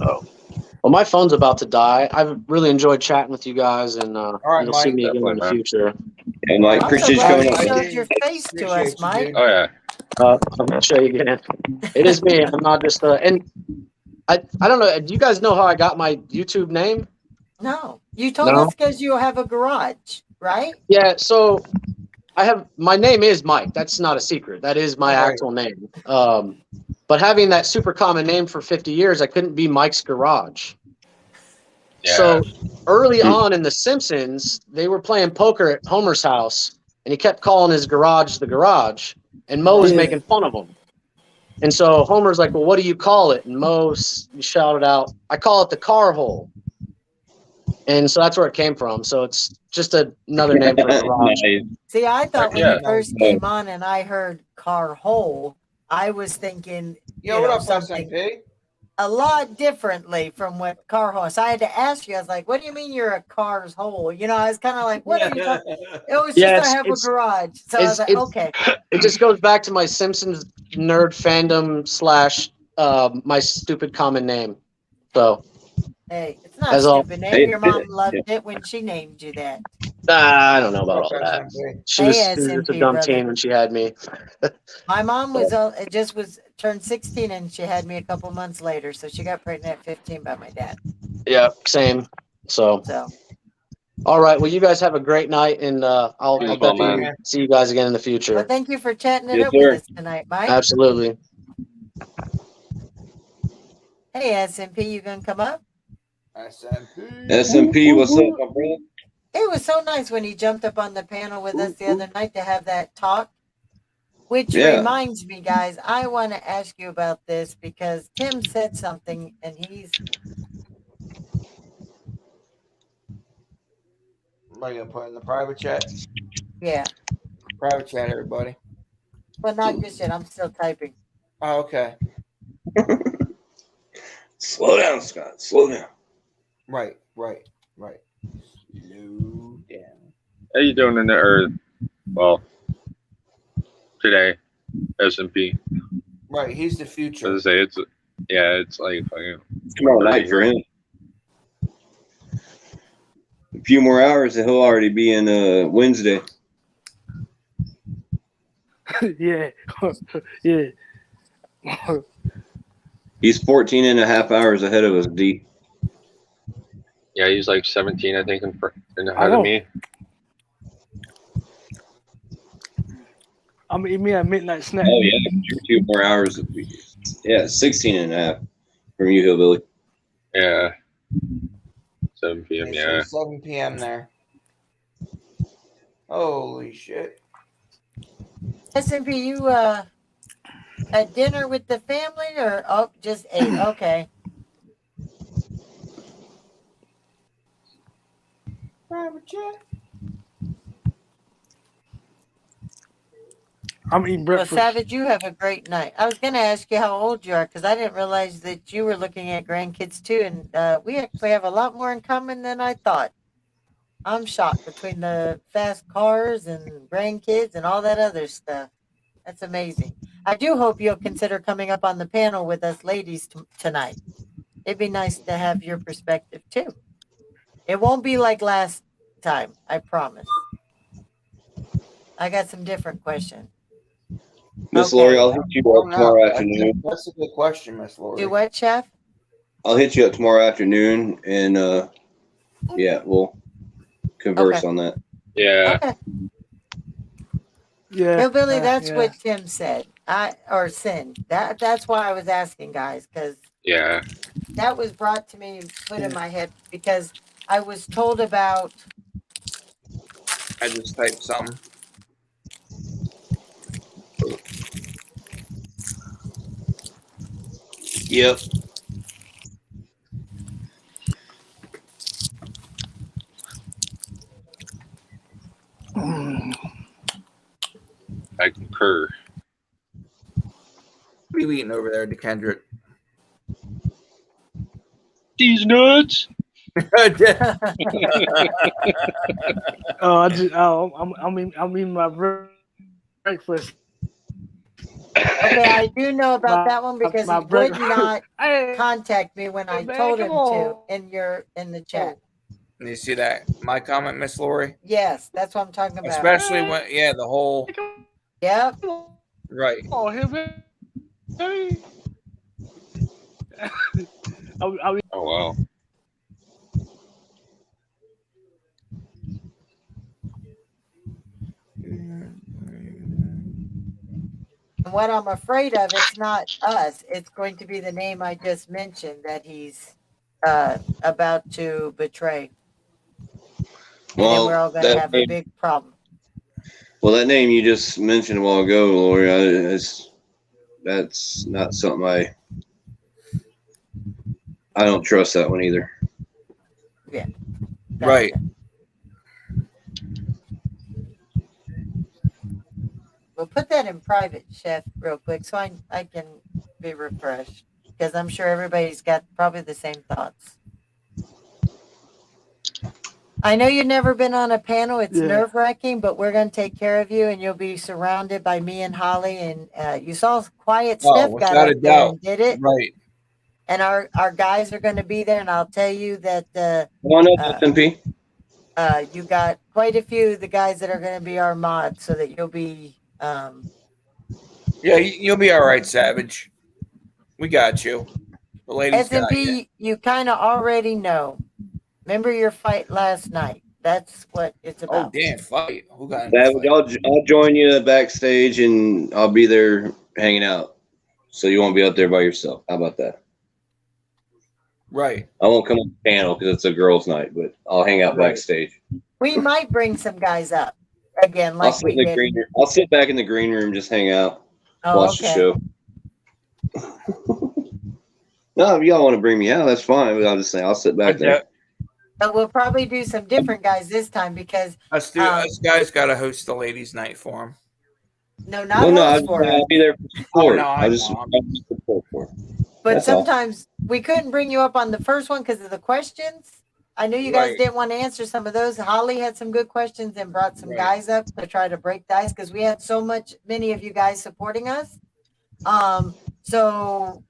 Speaker 8: Oh. Well, my phone's about to die. I've really enjoyed chatting with you guys, and
Speaker 5: right,
Speaker 8: you'll see
Speaker 5: Mike.
Speaker 8: me again in the
Speaker 9: Definitely, man.
Speaker 8: future.
Speaker 2: And Mike,
Speaker 6: I'm so
Speaker 2: appreciate you
Speaker 6: glad
Speaker 2: coming
Speaker 6: you
Speaker 2: on.
Speaker 6: showed your face to us,
Speaker 5: Appreciate you,
Speaker 6: Mike.
Speaker 5: dude.
Speaker 9: Oh yeah.
Speaker 8: I'm gonna show you again. It is me. I'm not just and I don't know. Do you guys know how I got my YouTube name?
Speaker 6: No, you told
Speaker 8: No?
Speaker 6: us because you have a garage, right?
Speaker 8: Yeah. So I have my name is Mike. That's not a secret. That is my
Speaker 5: Right.
Speaker 8: actual name. But having that super common name for 50 years, I couldn't be Mike's Garage.
Speaker 9: Yeah.
Speaker 8: So early on in The Simpsons, they were playing poker at Homer's house, and he kept calling his garage the garage, and Mo was making fun of him. And so Homer's like, well, what do you call it? And Mo shouted out, I call it the car hole. And so that's where it came from. So it's just another name for a garage.
Speaker 2: Nice.
Speaker 6: See, I thought when
Speaker 9: Yeah.
Speaker 6: you first came on and I heard car hole, I was thinking
Speaker 5: Yo,
Speaker 6: you
Speaker 5: what
Speaker 6: know,
Speaker 5: up,
Speaker 6: something
Speaker 5: SMP?
Speaker 6: a lot differently from what car hole. So I had to ask you. I was like, "What do you mean you're a car's hole?" You know, I was kind of like, "What are you talking?" It was
Speaker 8: Yeah,
Speaker 6: just I have a garage. So I was like, "Okay."
Speaker 8: It just goes back to my Simpsons nerd fandom / my stupid common name. So
Speaker 6: Hey, it's not
Speaker 8: As
Speaker 6: a
Speaker 8: all-
Speaker 6: stupid name.
Speaker 2: Hey,
Speaker 6: Your mom loved it when she named you that.
Speaker 8: I don't know about all
Speaker 5: Fuck
Speaker 8: that.
Speaker 5: SMP.
Speaker 8: She was
Speaker 6: Hey,
Speaker 8: just a
Speaker 6: SMP
Speaker 8: dumb
Speaker 6: brother.
Speaker 8: teen when she had me.
Speaker 6: My mom was turned 16 and she had me a couple months later, so she got pregnant at 15 by my dad.
Speaker 8: Yeah, same. So,
Speaker 6: So
Speaker 8: all right. Well, you guys have a great night, and I'll
Speaker 2: You as well,
Speaker 8: definitely
Speaker 2: man.
Speaker 8: see you guys again in the
Speaker 6: well,
Speaker 8: future.
Speaker 6: thank you for chatting it
Speaker 2: Yes,
Speaker 6: up with
Speaker 2: sir.
Speaker 6: us tonight, Mike.
Speaker 8: Absolutely.
Speaker 6: Hey, SMP, you gonna come up?
Speaker 5: SMP.
Speaker 2: SMP, what's up, my brother?
Speaker 6: It was so nice when he jumped up on the panel with us the other night to have that talk. Which
Speaker 2: Yeah.
Speaker 6: reminds me, guys, I want to ask you about this because Tim said something, and
Speaker 5: What are you gonna put in the private chat?
Speaker 6: yeah.
Speaker 5: Private chat, everybody.
Speaker 6: But not just yet. I'm still typing.
Speaker 5: Oh, okay.
Speaker 2: Slow down, Scott. Slow down.
Speaker 5: Right. Slow down.
Speaker 9: How you doing in the earth? Well, today, SMP.
Speaker 5: Right, he's the
Speaker 9: I
Speaker 5: future.
Speaker 9: was gonna say it's like fucking
Speaker 2: Tomorrow night for him. A few more hours and he'll already be in Wednesday.
Speaker 7: Yeah. Yeah.
Speaker 2: He's 14 and a half hours ahead of us, D.
Speaker 9: Yeah, he's like 17, I think, in
Speaker 7: I
Speaker 9: ahead
Speaker 7: know.
Speaker 9: of me.
Speaker 7: I'm eating me a midnight snack.
Speaker 2: Oh, yeah. You're 2 more hours. Yeah, 16 and a half from you, Hillbilly.
Speaker 9: Yeah. 7 p.m.
Speaker 5: Okay,
Speaker 9: Yeah.
Speaker 5: so 7 p.m. there. Holy shit.
Speaker 6: SMP, you at dinner with the family or just ate? Okay.
Speaker 5: Private chat.
Speaker 7: I'm eating
Speaker 6: Well,
Speaker 7: breakfast.
Speaker 6: Savage, you have a great night. I was going to ask you how old you are because I didn't realize that you were looking at grandkids too. And we actually have a lot more in common than I thought. I'm shocked between the fast cars and grandkids and all that other stuff. That's amazing. I do hope you'll consider coming up on the panel with us ladies tonight. It'd be nice to have your perspective too. It won't be like last time, I promise. I got some different questions.
Speaker 2: Miss
Speaker 6: Okay.
Speaker 2: Lori, I'll hit you
Speaker 5: Oh,
Speaker 2: up tomorrow
Speaker 5: no.
Speaker 2: afternoon.
Speaker 5: That's a good question, Miss Lori.
Speaker 6: Do what, Chef?
Speaker 2: I'll hit you up tomorrow afternoon and yeah, we'll converse
Speaker 6: Okay.
Speaker 2: on that.
Speaker 9: Yeah.
Speaker 6: Okay.
Speaker 7: Yeah.
Speaker 6: Hillbilly, that's
Speaker 7: yeah.
Speaker 6: what Tim said. Or Sin. That's why I was asking, guys, because
Speaker 9: Yeah.
Speaker 6: that was brought to me and put in my head because I was told about
Speaker 5: I just typed something.
Speaker 2: Yep.
Speaker 9: I concur.
Speaker 5: What are you eating over there, DeKendrick?
Speaker 9: These nuts.
Speaker 7: I'm eating my breakfast.
Speaker 6: Okay, I do know about that one because
Speaker 7: my
Speaker 6: he
Speaker 7: break-
Speaker 6: would not
Speaker 7: Hey,
Speaker 6: contact me when I
Speaker 7: man,
Speaker 6: told
Speaker 7: come
Speaker 6: him
Speaker 7: on.
Speaker 6: to in the chat.
Speaker 5: You see that? My comment, Miss Lori?
Speaker 6: Yes, that's what I'm talking about.
Speaker 5: Especially when, yeah, the whole,
Speaker 6: Yep.
Speaker 5: right.
Speaker 7: Oh, him. Hey.
Speaker 9: Oh wow.
Speaker 6: And what I'm afraid of, it's not us. It's going to be the name I just mentioned that he's about to betray. And then we're all going to have a big problem.
Speaker 2: Well, that name you just mentioned a while ago, Lori, that's not something I don't trust that one either.
Speaker 6: Yeah.
Speaker 5: Right.
Speaker 6: We'll put that in private, Chef, real quick, so I can be refreshed. Because I'm sure everybody's got probably the same thoughts. I know you've never been on a panel. It's nerve-wracking, but we're going to take care of you, and you'll be surrounded by me and Holly. And you saw Quiet Steph got up there and did it.
Speaker 5: Right.
Speaker 6: And our guys are going to be there, and I'll tell you that
Speaker 2: Come on up, SMP.
Speaker 6: You got quite a few of the guys that are going to be our mods, so that you'll be.
Speaker 5: Yeah, you'll be all right, Savage. We got you. The ladies got you.
Speaker 6: SMP, you kind of already know. Remember your fight last night. That's what it's
Speaker 5: Oh,
Speaker 6: about.
Speaker 5: damn, fight. Who got in the
Speaker 2: Savage,
Speaker 5: fight?
Speaker 2: I'll join you backstage and I'll be there hanging out. So you won't be up there by yourself. How about that?
Speaker 5: Right.
Speaker 2: I won't come on the panel because it's a girls' night, but I'll hang out
Speaker 5: Right.
Speaker 2: backstage.
Speaker 6: We might bring some guys up again, like we did.
Speaker 2: I'll sit back in the green room, just hang out, watch the show. No, if y'all want to bring me out, that's fine. But I'll just say I'll sit back there.
Speaker 6: But we'll probably do some different guys this time because
Speaker 5: Us guys got to host the ladies' night for them.
Speaker 6: no, not host for us.
Speaker 2: I'll be there for support.
Speaker 5: Oh, no,
Speaker 2: I'll just support for it.
Speaker 6: But
Speaker 2: That's all.
Speaker 6: sometimes we couldn't bring you up on the first one because of the questions. I knew you guys didn't want to answer some of those. Holly had some good questions and brought some guys up to try to break the ice because we had many of you guys supporting us. So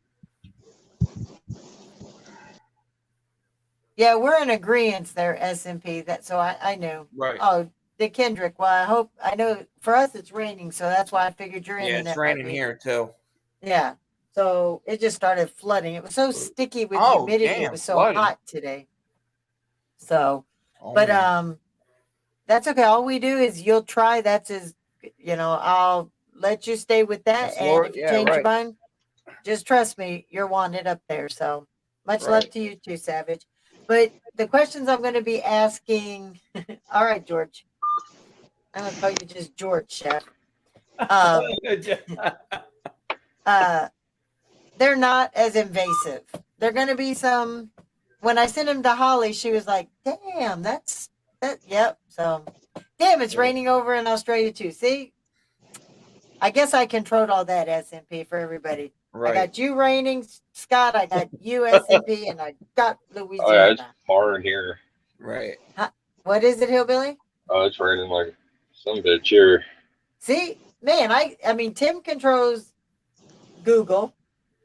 Speaker 6: yeah, we're in agreement there, SMP. So I knew.
Speaker 5: Right.
Speaker 6: Oh, the Kendrick. Well, I know for us it's raining, so that's why I figured you're in.
Speaker 5: Yeah, it's raining here too.
Speaker 6: Yeah. So it just started flooding. It was so sticky with humidity. Damn, it was so hot today. So, that's okay. All we do is you'll try. That's I'll let you stay with that. And if you change your mind, just trust me, you're wanted up there. So much love to you too, Savage. But the questions I'm going to be asking. All right, George. I'm going to call you just George, Chef. They're not as invasive. They're going to be some. When I sent him to Holly, she was like, damn, that's that. Yep. So, damn, it's raining over in Australia too. See, I guess I controlled all that SMP for everybody. Right. I got you raining, Scott. I got you SMP, and I got Louisiana.
Speaker 9: Oh, yeah, it's pouring here.
Speaker 5: Right.
Speaker 6: What is it, Hillbilly?
Speaker 9: Oh, it's raining like some bitch here.
Speaker 6: See, man, I mean, Tim controls Google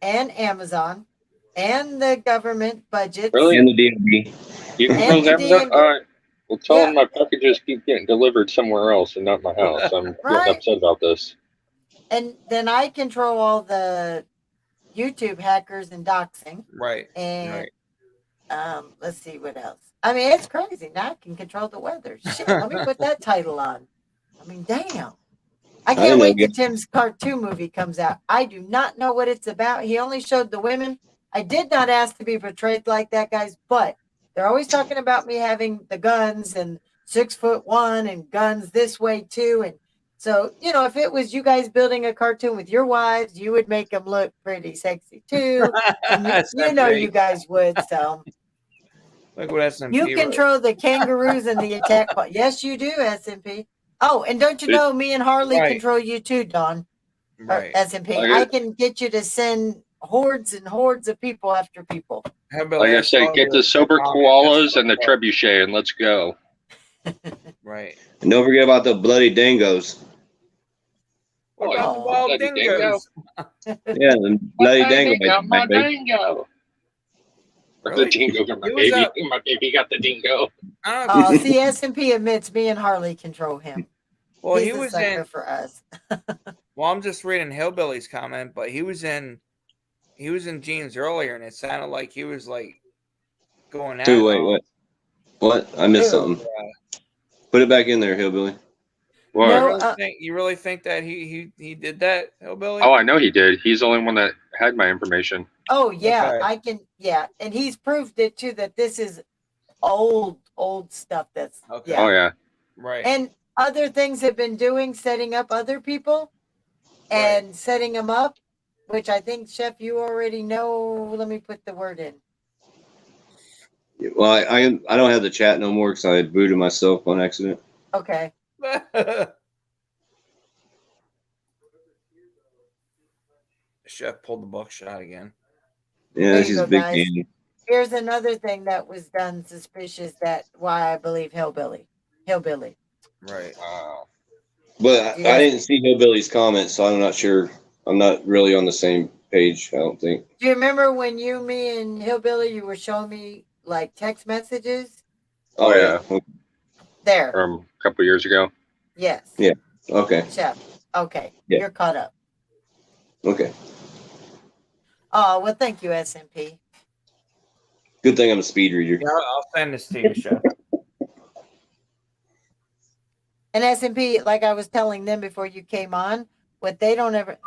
Speaker 6: and Amazon and the government budget.
Speaker 9: Really?
Speaker 2: And the DMV.
Speaker 9: You control Amazon? All right. Well, tell them my packages keep getting delivered somewhere else and not my house. I'm getting upset about this.
Speaker 6: And then I control all the YouTube hackers and doxing.
Speaker 5: Right.
Speaker 6: And let's see what else. I mean, it's crazy. Now I can control the weather. Shit, let me put that title on. I mean, damn. I can't wait till Tim's cartoon movie comes out. I do not know what it's about. He only showed the women. I did not ask to be portrayed like that, guys, but they're always talking about me having the guns and 6'1" and guns this way too. And so, if it was you guys building a cartoon with your wives, you would make them look pretty sexy too. You guys would. So
Speaker 5: look what SMP
Speaker 6: you control the kangaroos and the attack. Yes, you do, SMP. Oh, and don't you know me and Harley control you too, Don? Right. SMP. I can get you to send hordes and hordes of people after people.
Speaker 9: Like I said, get the sober koalas and the trebuchet and let's go.
Speaker 5: Right.
Speaker 2: And don't forget about the bloody dingoes.
Speaker 5: What about the wild dingoes?
Speaker 2: Yeah, the bloody dingo.
Speaker 9: My dingo. Really? The dingo got my baby. My baby got the dingo.
Speaker 6: See, SMP admits me and Harley control him.
Speaker 5: Well,
Speaker 6: he was in for us.
Speaker 5: Well, I'm just reading Hillbilly's comment, but he was in Gene's earlier, and it sounded like he was like going out.
Speaker 2: Dude, wait, what? I missed something. Put it back in there, Hillbilly.
Speaker 9: What?
Speaker 5: You really think that he did that, Hillbilly?
Speaker 9: Oh, I know he did. He's the only one that had my information.
Speaker 6: Oh yeah, okay. I can. Yeah, and he's proved it too that this is old stuff. That's
Speaker 9: okay. Yeah. Oh yeah,
Speaker 5: right.
Speaker 6: And other things have been doing, setting up other people, and setting them up, which I think, Chef, you already know. Let me put the word in.
Speaker 2: Well, I don't have the chat no more because I booted myself on accident.
Speaker 6: Okay.
Speaker 5: Chef pulled the buckshot again.
Speaker 2: Yeah, she's a big game.
Speaker 6: Here's another thing that was done suspicious. That's why I believe Hillbilly.
Speaker 5: Right.
Speaker 2: But I didn't see Hillbilly's comments, so I'm not sure. I'm not really on the same page, I don't think.
Speaker 6: Do you remember when me and Hillbilly, you were showing me like text messages?
Speaker 2: Oh yeah.
Speaker 6: There.
Speaker 9: from a couple years ago.
Speaker 6: Yes.
Speaker 2: Yeah. Okay.
Speaker 6: Chef. Okay.
Speaker 2: Yeah.
Speaker 6: You're caught up.
Speaker 2: Okay.
Speaker 6: Oh, well, thank you, SMP.
Speaker 2: Good thing I'm a speed reader.
Speaker 5: Yeah, I'll send this to you, Chef.
Speaker 6: And SMP, like I was telling them before you came on, what they don't ever.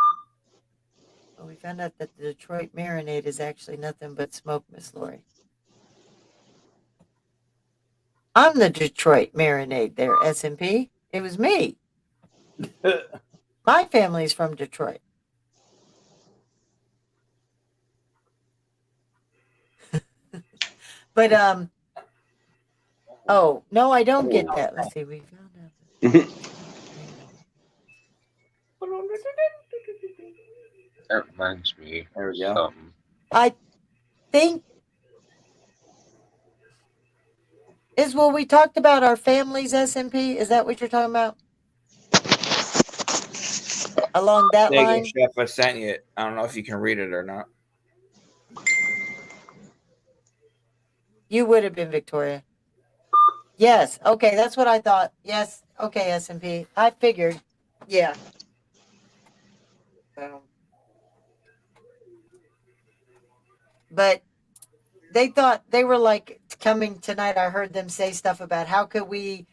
Speaker 6: Well, we found out that the Detroit marinade is actually nothing but smoke, Miss Lori. I'm the Detroit marinade there, SMP. It was me. My family's from Detroit. But oh no, I don't get that. Let's see, we found out.
Speaker 9: That reminds me
Speaker 5: There
Speaker 9: of
Speaker 5: we go.
Speaker 9: something.
Speaker 6: I think is what we talked about our families, SMP. Is that what you're talking about? Along that
Speaker 5: There you
Speaker 6: line?
Speaker 5: go, Chef. I sent you it. I don't know if you can read it or not.
Speaker 6: You would have been Victoria. Yes. Okay, that's what I thought. Yes. Okay, SMP. I figured. Yeah. But they thought they were like coming tonight. I heard them say stuff about how could we,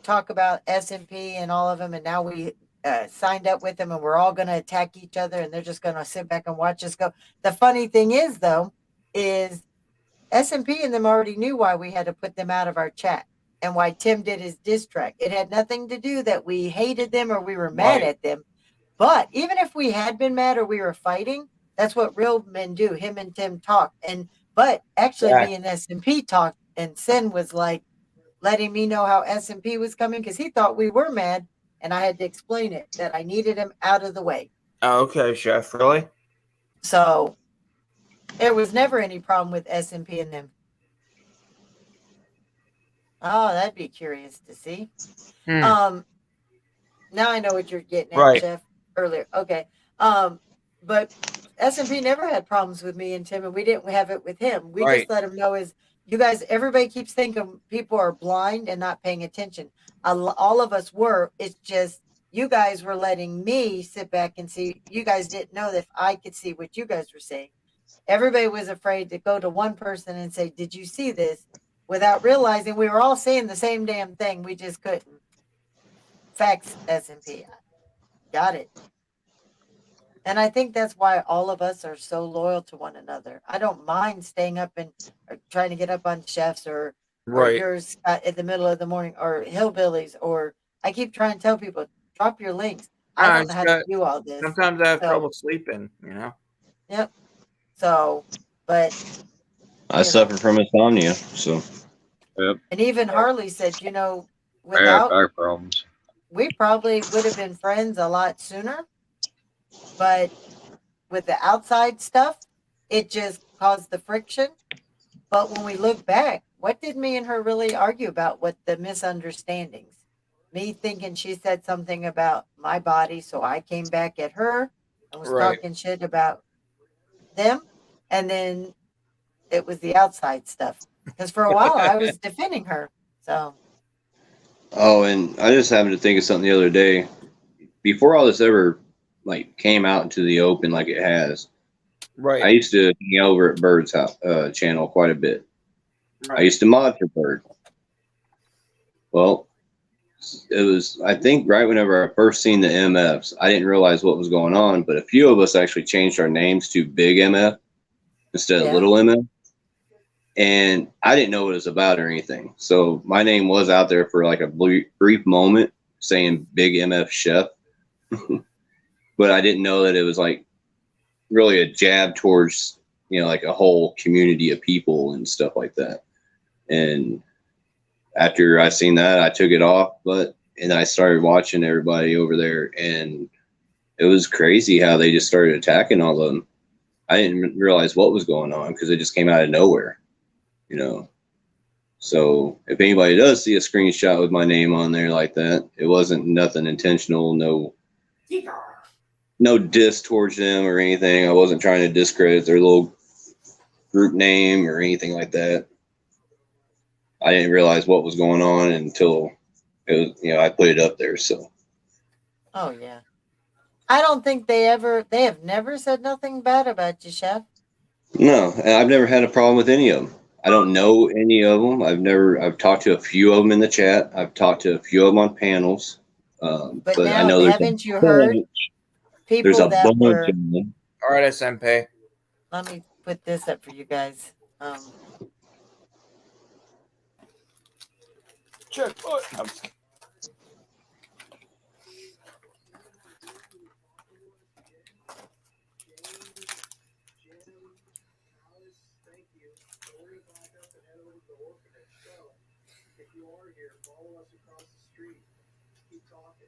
Speaker 6: talk about SMP and all of them, and now we signed up with them, and we're all going to attack each other, and they're just going to sit back and watch us go. The funny thing is, though, is SMP and them already knew why we had to put them out of our chat and why Tim did his diss track. It had nothing to do that we hated them or we were mad at them. But even if we had been mad or we were fighting, that's what real men do. Him and Tim talked. But actually me and SMP talked, and Sin was like letting me know how SMP was coming because he thought we were mad, and I had to explain it, that I needed him out of the way.
Speaker 5: Oh, okay, Chef. Really?
Speaker 6: So there was never any problem with SMP and them. Oh, that'd be curious to see. Now I know what you're getting at,
Speaker 5: Right.
Speaker 6: Chef, earlier. Okay. But SMP never had problems with me and Tim, and we didn't have it with him. We just let him know is you guys, everybody keeps thinking people are blind and not paying attention. All of us were. It's just you guys were letting me sit back and see. You guys didn't know that if I could see what you guys were saying. Everybody was afraid to go to one person and say, did you see this? Without realizing we were all saying the same damn thing. We just couldn't. Facts, SMP. Got it. And I think that's why all of us are so loyal to one another. I don't mind staying up and trying to get up on Chefs or yours at the middle of the morning or Hillbillies. Or I keep trying to tell people, drop your links. I don't know how to do all this.
Speaker 5: Sometimes I have trouble sleeping,
Speaker 6: Yep. So, but
Speaker 2: I suffer from insomnia, so.
Speaker 9: Yep.
Speaker 6: And even Harley said,
Speaker 9: I have
Speaker 6: without
Speaker 9: back problems.
Speaker 6: we probably would have been friends a lot sooner. But with the outside stuff, it just caused the friction. But when we look back, what did me and her really argue about? What the misunderstandings? Me thinking she said something about my body, so I came back at her and was talking shit about them. And then it was the outside stuff. Because for a while I was defending her. So.
Speaker 2: Oh, and I just happened to think of something the other day. Before all this ever came out into the open like it has.
Speaker 5: Right.
Speaker 2: I used to hang over at Bird's house, channel quite a bit.
Speaker 5: Right.
Speaker 2: I used to mod for Bird. Well, it was, I think, right whenever I first seen the MFs, I didn't realize what was going on, but a few of us actually changed our names to Big MF instead of Little MF. And I didn't know what it was about or anything. So my name was out there for like a brief moment saying Big MF Chef. But I didn't know that it was like really a jab towards, like a whole community of people and stuff like that. And after I seen that, I took it off, and I started watching everybody over there, and it was crazy how they just started attacking all of them. I didn't realize what was going on because it just came out of nowhere, So if anybody does see a screenshot with my name on there like that, it wasn't nothing intentional, no diss towards them or anything. I wasn't trying to discredit their little group name or anything like that. I didn't realize what was going on until it was, I put it up there. So
Speaker 6: Oh yeah. I don't think they have never said nothing bad about you, Chef.
Speaker 2: no, and I've never had a problem with any of them. I don't know any of them. I've talked to a few of them in the chat. I've talked to a few of them on panels.
Speaker 6: But
Speaker 2: But I
Speaker 6: now,
Speaker 2: know
Speaker 6: haven't you heard
Speaker 2: there's
Speaker 6: people
Speaker 2: a
Speaker 6: that
Speaker 2: bunch
Speaker 6: were?
Speaker 2: of them.
Speaker 5: All right, SMP.
Speaker 6: Let me put this up for you guys.
Speaker 5: Check. Oh, I'm just kidding.
Speaker 3: Thank you. Hurry back up and head over to the orphanage. So, if you are here, follow us across the street. Keep talking.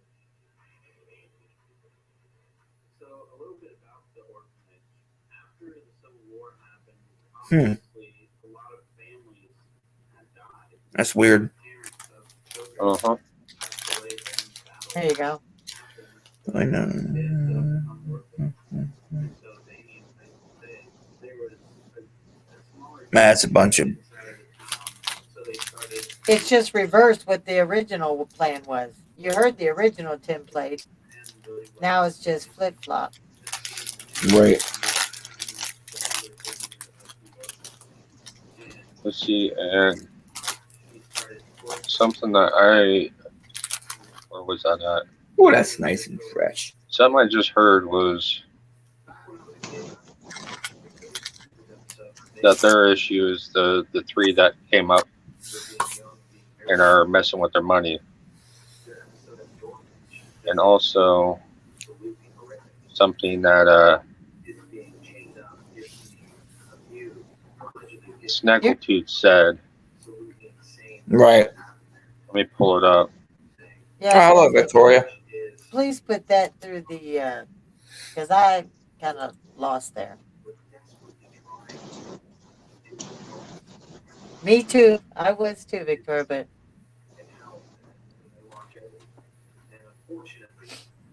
Speaker 1: So a little bit about the orphanage. After the Civil War happened, obviously a lot of families had died.
Speaker 5: That's weird.
Speaker 1: Parents of children
Speaker 9: Uh-huh.
Speaker 1: passed away during the battle.
Speaker 6: There you go.
Speaker 5: I know.
Speaker 1: Kids that have become orphans. And so Damien said there was a smaller
Speaker 5: That's a bunch of.
Speaker 1: inside of the town. So they started
Speaker 6: It's just reversed what the original plan was. You heard the original Tim played.
Speaker 1: and really
Speaker 6: Now it's just flip flop.
Speaker 5: Right.
Speaker 9: Let's see, and something that where was that at?
Speaker 5: Oh, that's nice and fresh.
Speaker 9: Something I just heard was that their issue is the three that came up and are messing with their money. And also something that Snaggletooth said.
Speaker 5: Right.
Speaker 9: Let me pull it up.
Speaker 6: Yeah.
Speaker 5: Hello, Victoria.
Speaker 6: Please put that through the because I kind of lost there. Me too. I was too, Victoria, but
Speaker 1: and unfortunately,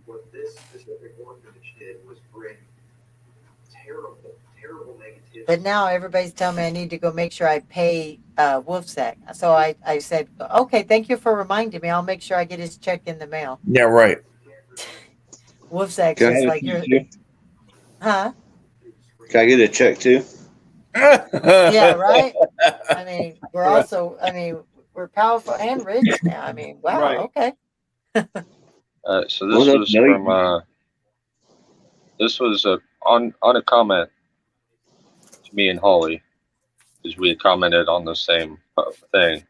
Speaker 1: what this specific orphanage did was bring terrible negativity.
Speaker 6: but now everybody's telling me I need to go make sure I pay Wolfsack. So I said, okay, thank you for reminding me. I'll make sure I get his check in the mail.
Speaker 5: Yeah, right.
Speaker 6: Wolfsack's
Speaker 2: Can I
Speaker 6: just
Speaker 2: have
Speaker 6: like
Speaker 2: a
Speaker 6: you're,
Speaker 2: check too?
Speaker 6: huh?
Speaker 2: Can I get a check too?
Speaker 6: Yeah, right. I mean, we're powerful and rich now. I mean, wow.
Speaker 5: Right.
Speaker 6: Okay.
Speaker 9: So this was from this was on a comment to me and Holly, because we had commented on the same thing.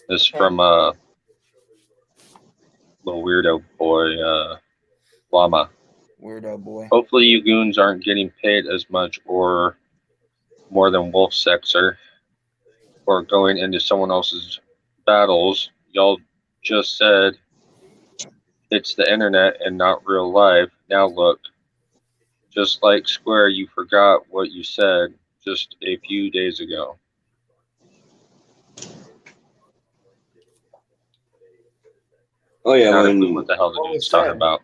Speaker 9: This is from little weirdo boy Llama.
Speaker 5: Weirdo boy.
Speaker 9: Hopefully you goons aren't getting paid as much or more than Wolf Sexer or going into someone else's battles. Y'all just said it's the internet and not real life. Now look, just like Square, you forgot what you said just a few days ago.
Speaker 2: Oh yeah,
Speaker 9: Not a
Speaker 2: when
Speaker 9: clue what the hell the dude's talking about.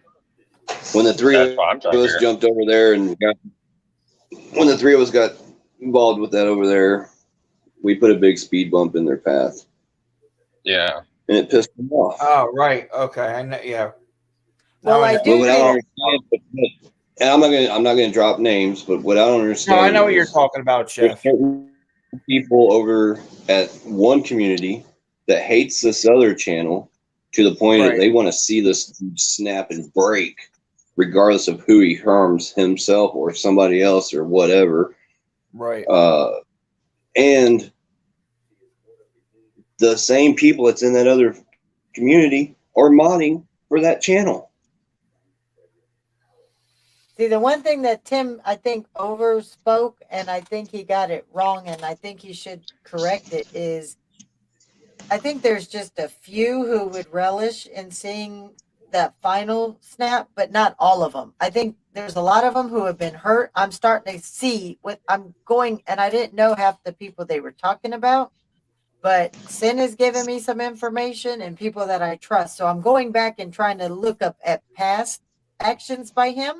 Speaker 2: when the three
Speaker 9: That's
Speaker 2: of
Speaker 9: what I'm trying to
Speaker 2: us
Speaker 9: hear.
Speaker 2: jumped over there and when the three of us got involved with that over there, we put a big speed bump in their path,
Speaker 9: Yeah.
Speaker 2: and it pissed them off.
Speaker 5: Oh, right. Okay. I know. Yeah.
Speaker 6: Well,
Speaker 5: Now
Speaker 6: I
Speaker 5: know.
Speaker 6: do
Speaker 2: But what I don't
Speaker 6: think
Speaker 2: understand, and I'm not gonna drop names, but what I don't understand.
Speaker 5: No, I know what you're
Speaker 2: is
Speaker 5: talking about,
Speaker 2: there's
Speaker 5: Chef.
Speaker 2: certain people over at one community that hates this other channel to the point that
Speaker 5: Right.
Speaker 2: they want to see this dude snap and break, regardless of who he harms, himself or somebody else or whatever.
Speaker 5: Right.
Speaker 2: And the same people that's in that other community are modding for that channel.
Speaker 6: See, the one thing that Tim, I think, overspoke, and I think he got it wrong, and I think he should correct it, is I think there's just a few who would relish in seeing that final snap, but not all of them. I think there's a lot of them who have been hurt. I'm starting to see what I'm going, and I didn't know half the people they were talking about, but Sin has given me some information and people that I trust. So I'm going back and trying to look up at past actions by him.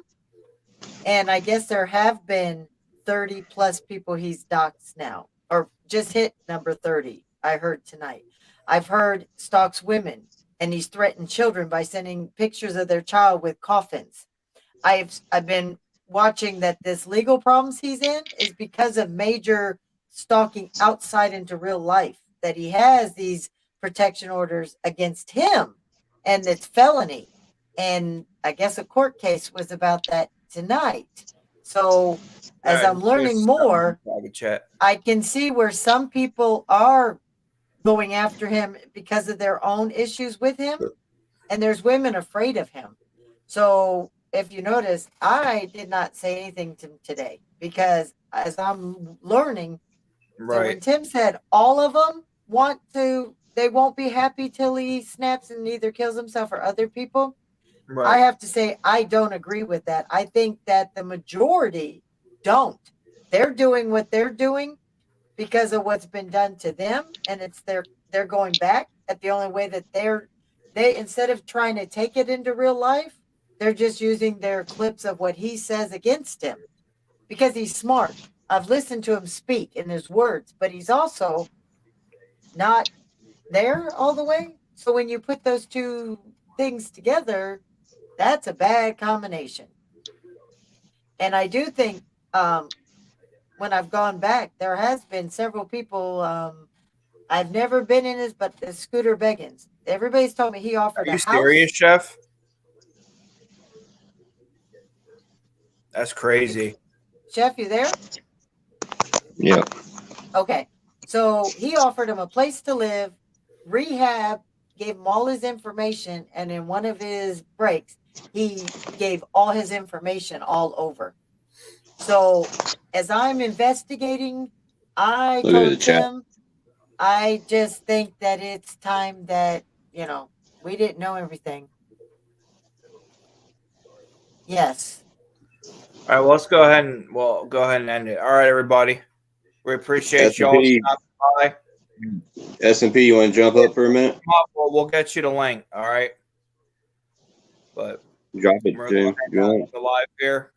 Speaker 6: And I guess there have been 30 plus people he's doxed now, or just hit number 30. I heard tonight. I've heard stalks women and he's threatened children by sending pictures of their child with coffins. I've been watching that this legal problems he's in is because of major stalking outside into real life, that he has these protection orders against him, and it's felony. And I guess a court case was about that tonight. So as I'm learning more, I can see where some people are going after him because of their own issues with him, and there's women afraid of him. So if you notice, I did not say anything to him today because as I'm learning, so when Tim said all of them they won't be happy till he snaps and either kills himself or other people. I have to say, I don't agree with that. I think that the majority don't. They're doing what they're doing because of what's been done to them, and they're going back at the only way that they instead of trying to take it into real life, they're just using their clips of what he says against him because he's smart. I've listened to him speak in his words, but he's also not there all the way. So when you put those two things together, that's a bad combination. And I do think when I've gone back, there has been several people. I've never been in his, but the Scooter Beggins. Everybody's told me he offered a house.
Speaker 5: Are you serious, Chef? That's crazy.
Speaker 6: Chef, you there?
Speaker 2: Yeah.
Speaker 6: Okay. So he offered him a place to live, rehab, gave him all his information, and in one of his breaks, he gave all his information all over. So as I'm investigating, I told Tim, I just think that it's time that, we didn't know everything. Yes.
Speaker 5: All right, well, let's go ahead and end it. All right, everybody. We appreciate y'all stopping by.
Speaker 2: S&P, you want to jump up for a minute?
Speaker 5: We'll get you the link. All right. But
Speaker 2: drop it, Tim.
Speaker 5: We're live here.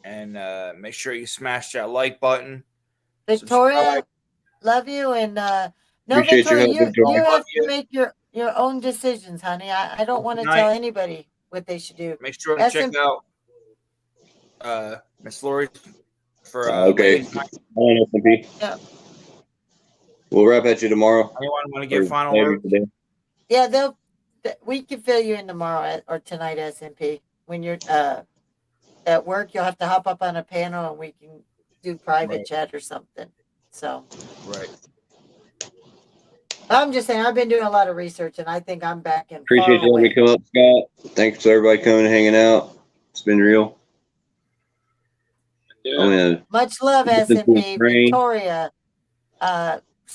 Speaker 5: And make sure you smash that like button.
Speaker 6: Victoria, subscribe. Love you. And no, Victoria, you have to make your own decisions, honey. I don't want to tell anybody what they should do.
Speaker 5: Make sure to check out Miss Lori for
Speaker 2: okay. S&P.
Speaker 6: Yeah.
Speaker 2: We'll wrap at you tomorrow.
Speaker 5: Anyone want to get final words?
Speaker 6: Yeah, we can fill you in tomorrow or tonight, S&P. When you're at work, you'll have to hop up on a panel and we can do private chat or something. So.
Speaker 5: Right.
Speaker 6: I'm just saying, I've been doing a lot of research and I think I'm back in.
Speaker 2: Appreciate you letting me come up, Scott. Thanks to everybody coming and hanging out. It's been real.
Speaker 9: Yeah.
Speaker 6: Much love, S&P. Victoria.